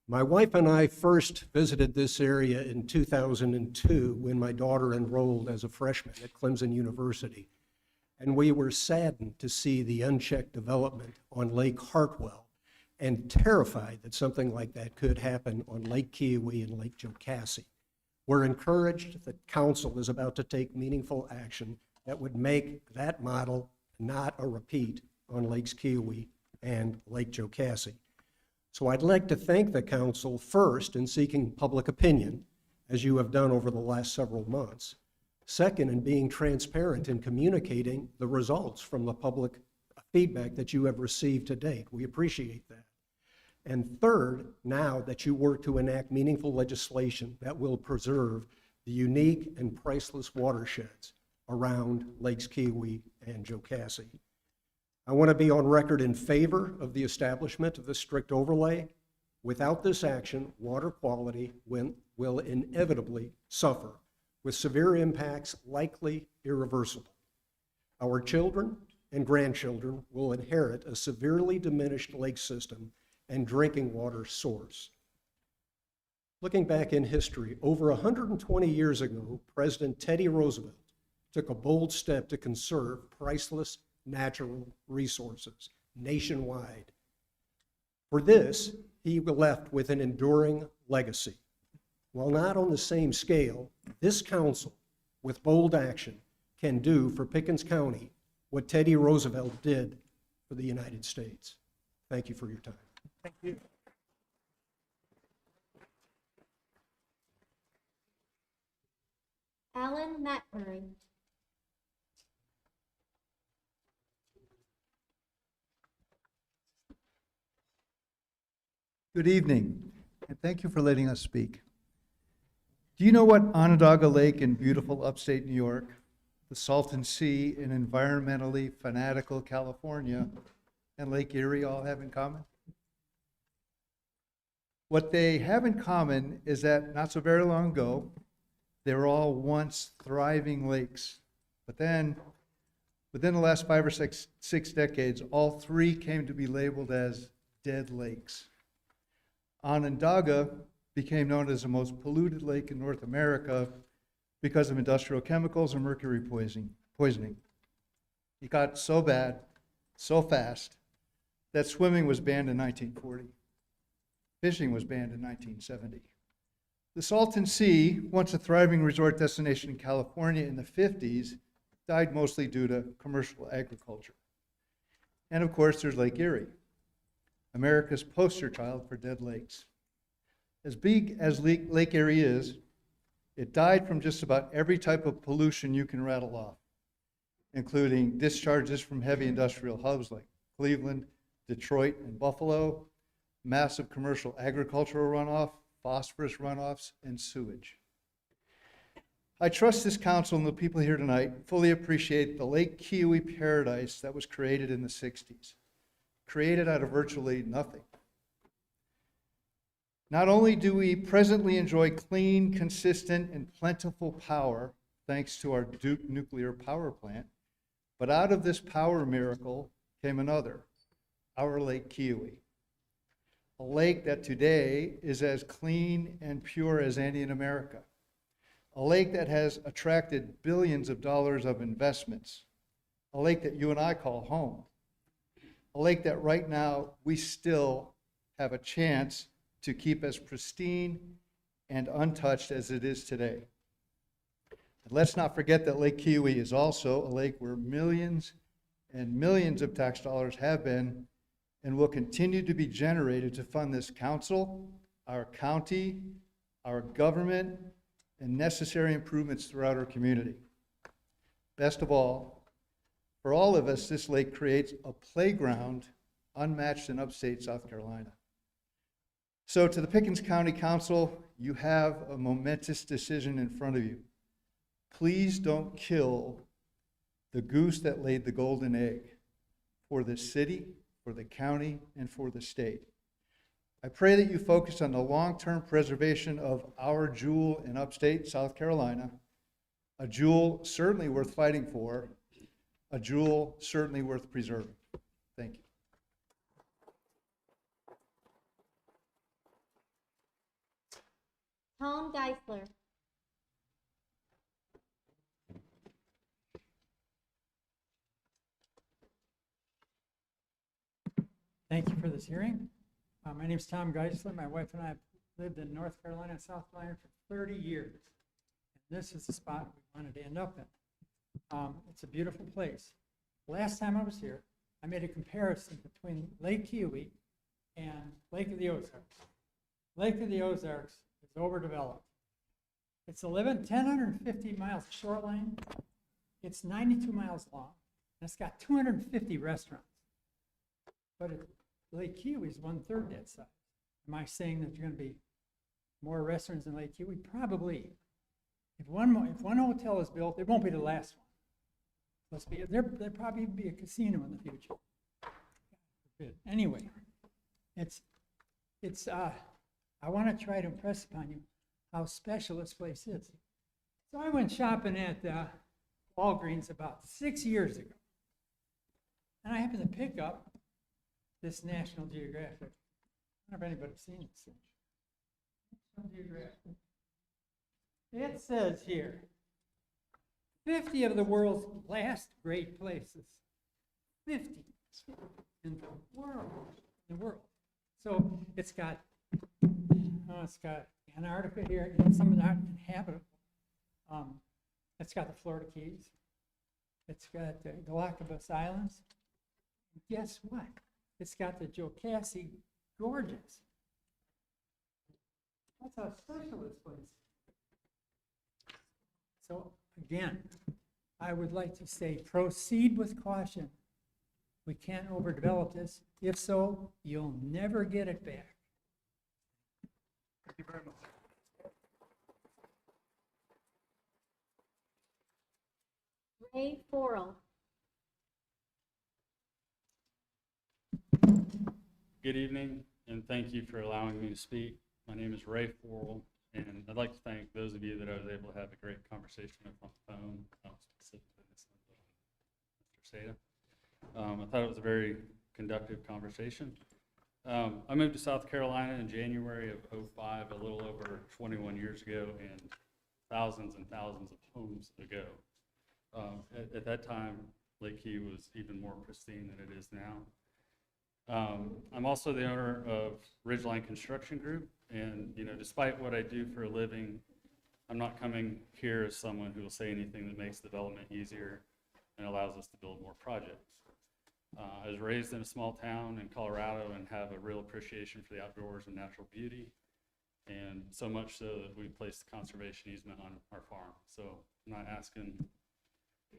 My wife and I first visited this area in 2002 when my daughter enrolled as a freshman at Clemson University. And we were saddened to see the unchecked development on Lake Hartwell and terrified that something like that could happen on Lake Kiowee and Lake Jocassee. We're encouraged that council is about to take meaningful action that would make that model not a repeat on Lakes Kiowee and Lake Jocassee. So I'd like to thank the council first in seeking public opinion, as you have done over the last several months. Second, in being transparent in communicating the results from the public feedback that you have received to date. We appreciate that. And third, now that you work to enact meaningful legislation that will preserve the unique and priceless watersheds around Lakes Kiowee and Jocassee. I want to be on record in favor of the establishment of this strict overlay. Without this action, water quality will inevitably suffer, with severe impacts likely irreversible. Our children and grandchildren will inherit a severely diminished lake system and drinking water source. Looking back in history, over 120 years ago, President Teddy Roosevelt took a bold step to conserve priceless natural resources nationwide. For this, he left with an enduring legacy. While not on the same scale, this council, with bold action, can do for Pickens County what Teddy Roosevelt did for the United States. Thank you for your time. Thank you. Alan McMurray. Good evening, and thank you for letting us speak. Do you know what Onondaga Lake in beautiful upstate New York, the Salton Sea in environmentally fanatical California, and Lake Erie all have in common? What they have in common is that not so very long ago, they were all once thriving lakes. But then, within the last 5 or 6 decades, all three came to be labeled as dead lakes. Onondaga became known as the most polluted lake in North America because of industrial chemicals and mercury poisoning. It got so bad, so fast, that swimming was banned in 1940. Fishing was banned in 1970. The Salton Sea, once a thriving resort destination in California in the 50s, died mostly due to commercial agriculture. And of course, there's Lake Erie, America's poster child for dead lakes. As big as Lake Erie is, it died from just about every type of pollution you can rattle off, including discharges from heavy industrial hubs like Cleveland, Detroit, and Buffalo, massive commercial agricultural runoff, phosphorus runoffs, and sewage. I trust this council and the people here tonight fully appreciate the Lake Kiowee paradise that was created in the 60s, created out of virtually nothing. Not only do we presently enjoy clean, consistent, and plentiful power thanks to our Duke nuclear power plant, but out of this power miracle came another, our Lake Kiowee. A lake that today is as clean and pure as any in America. A lake that has attracted billions of dollars of investments. A lake that you and I call home. A lake that right now we still have a chance to keep as pristine and untouched as it is today. And let's not forget that Lake Kiowee is also a lake where millions and millions of tax dollars have been and will continue to be generated to fund this council, our county, our government, and necessary improvements throughout our community. Best of all, for all of us, this lake creates a playground unmatched in upstate South Carolina. So to the Pickens County Council, you have a momentous decision in front of you. Please don't kill the goose that laid the golden egg for the city, for the county, and for the state. I pray that you focus on the long-term preservation of our jewel in upstate South Carolina, a jewel certainly worth fighting for, a jewel certainly worth preserving. Thank you. Tom Geisler. Thank you for this hearing. My name is Tom Geisler. My wife and I have lived in North Carolina and South Carolina for 30 years. And this is the spot we wanted to end up in. It's a beautiful place. Last time I was here, I made a comparison between Lake Kiowee and Lake of the Ozarks. Lake of the Ozarks is overdeveloped. It's 1,050 miles shoreline. It's 92 miles long. And it's got 250 restaurants. But Lake Kiowee is 1/3 that size. Am I saying that there's going to be more restaurants in Lake Kiowee? Probably. If one hotel is built, it won't be the last one. Let's be there'll probably be a casino in the future. Anyway, I want to try to impress upon you how special this place is. So I went shopping at Walgreens about 6 years ago, and I happened to pick up this National Geographic. I don't know if anybody's seen this thing. National Geographic. It says here, 50 of the world's last great places. 50 in the world. So it's got Antarctica here, and some of that inhabitable. It's got the Florida Keys. It's got the Galapagos Islands. Guess what? It's got the Jocassee Gorges. That's how special this place is. So again, I would like to say proceed with caution. We can't overdevelop this. If so, you'll never get it back. Thank you very much. Ray Forrell. Good evening, and thank you for allowing me to speak. My name is Ray Forrell, and I'd like to thank those of you that I was able to have a great conversation with on the phone, specifically Mr. Seda. I thought it was a very conductive conversation. I moved to South Carolina in January of '05, a little over 21 years ago, and thousands and thousands of homes ago. At that time, Lake Key was even more pristine than it is now. I'm also the owner of Ridgeline Construction Group, and despite what I do for a living, I'm not coming here as someone who will say anything that makes development easier and allows us to build more projects. I was raised in a small town in Colorado and have a real appreciation for the outdoors and natural beauty, and so much so that we placed a conservation easement on our farm. So I'm not asking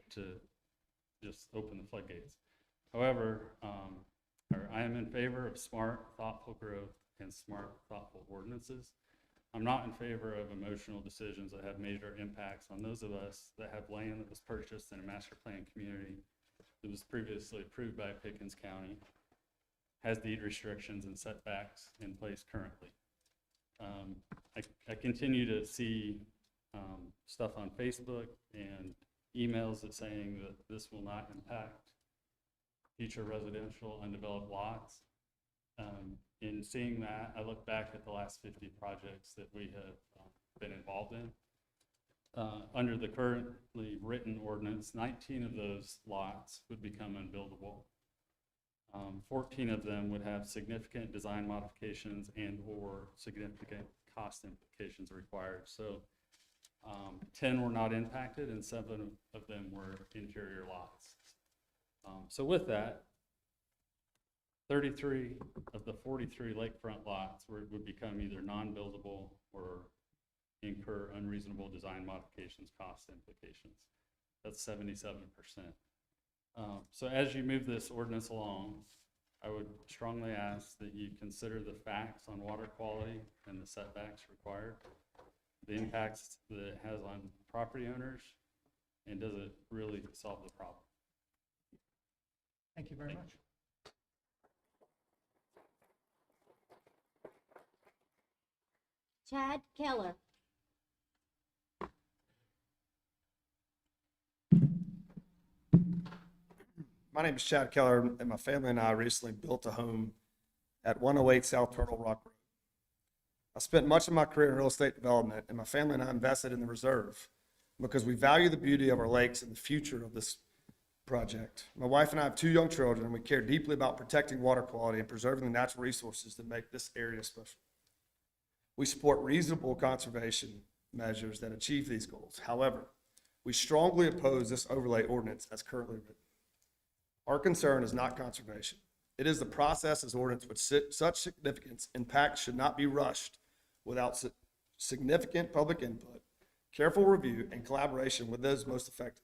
to just open the floodgates. However, I am in favor of smart, thoughtful growth and smart, thoughtful ordinances. I'm not in favor of emotional decisions that have major impacts on those of us that have land that was purchased in a master plan community that was previously approved by Pickens County, has deed restrictions and setbacks in place currently. I continue to see stuff on Facebook and emails that saying that this will not impact future residential undeveloped lots. In seeing that, I look back at the last 50 projects that we have been involved in. Under the currently written ordinance, 19 of those lots would become unbuildable. 14 of them would have significant design modifications and/or significant cost implications required. So 10 were not impacted and 7 of them were interior lots. So with that, 33 of the 43 lakefront lots would become either non-buildable or incur unreasonable design modifications, cost implications. That's 77%. So as you move this ordinance along, I would strongly ask that you consider the facts on water quality and the setbacks required, the impacts that it has on property owners, and does it really solve the problem? Thank you very much. Chad Keller. My name is Chad Keller, and my family and I recently built a home at 108 South Turtle Rock Road. I spent much of my career in real estate development, and my family and I invested in the reserve because we value the beauty of our lakes and the future of this project. My wife and I have 2 young children, and we care deeply about protecting water quality and preserving the natural resources that make this area special. We support reasonable conservation measures that achieve these goals. However, we strongly oppose this overlay ordinance as currently written. Our concern is not conservation. It is the process as ordinance with such significance impact should not be rushed without significant public input, careful review, and collaboration with those most affected.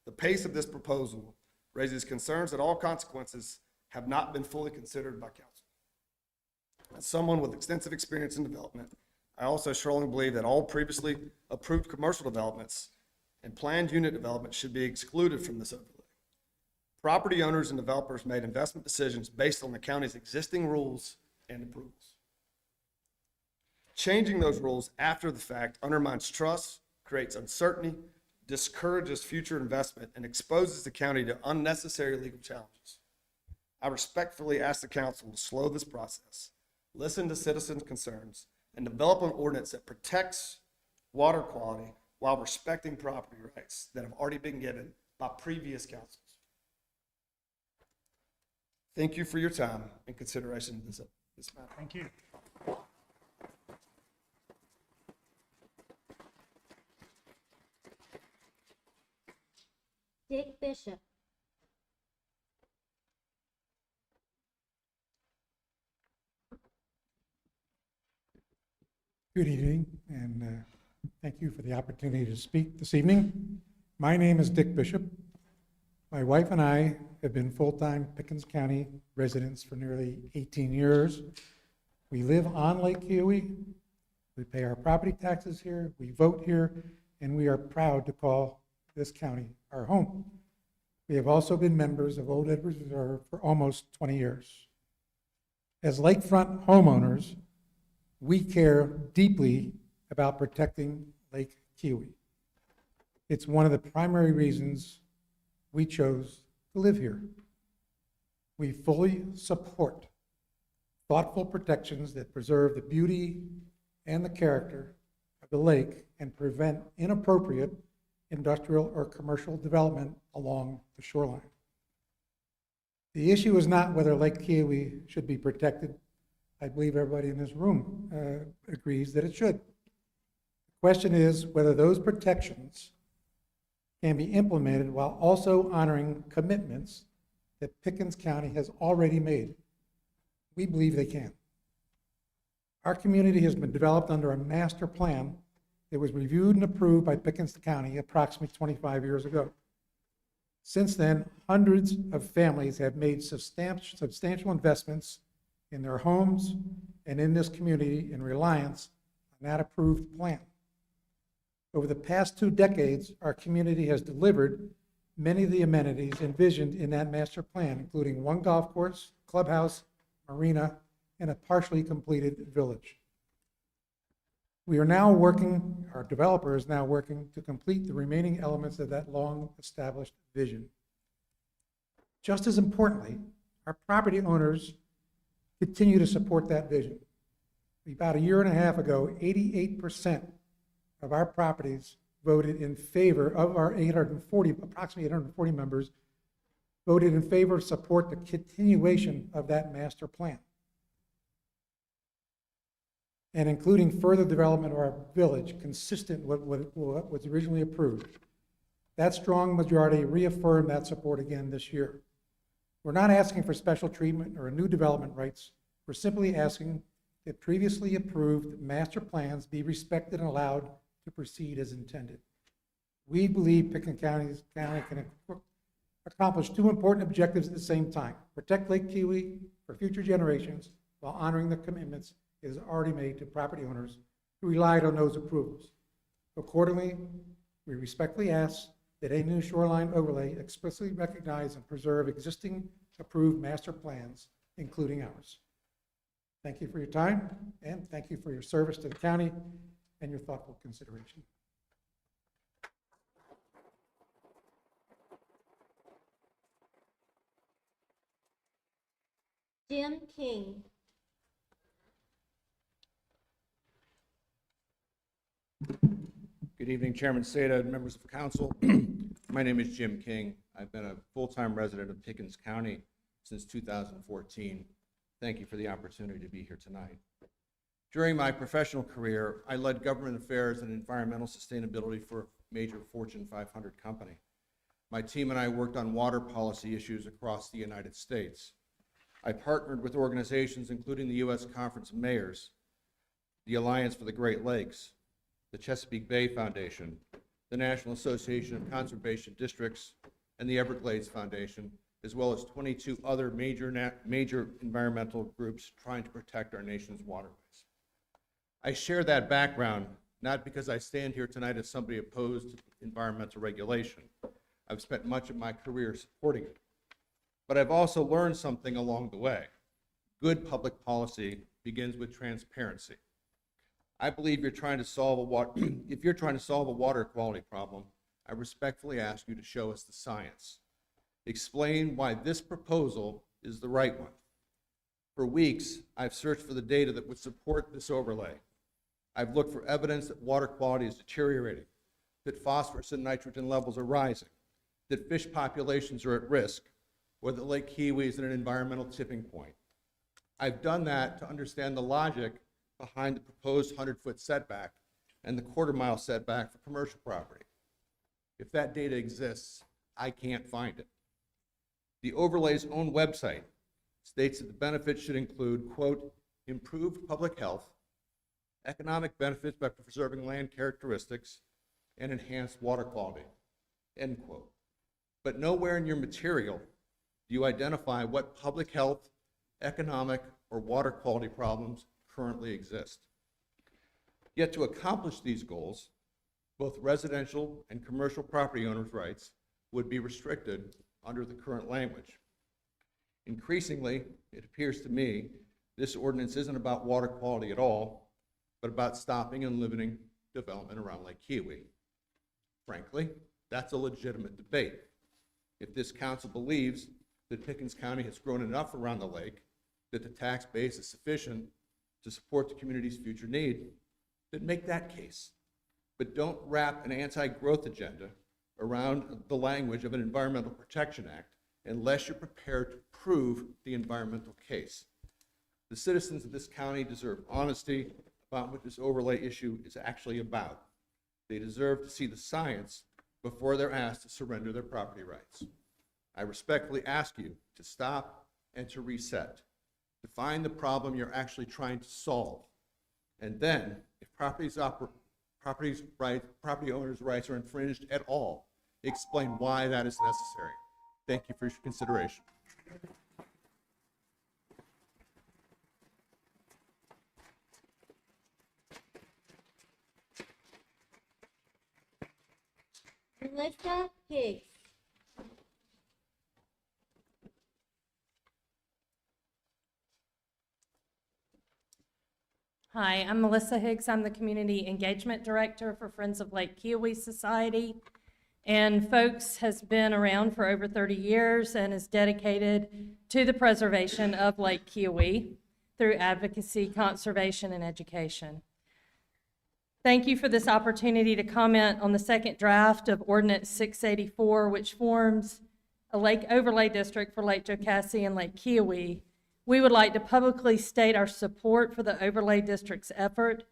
The pace of this proposal raises concerns that all consequences have not been fully considered by council. As someone with extensive experience in development, I also strongly believe that all previously approved commercial developments and planned unit development should be excluded from this overlay. Property owners and developers made investment decisions based on the county's existing rules and approvals. Changing those rules after the fact undermines trust, creates uncertainty, discourages future investment, and exposes the county to unnecessary legal challenges. I respectfully ask the council to slow this process, listen to citizens' concerns, and develop an ordinance that protects water quality while respecting property rights that have already been given by previous councils. Thank you for your time and consideration of this matter. Thank you. Dick Bishop. Good evening, and thank you for the opportunity to speak this evening. My name is Dick Bishop. My wife and I have been full-time Pickens County residents for nearly 18 years. We live on Lake Kiowee. We pay our property taxes here, we vote here, and we are proud to call this county our home. We have also been members of Old Edwards Reserve for almost 20 years. As lakefront homeowners, we care deeply about protecting Lake Kiowee. It's one of the primary reasons we chose to live here. We fully support thoughtful protections that preserve the beauty and the character of the lake and prevent inappropriate industrial or commercial development along the shoreline. The issue is not whether Lake Kiowee should be protected. I believe everybody in this room agrees that it should. The question is whether those protections can be implemented while also honoring commitments that Pickens County has already made. We believe they can. Our community has been developed under a master plan that was reviewed and approved by Pickens County approximately 25 years ago. Since then, hundreds of families have made substantial investments in their homes and in this community in reliance on that approved plan. Over the past 2 decades, our community has delivered many of the amenities envisioned in that master plan, including 1 golf course, clubhouse, marina, and a partially completed village. We are now working, our developer is now working to complete the remaining elements of that long-established vision. Just as importantly, our property owners continue to support that vision. About a year and a half ago, 88% of our properties voted in favor of our approximately 840 members, voted in favor of support the continuation of that master plan, and including further development of our village consistent with what was originally approved. That strong majority reaffirmed that support again this year. We're not asking for special treatment or new development rights. We're simply asking that previously approved master plans be respected and allowed to proceed as intended. We believe Pickens County can accomplish 2 important objectives at the same time: protect Lake Kiowee for future generations while honoring the commitments it has already made to property owners who relied on those approvals. Accordingly, we respectfully ask that a new shoreline overlay explicitly recognize and preserve existing approved master plans, including ours. Thank you for your time, and thank you for your service to the county and your thoughtful consideration. Jim King. Good evening, Chairman Seda and members of council. My name is Jim King. I've been a full-time resident of Pickens County since 2014. Thank you for the opportunity to be here tonight. During my professional career, I led government affairs and environmental sustainability for a major Fortune 500 company. My team and I worked on water policy issues across the United States. I partnered with organizations including the U.S. Conference of Mayors, the Alliance for the Great Lakes, the Chesapeake Bay Foundation, the National Association of Conservation Districts, and the Everglades Foundation, as well as 22 other major environmental groups trying to protect our nation's waterways. I share that background not because I stand here tonight as somebody opposed to environmental regulation. I've spent much of my career supporting it. But I've also learned something along the way. Good public policy begins with transparency. I believe if you're trying to solve a water quality problem, I respectfully ask you to show us the science. Explain why this proposal is the right one. For weeks, I've searched for the data that would support this overlay. I've looked for evidence that water quality is deteriorating, that phosphorus and nitrogen levels are rising, that fish populations are at risk, or that Lake Kiwi is at an environmental tipping point. I've done that to understand the logic behind the proposed 100-foot setback and the quarter-mile setback for commercial property. If that data exists, I can't find it. The overlay's own website states that the benefits should include, quote, improved public health, economic benefits by preserving land characteristics, and enhanced water quality, end quote. But nowhere in your material do you identify what public health, economic, or water quality problems currently exist. Yet to accomplish these goals, both residential and commercial property owners' rights would be restricted under the current language. Increasingly, it appears to me this ordinance isn't about water quality at all, but about stopping and limiting development around Lake Kiwi. Frankly, that's a legitimate debate. If this council believes that Pickens County has grown enough around the lake, that the tax base is sufficient to support the community's future need, then make that case. But don't wrap an anti-growth agenda around the language of an Environmental Protection Act unless you're prepared to prove the environmental case. The citizens of this county deserve honesty about what this overlay issue is actually about. They deserve to see the science before they're asked to surrender their property rights. I respectfully ask you to stop and to reset. Define the problem you're actually trying to solve. And then, if property owners' rights are infringed at all, explain why that is necessary. Thank you for your consideration. Melissa Higgs. Hi, I'm Melissa Higgs. I'm the Community Engagement Director for Friends of Lake Kiwi Society. And folks has been around for over 30 years and is dedicated to the preservation of Lake Kiwi through advocacy, conservation, and education. Thank you for this opportunity to comment on the second draft of Ordinance 684, which forms a lake overlay district for Lake Jocassee and Lake Kiwi. We would like to publicly state our support for the overlay district's effort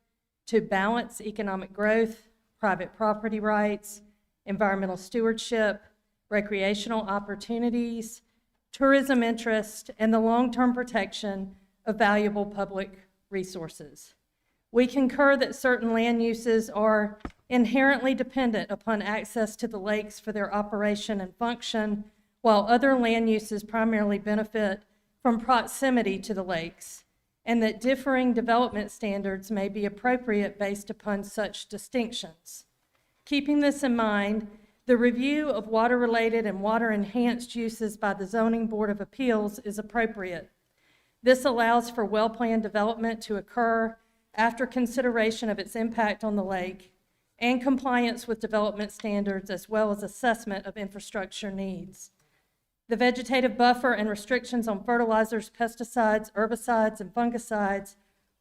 to balance economic growth, private property rights, environmental stewardship, recreational opportunities, tourism interest, and the long-term protection of valuable public resources. We concur that certain land uses are inherently dependent upon access to the lakes for their operation and function, while other land uses primarily benefit from proximity to the lakes, and that differing development standards may be appropriate based upon such distinctions. Keeping this in mind, the review of water-related and water-enhanced uses by the Zoning Board of Appeals is appropriate. This allows for well-planned development to occur after consideration of its impact on the lake and compliance with development standards, as well as assessment of infrastructure needs. The vegetative buffer and restrictions on fertilizers, pesticides, herbicides, and fungicides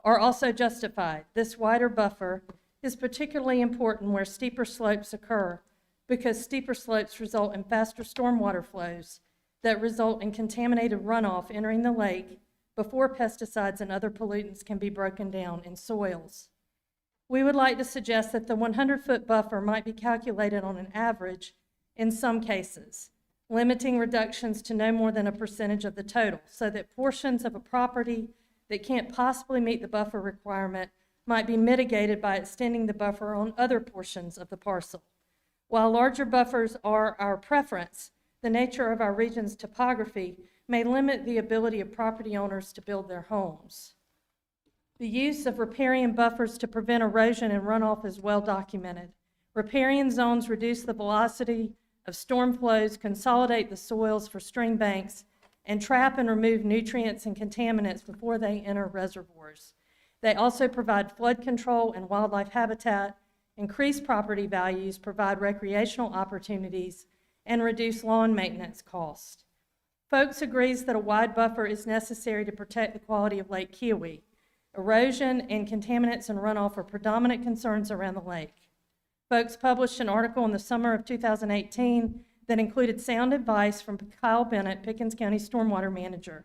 are also justified. This wider buffer is particularly important where steeper slopes occur because steeper slopes result in faster stormwater flows that result in contaminated runoff entering the lake before pesticides and other pollutants can be broken down in soils. We would like to suggest that the 100-foot buffer might be calculated on an average in some cases, limiting reductions to no more than a percentage of the total, so that portions of a property that can't possibly meet the buffer requirement might be mitigated by extending the buffer on other portions of the parcel. While larger buffers are our preference, the nature of our region's topography may limit the ability of property owners to build their homes. The use of riparian buffers to prevent erosion and runoff is well documented. Riparian zones reduce the velocity of storm flows, consolidate the soils for stream banks, and trap and remove nutrients and contaminants before they enter reservoirs. They also provide flood control and wildlife habitat, increase property values, provide recreational opportunities, and reduce lawn maintenance costs. Folks agrees that a wide buffer is necessary to protect the quality of Lake Kiowee. Erosion and contaminants and runoff are predominant concerns around the lake. Folks published an article in the summer of 2018 that included sound advice from Kyle Bennett, Pickens County Stormwater Manager.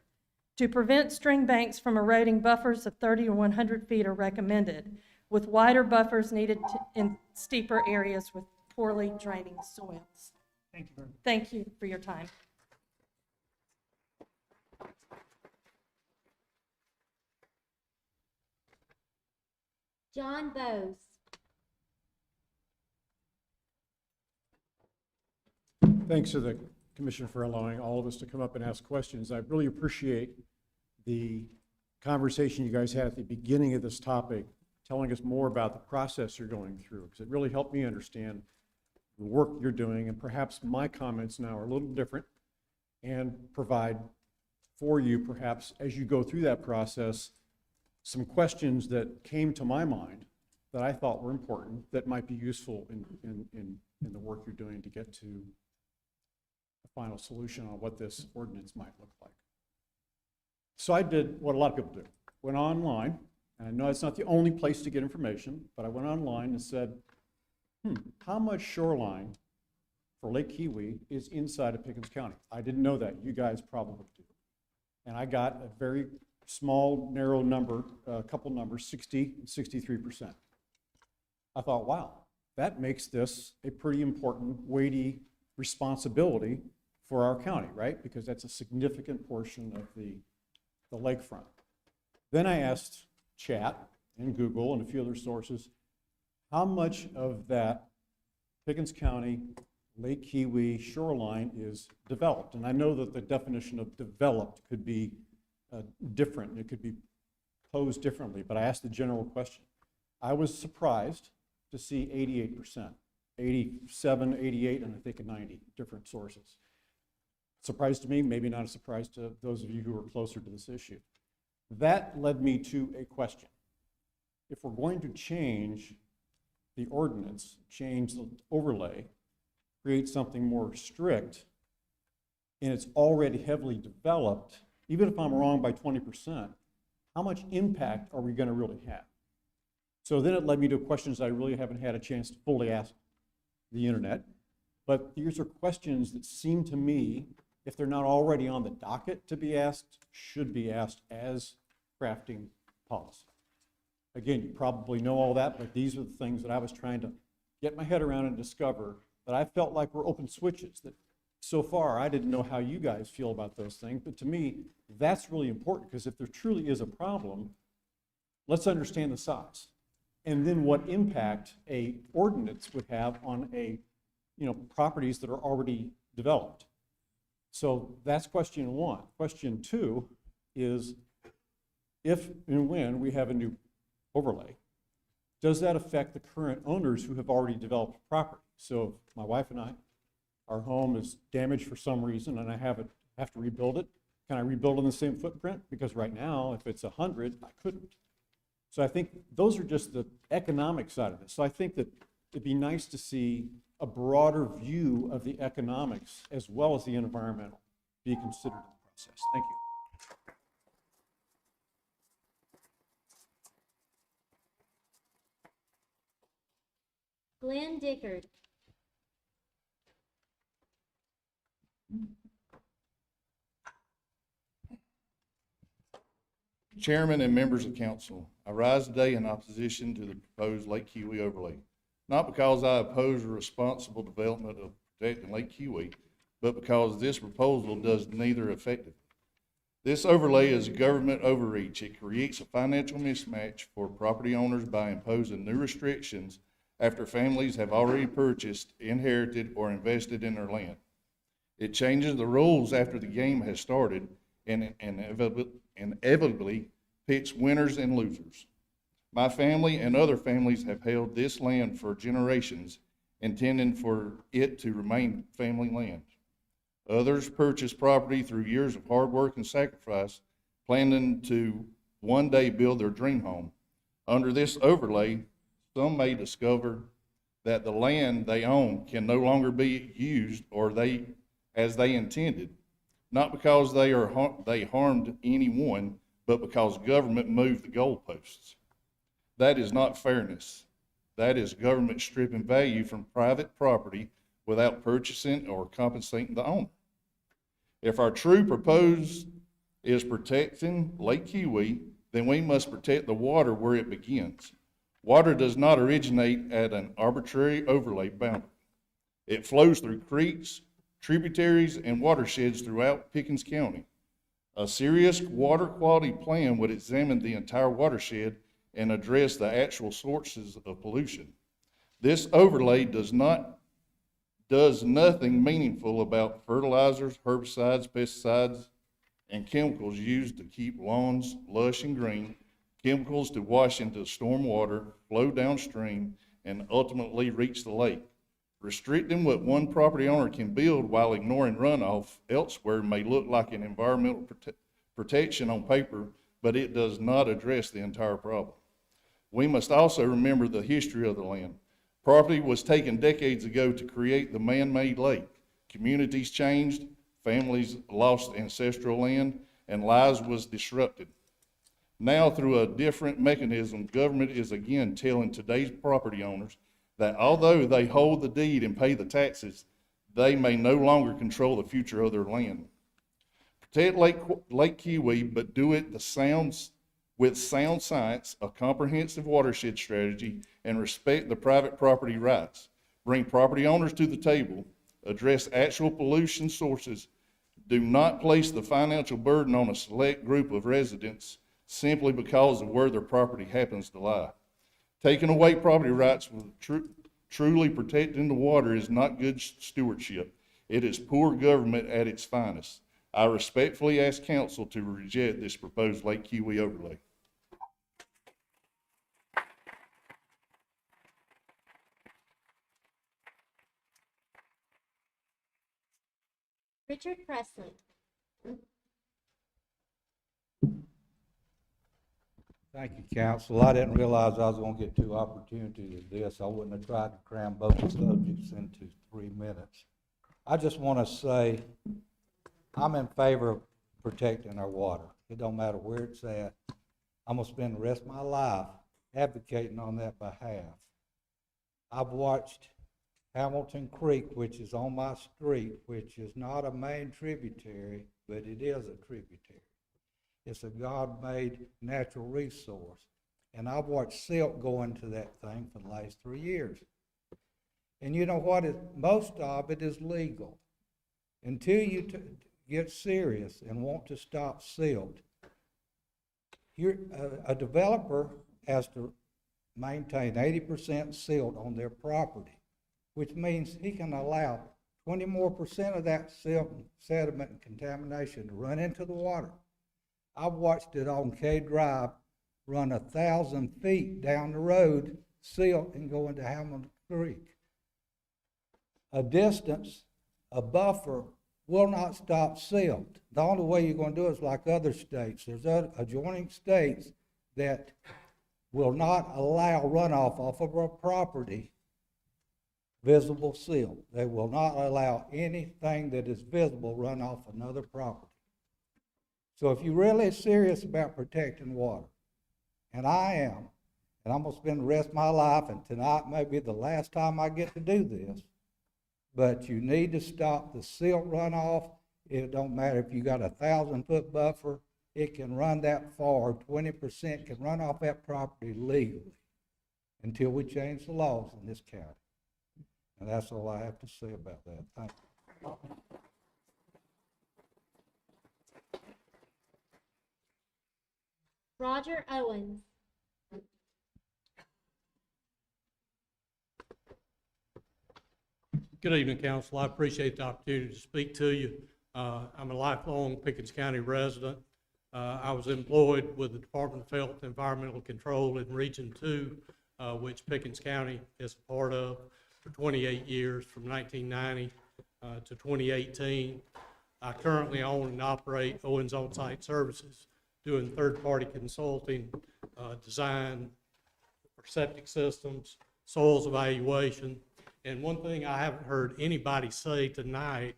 To prevent stream banks from eroding, buffers of 30 or 100 feet are recommended, with wider buffers needed in steeper areas with poorly draining soils. Thank you very much. Thank you for your time. John Bose. Thanks to the Commission for allowing all of us to come up and ask questions. I really appreciate the conversation you guys had at the beginning of this topic, telling us more about the process you're going through, because it really helped me understand the work you're doing, and perhaps my comments now are a little different and provide for you, perhaps, as you go through that process, some questions that came to my mind that I thought were important that might be useful in the work you're doing to get to a final solution on what this ordinance might look like. So I did what a lot of people do. Went online, and I know it's not the only place to get information, but I went online and said, how much shoreline for Lake Kiowee is inside of Pickens County? I didn't know that. You guys probably do. And I got a very small, narrow number, a couple numbers, 60 and 63%. I thought, wow, that makes this a pretty important, weighty responsibility for our county, right? Because that's a significant portion of the lakefront. Then I asked Chat and Google and a few other sources, how much of that Pickens County Lake Kiowee shoreline is developed? And I know that the definition of developed could be different. It could be posed differently, but I asked the general question. I was surprised to see 88%, 87, 88, and I think 90 different sources. Surprised to me, maybe not a surprise to those of you who are closer to this issue. That led me to a question. If we're going to change the ordinance, change the overlay, create something more strict, and it's already heavily developed, even if I'm wrong by 20%, how much impact are we going to really have? So then it led me to questions I really haven't had a chance to fully ask the internet, but these are questions that seem to me, if they're not already on the docket to be asked, should be asked as crafting policy. Again, you probably know all that, but these are the things that I was trying to get my head around and discover that I felt like were open switches, that so far I didn't know how you guys feel about those things, but to me, that's really important, because if there truly is a problem, let's understand the size. And then what impact a ordinance would have on properties that are already developed. So that's question one. Question two is, if and when we have a new overlay, does that affect the current owners who have already developed property? So if my wife and I, our home is damaged for some reason and I have to rebuild it, can I rebuild on the same footprint? Because right now, if it's 100, I couldn't. So I think those are just the economic side of it. So I think that it'd be nice to see a broader view of the economics as well as the environmental, be considered in the process. Thank you. Glenn Dickard. Chairman and members of council, I rise today in opposition to the proposed Lake Kiwi overlay, not because I oppose the responsible development of protecting Lake Kiwi, but because this proposal does neither effectively. This overlay is a government overreach. It creates a financial mismatch for property owners by imposing new restrictions after families have already purchased, inherited, or invested in their land. It changes the rules after the game has started and inevitably picks winners and losers. My family and other families have held this land for generations, intending for it to remain family land. Others purchase property through years of hard work and sacrifice, planning to one day build their dream home. Under this overlay, some may discover that the land they own can no longer be used as they intended, not because they harmed anyone, but because government moved the goalposts. That is not fairness. That is government stripping value from private property without purchasing or compensating the owner. If our true purpose is protecting Lake Kiwi, then we must protect the water where it begins. Water does not originate at an arbitrary overlay boundary. It flows through creeks, tributaries, and watersheds throughout Pickens County. A serious water quality plan would examine the entire watershed and address the actual sources of pollution. This overlay does nothing meaningful about fertilizers, herbicides, pesticides, and chemicals used to keep lawns lush and green, chemicals to wash into storm water, flow downstream, and ultimately reach the lake. Restricting what one property owner can build while ignoring runoff elsewhere may look like an environmental protection on paper, but it does not address the entire problem. We must also remember the history of the land. Property was taken decades ago to create the man-made lake. Communities changed, families lost ancestral land, and lives was disrupted. Now, through a different mechanism, government is again telling today's property owners that although they hold the deed and pay the taxes, they may no longer control the future of their land. Protect Lake Kiwi, but do it with sound science, a comprehensive watershed strategy, and respect the private property rights. Bring property owners to the table, address actual pollution sources. Do not place the financial burden on a select group of residents simply because of where their property happens to lie. Taking away property rights with truly protecting the water is not good stewardship. It is poor government at its finest. I respectfully ask council to reject this proposed Lake Kiwi overlay. Richard Presley. Thank you, council. I didn't realize I was gonna get two opportunities of this. I wouldn't have tried to cram both subjects into 3 minutes. I just want to say, I'm in favor of protecting our water. It don't matter where it's at. I'm gonna spend the rest of my life advocating on that behalf. I've watched Hamilton Creek, which is on my street, which is not a main tributary, but it is a tributary. It's a God-made natural resource. And I've watched silt go into that thing for the last 3 years. And you know what? Most of it is legal. Until you get serious and want to stop silt, a developer has to maintain 80% silt on their property, which means he can allow 20% more of that silt, sediment, and contamination to run into the water. I've watched it on K Drive run 1,000 feet down the road, silt, and go into Hamilton Creek. A distance, a buffer, will not stop silt. The only way you're going to do it is like other states. There's other adjoining states that will not allow runoff off of our property visible silt. They will not allow anything that is visible run off another property. So if you're really serious about protecting water, and I am, and I'm gonna spend the rest of my life, and tonight may be the last time I get to do this, but you need to stop the silt runoff. It don't matter if you got a 1,000-foot buffer, it can run that far. 20% can run off that property legally until we change the laws in this county. And that's all I have to say about that. Thank you. Roger Owens. Good evening, council. I appreciate the opportunity to speak to you. I'm a lifelong Pickens County resident. I was employed with the Department of Health and Environmental Control in Region 2, which Pickens County is a part of, for 28 years, from 1990 to 2018. I currently own and operate Owens On-Site Services, doing third-party consulting, design for septic systems, soils evaluation. And one thing I haven't heard anybody say tonight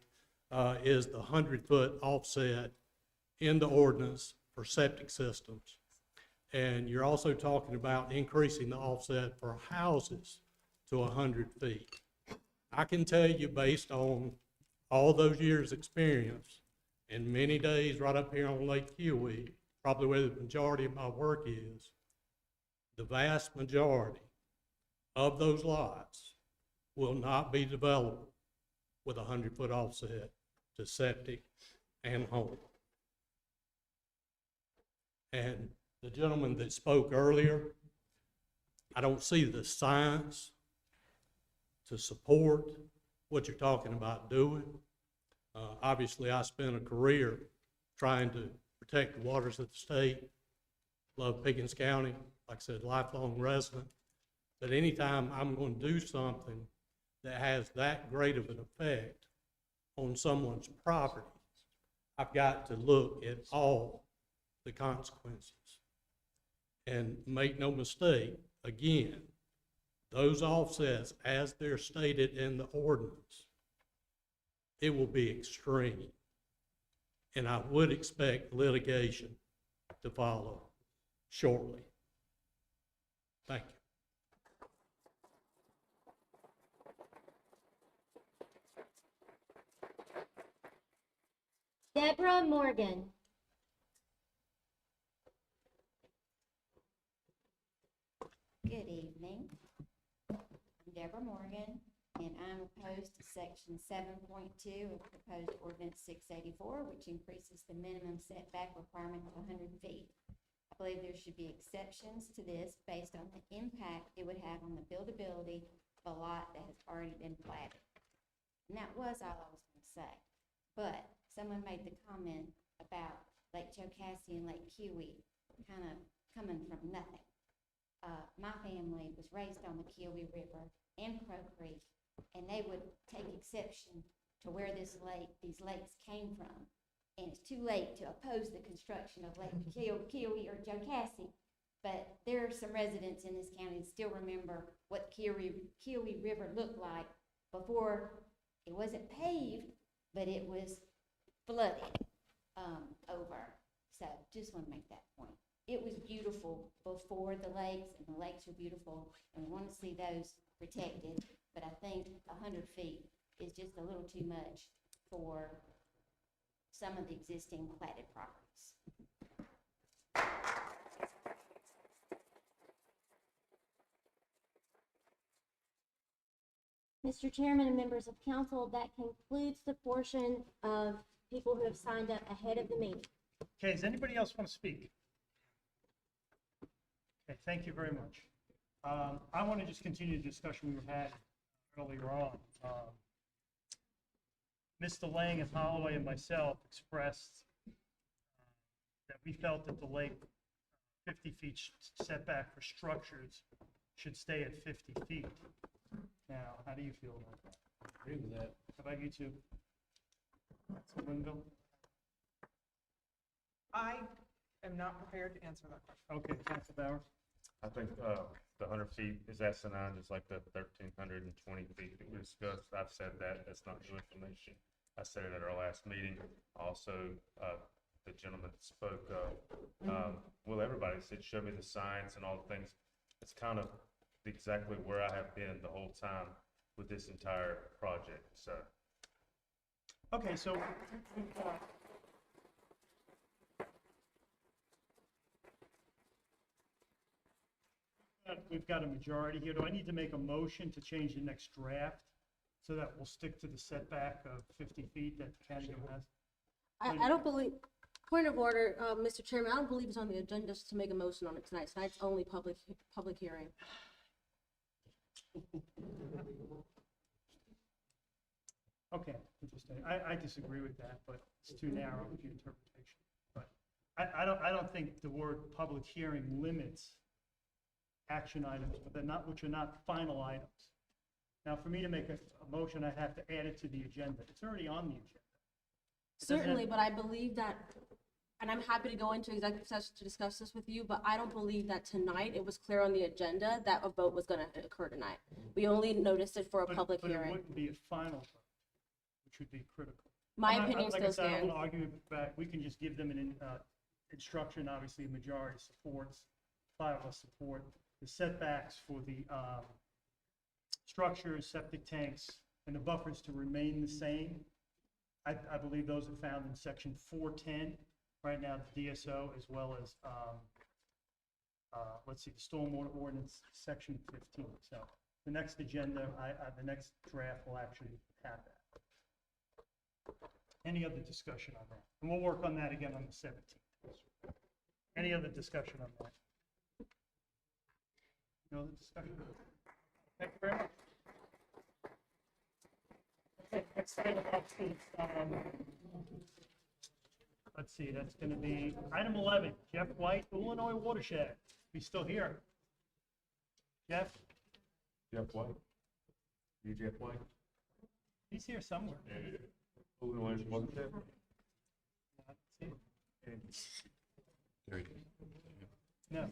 is the 100-foot offset in the ordinance for septic systems. And you're also talking about increasing the offset for houses to 100 feet. I can tell you, based on all those years' experience and many days right up here on Lake Kiowee, probably where the majority of my work is, the vast majority of those lots will not be developed with a 100-foot offset to septic and home. And the gentleman that spoke earlier, I don't see the science to support what you're talking about doing. Obviously, I spent a career trying to protect the waters of the state. Love Pickens County, like I said, lifelong resident. But anytime I'm going to do something that has that great of an effect on someone's property, I've got to look at all the consequences. And make no mistake, again, those offsets, as they're stated in the ordinance, it will be extreme. And I would expect litigation to follow shortly. Thank you. Deborah Morgan. Good evening. I'm Deborah Morgan, and I'm opposed to section 7.2 of proposed ordinance 684, which increases the minimum setback requirement to 100 feet. I believe there should be exceptions to this based on the impact it would have on the buildability of a lot that has already been platted. And that was all I was going to say. But someone made the comment about Lake Jocassee and Lake Kiowee kind of coming from nothing. My family was raised on the Kiowee River and Crow Creek, and they would take exception to where these lakes came from. And it's too late to oppose the construction of Lake Kiowee or Jocassee, but there are some residents in this county that still remember what Kiowee River looked like before it wasn't paved, but it was flooded over. So just want to make that point. It was beautiful before the lakes, and the lakes are beautiful, and we want to see those protected. But I think 100 feet is just a little too much for some of the existing platted properties. Mr. Chairman and members of council, that concludes the portion of people who have signed up ahead of the meeting. Okay, does anybody else want to speak? Okay, thank you very much. I want to just continue the discussion we had earlier on. Mr. Lang and Holloway and myself expressed that we felt that the lake 50 feet setback for structures should stay at 50 feet. Now, how do you feel about that? Agree with that. How about you two? Linville? I am not prepared to answer that question. Okay, Council Bauer? I think, the 100 feet is asinine, just like the 1,320 feet that we discussed. I've said that, that's not new information. I said it at our last meeting. Also, the gentleman that spoke, well, everybody said, show me the signs and all the things. It's kind of exactly where I have been the whole time with this entire project, so. Okay, so we've got a majority here. Do I need to make a motion to change the next draft so that we'll stick to the setback of 50 feet that the county has? I don't believe, point of order, Mr. Chairman, I don't believe it's on the agenda to make a motion on it tonight. Tonight's only public hearing. Okay, interesting. I disagree with that, but it's too narrow of the interpretation. But I don't think the word public hearing limits action items, but they're not, which are not final items. Now, for me to make a motion, I have to add it to the agenda. It's already on the agenda. Certainly, but I believe that, and I'm happy to go into executive session to discuss this with you, but I don't believe that tonight it was clear on the agenda that a vote was going to occur tonight. We only noticed it for a public But it hearing. wouldn't be a final vote, which would be critical. My I'm not- opinion like I still said, I don't stands. want to argue back. We can just give them an instruction. Obviously, a majority supports, 5 of us support. The setbacks for the structures, septic tanks, and the buffers to remain the same. I believe those are found in section 410, right now, the DSO, as well as, let's see, the stormwater ordinance, section 15. So the next agenda, the next draft will actually have that. Any other discussion on that? And we'll work on that again on the 17th. Any other discussion on that? No other discussion? Thank you very much. Okay, next item up is, let's see, that's going to be item 11, Jeff White, Illinois Watershed. He's still here. Jeff? Jeff White? You Jeff White? He's here somewhere. Illinois Watershed? There he is. No.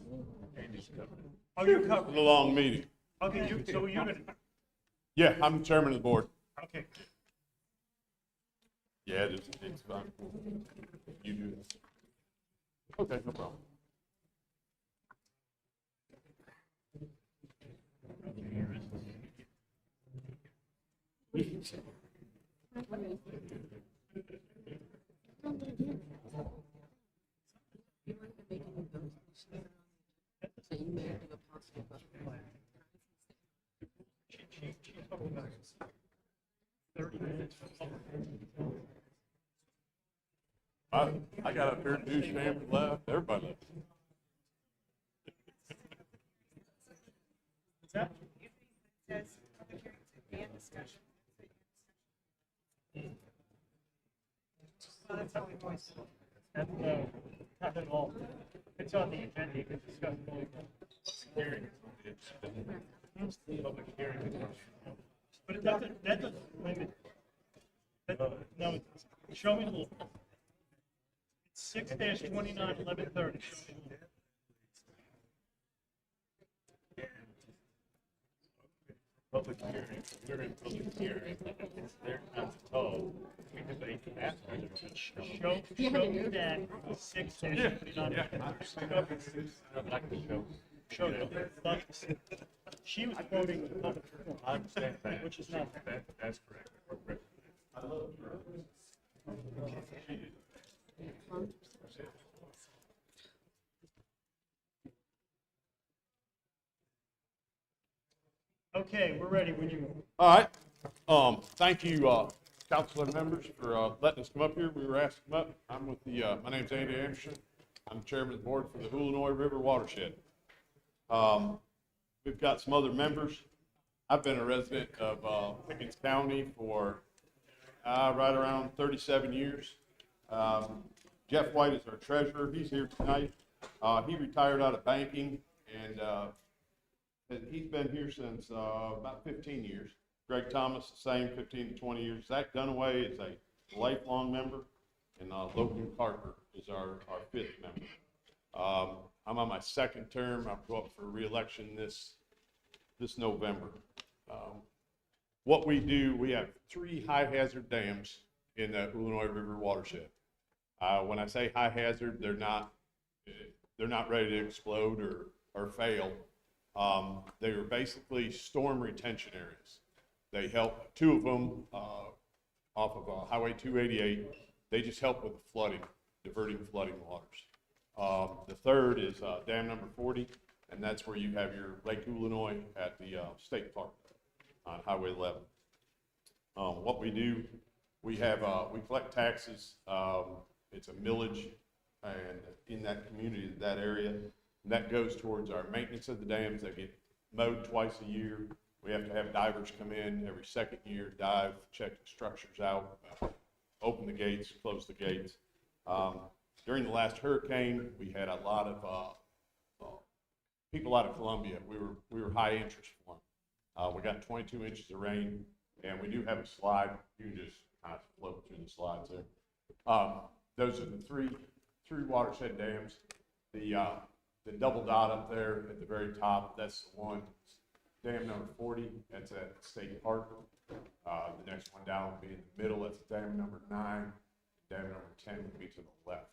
Andy's covered. Oh, you're covered. It's a long meeting. Okay, so you're going to, Yeah, I'm the chairman of the board. okay. Yeah, it's fine. You do this. Okay, no problem. I got up here to do Stanford left, everybody left. What's that? That's, not at all. It's on the agenda, you can discuss it. Public hearing. But it doesn't, that doesn't limit. No, show me the law. It's 6-29-1130. Public hearing, we're in public hearing, it's their time to talk. We debate after. Show me that 6-29-1130. I can show. Show them. She was quoting the public. I understand that. Which is not. That's correct. I love her. Okay, we're ready when you. All right. Thank you, council members, for letting us come up here. We were asked to come up. I'm with the, my name's Andy Anderson. I'm chairman of the board for the Illinois River Watershed. We've got some other members. I've been a resident of Pickens County for right around 37 years. Jeff White is our treasurer. He's here tonight. He retired out of banking, and he's been here since about 15 years. Greg Thomas, the same, 15 to 20 years. Zach Dunaway is a lifelong member, and Logan Parker is our 5th member. I'm on my second term. I'll go up for reelection this November. What we do, we have 3 high hazard dams in the Illinois River watershed. When I say high hazard, they're not ready to explode or fail. They are basically storm retention areas. They help, 2 of them off of Highway 288. They just help with the flooding, diverting flooding waters. The third is dam number 40, and that's where you have your Lake Illinois at the state park on Highway 11. What we do, we collect taxes. It's a millage, and in that community, that area, and that goes towards our maintenance of the dams. They get mowed twice a year. We have to have divers come in every second year, dive, check the structures out, open the gates, close the gates. During the last hurricane, we had a lot of people out of Columbia. We were high interest for them. We got 22 inches of rain, and we do have a slide. You can just kind of float through the slides there. Those are the three watershed dams. The double dot up there at the very top, that's the one. Dam number 40, that's at State Park. The next one down will be in the middle, that's dam number 9. Dam number 10 will be to the left.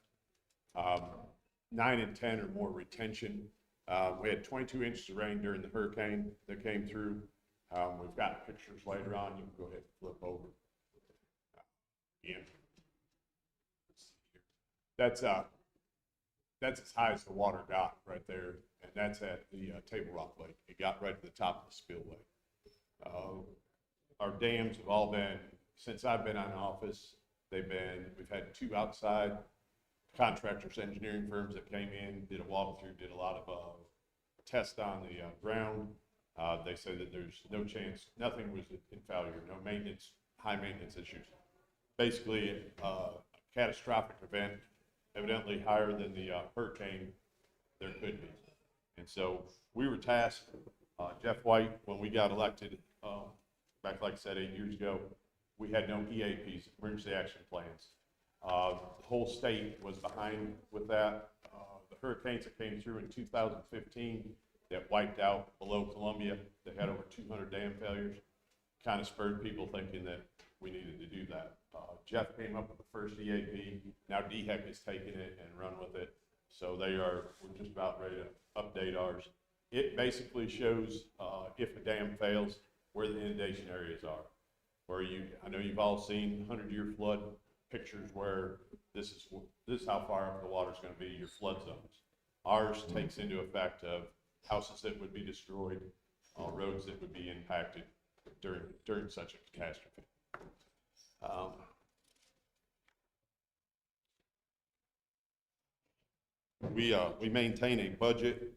9 and 10 are more retention. We had 22 inches of rain during the hurricane that came through. We've got pictures later on. You can go ahead and flip over. Again. That's as high as the water got right there, and that's at the Table Rock Lake. It got right to the top of the spillway. Our dams have all been, since I've been in office, we've had 2 outside contractors, engineering firms that came in, did a walkthrough, did a lot of tests on the ground. They said that there's no chance, nothing was in failure, no maintenance, high maintenance issues. Basically, a catastrophic event, evidently higher than the hurricane there could be. And so we were tasked, Jeff White, when we got elected, back like I said 8 years ago, we had no EAPs, emergency action plans. The whole state was behind with that. The hurricanes that came through in 2015 that wiped out below Columbia, they had over 200 dam failures, kind of spurred people thinking that we needed to do that. Jeff came up with the first EAP. Now DHEC has taken it and run with it. So we're just about ready to update ours. It basically shows if a dam fails, where the inundation areas are. I know you've all seen 100-year flood pictures where this is how far up the water's going to be, your flood zones. Ours takes into effect of houses that would be destroyed, roads that would be impacted during such a catastrophe. We maintain a budget,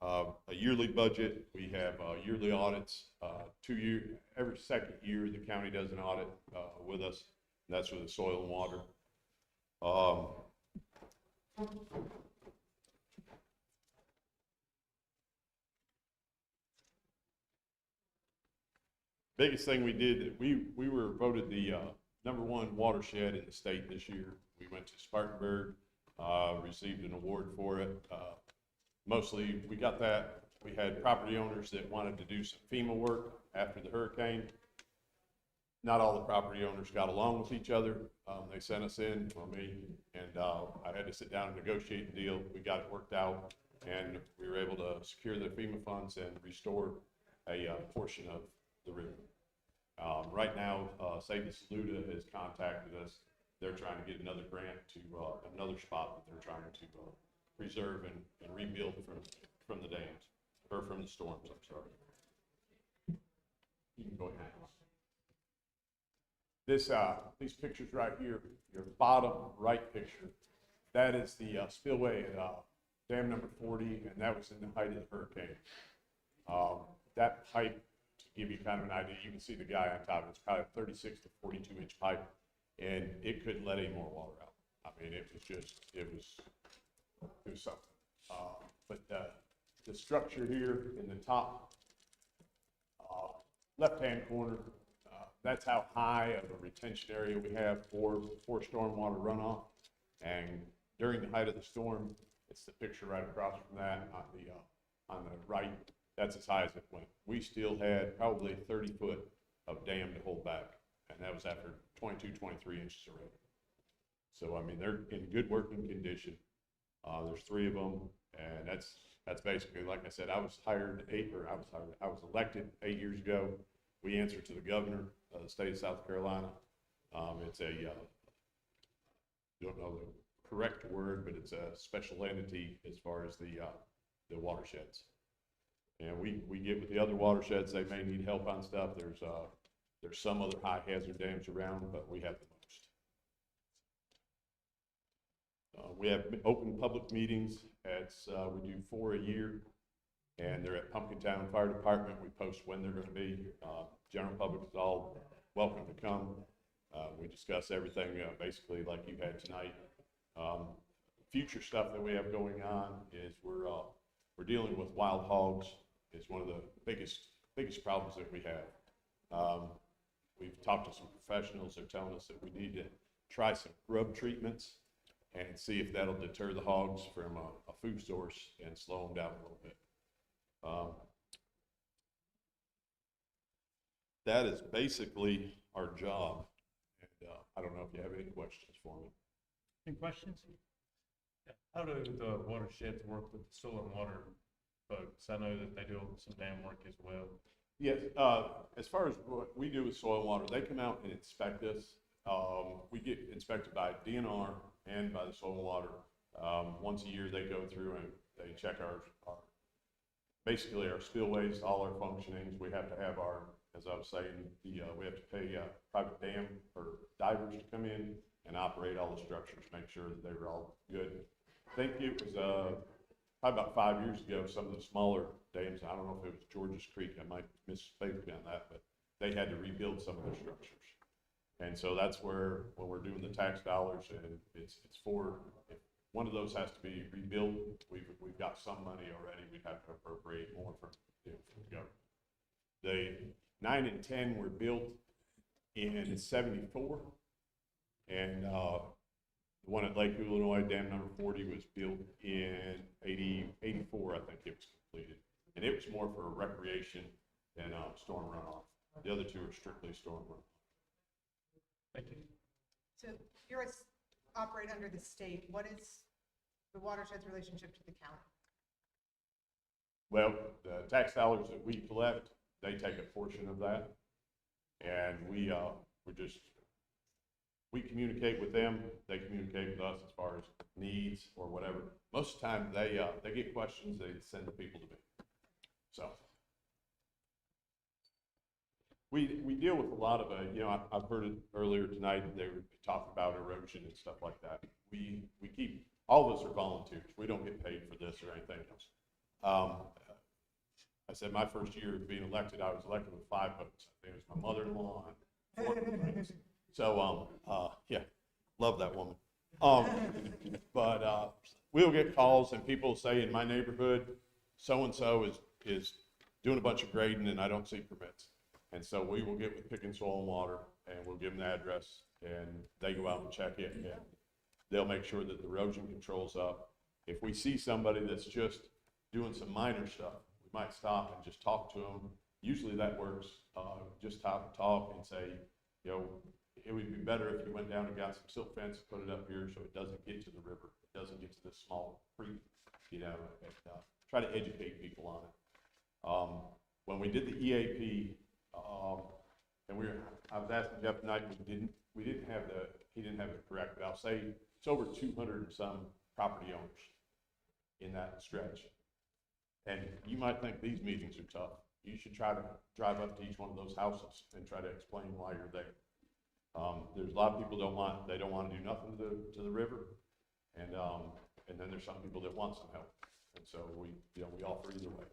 a yearly budget. We have yearly audits. Every second year, the county does an audit with us. That's with the soil and water. Biggest thing we did, we were voted the #1 watershed in the state this year. We went to Spartanburg, received an award for it. Mostly, we got that. We had property owners that wanted to do some FEMA work after the hurricane. Not all the property owners got along with each other. They sent us in, or me, and I had to sit down and negotiate the deal. We got it worked out, and we were able to secure the FEMA funds and restore a portion of the river. Right now, Save the Saluda has contacted us. They're trying to get another grant to another spot that they're trying to preserve and rebuild from the dams, or from the storms, I'm sorry. You can go ahead. These pictures right here, your bottom right picture, that is the spillway at dam number 40, and that was in the height of the hurricane. That pipe, to give you kind of an idea, you can see the guy on top. It's probably a 36 to 42 inch pipe, and it couldn't let any more water out. I mean, it was something. But the structure here in the top left-hand corner, that's how high of a retention area we have for stormwater runoff. And during the height of the storm, It's the picture right across from that on the right. That's as high as it went. We still had probably 30 foot of dam to hold back, and that was after 22, 23 inches of rain. So, I mean, they're in good working condition. There's 3 of them, and that's basically, like I said, I was elected 8 years ago. We answer to the governor of the state of South Carolina. It's a, don't know the correct word, but it's a special entity as far as the watersheds. And we get with the other watersheds, they may need help on stuff. There's some other high hazard dams around, but we have the most. We have open public meetings. We do 4 a year, and they're at Pumpkintown Fire Department. We post when they're going to be. General public is all welcome to come. We discuss everything basically like you had tonight. Future stuff that we have going on is we're dealing with wild hogs. It's one of the biggest problems that we have. We've talked to some professionals. They're telling us that we need to try some grub treatments and see if that'll deter the hogs from a food source and slow them down a little bit. That is basically our job. And I don't know if you have any questions for me. Any questions? How do the watersheds work with the soil and water folks? I know that they do some dam work as well. Yes, as far as what we do with soil and water, they come out and inspect us. We get inspected by DNR and by the soil and water. Once a year, they go through and they check basically our spillways, all our functionings. We have to have as I was saying, we have to pay private dam or divers to come in and operate all the structures, make sure that they were all good. I think it was probably about 5 years ago, some of the smaller dams, I don't know if it was George's Creek, I might misspeak on that, but they had to rebuild some of their structures. And so that's where, when we're doing the tax dollars, and it's for, if one of those has to be rebuilt, we've got some money already, we'd have to appropriate more from the government. The 9 and 10 were built in '74, and the one at Lake Illinois, dam number 40, was built in '84, I think it was completed. And it was more for recreation than storm runoff. The other 2 are strictly storm runoff. Thank you. So you're operate under the state. What is the watershed's relationship to the county? Well, the tax dollars that we collect, they take a portion of that, and we communicate with them. They communicate with us as far as needs or whatever. Most of the time, they get questions, they send the people to me. So we deal with a lot of I've heard it earlier tonight. They were talking about erosion and stuff like that. We keep, all of us are volunteers. We don't get paid for this or anything else. I said my first year of being elected, I was elected with 5 votes. I think it was my mother-in-law and 4 friends. So, yeah, love that woman. But we'll get calls and people say in my neighborhood, so-and-so is doing a bunch of grading and I don't see permits. And so we will get with Pickens Soil and Water and we'll give them the address and they go out and check it and they'll make sure that the erosion control's up. If we see somebody that's just doing some minor stuff, we might stop and just talk to them. Usually that works. Just talk and say, it would be better if you went down and got some silt fence, put it up here so it doesn't get to the river. It doesn't get to this small creek, and try to educate people on it. When we did the EAP, and I was asking Jeff tonight, he didn't have it correct, but I'll say it's over 200 and some property owners in that stretch. And you might think these meetings are tough. You should try to drive up to each one of those houses and try to explain why you're there. There's a lot of people they don't want to do nothing to the river, and then there's some people that want some help, and so we offer either way.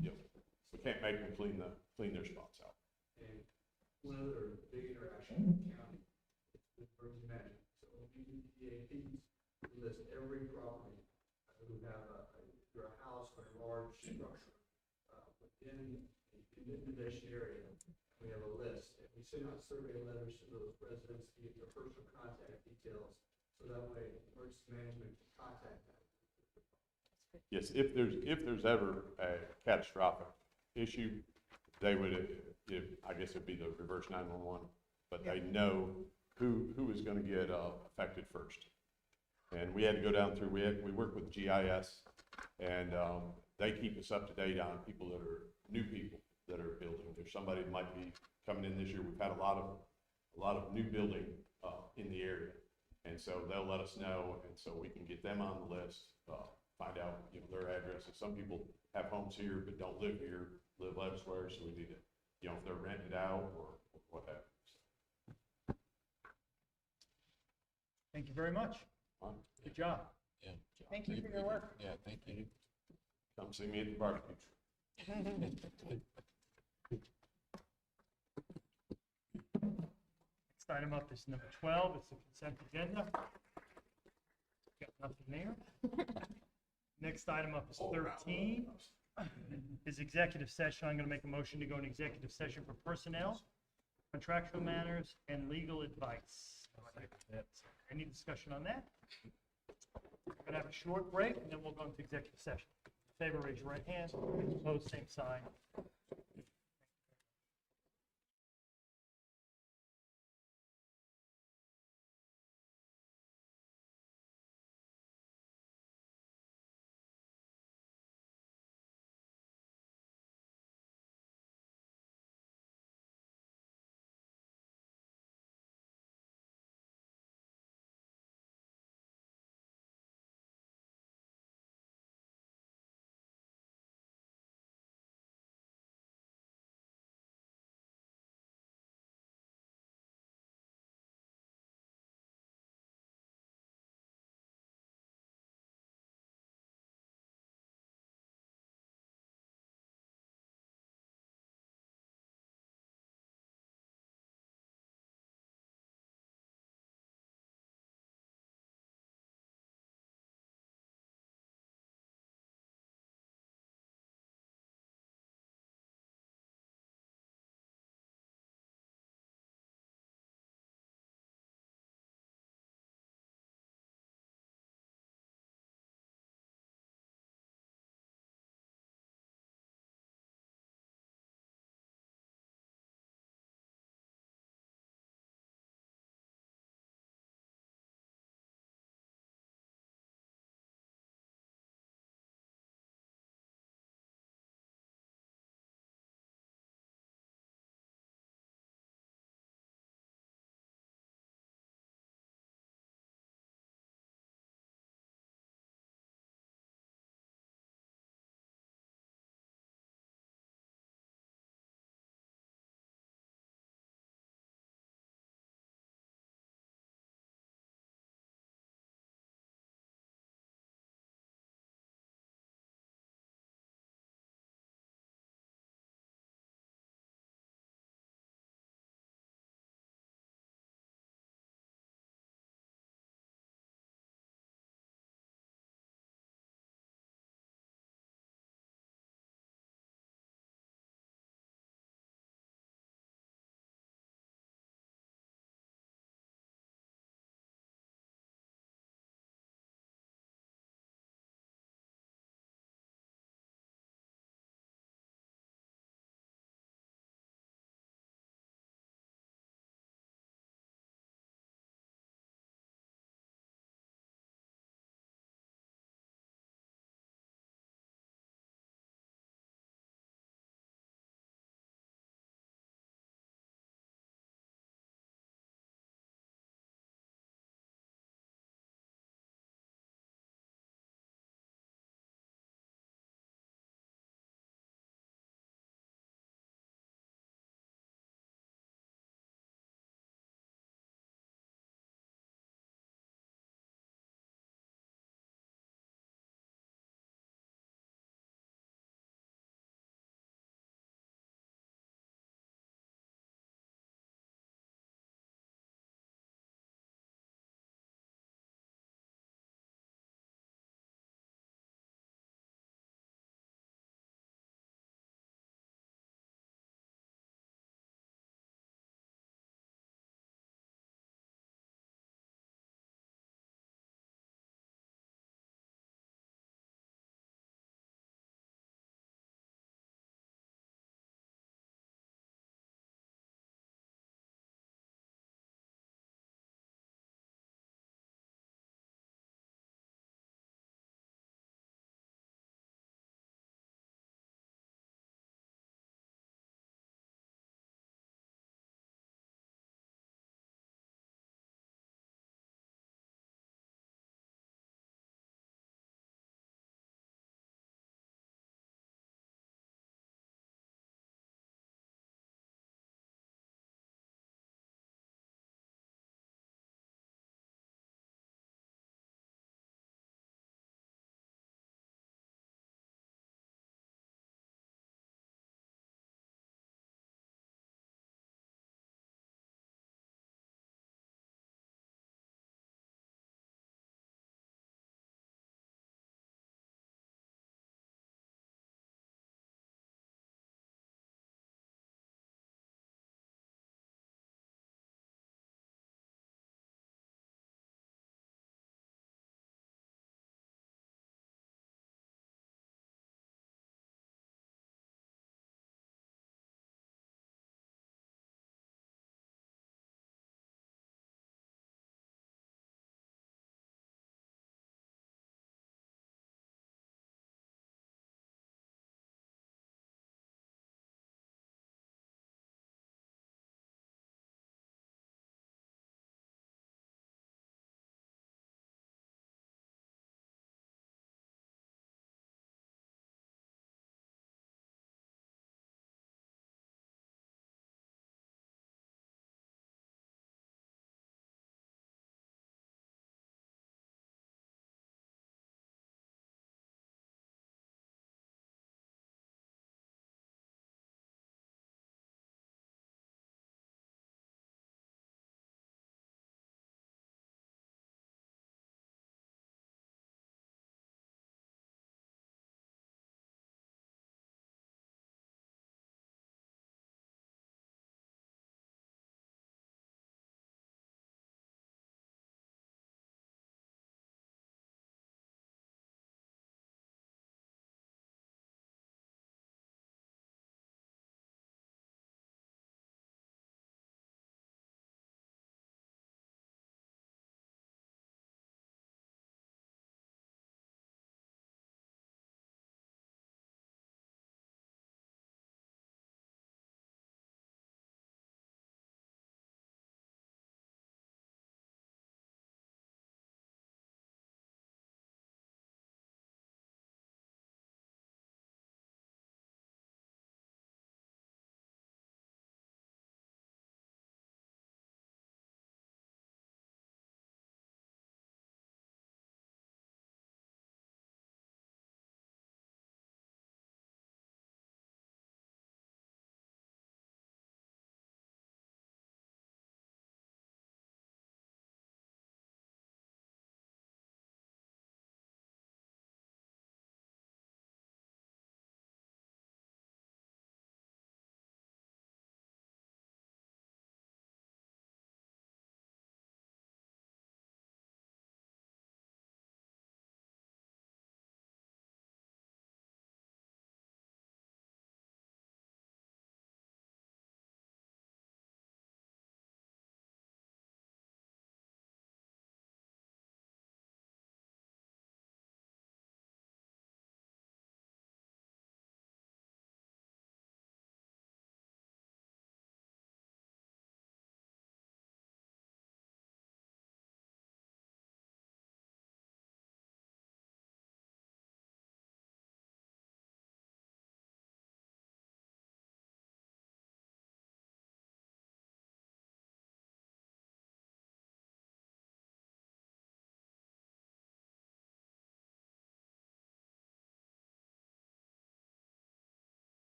We can't make them clean their spots out. And one other big interaction with the county is emergency management. So when we do EAPs, we list every property who have either a house or a large structure within the condemnation area. We have a list, and we send out survey letters to those residents to get their personal contact details, so that way emergency management can contact them. Yes, if there's ever a catastrophic issue, they would, I guess it'd be the reverse 911, but they know who is gonna get, affected first. And we had to go down through, we work with GIS, and, they keep us up to date on people that are, new people that are building. There's somebody that might be coming in this year, we've had a lot of new building, in the area. And so they'll let us know, and so we can get them on the list, find out, their addresses. Some people have homes here but don't live here, live elsewhere, so we need to, if they're rented out or what have you. Thank you very much. Good job. Yeah. Thank you for your work. Yeah, thank you. Come see me at the barbecue. Next item up is number 12, it's the consent agenda. Got nothing there. Next item up is 13, is executive session. I'm going to make a motion to go in executive session for personnel, contractual matters, and legal advice. Any discussion on that? We're going to have a short break, and then we'll go into executive session. In favor, raise your right hand. Opposed, same sign.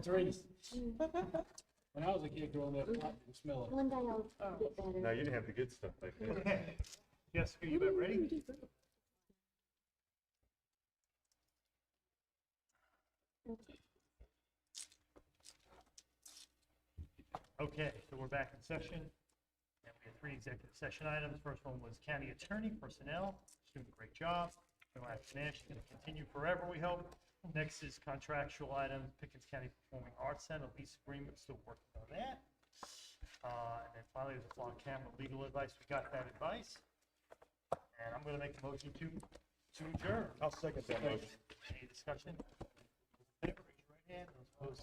Trees. When I was a kid growing up, I didn't smell it. One day I'll get better. No, you didn't have the good stuff back then. Okay. Jessica, you about ready? Okay, so we're back in session. And we have 3 executive session items. First one was county attorney personnel. She's doing a great job. We don't have to finish. She's going to continue forever, we hope. Next is contractual items, Pickens County Performing Arts Center lease agreement, still working on that. And then finally, the on-camera legal advice. We got that advice. And I'm going to make a motion to adjourn. I'll second that motion. Any discussion? Raise your right hand. Those opposed,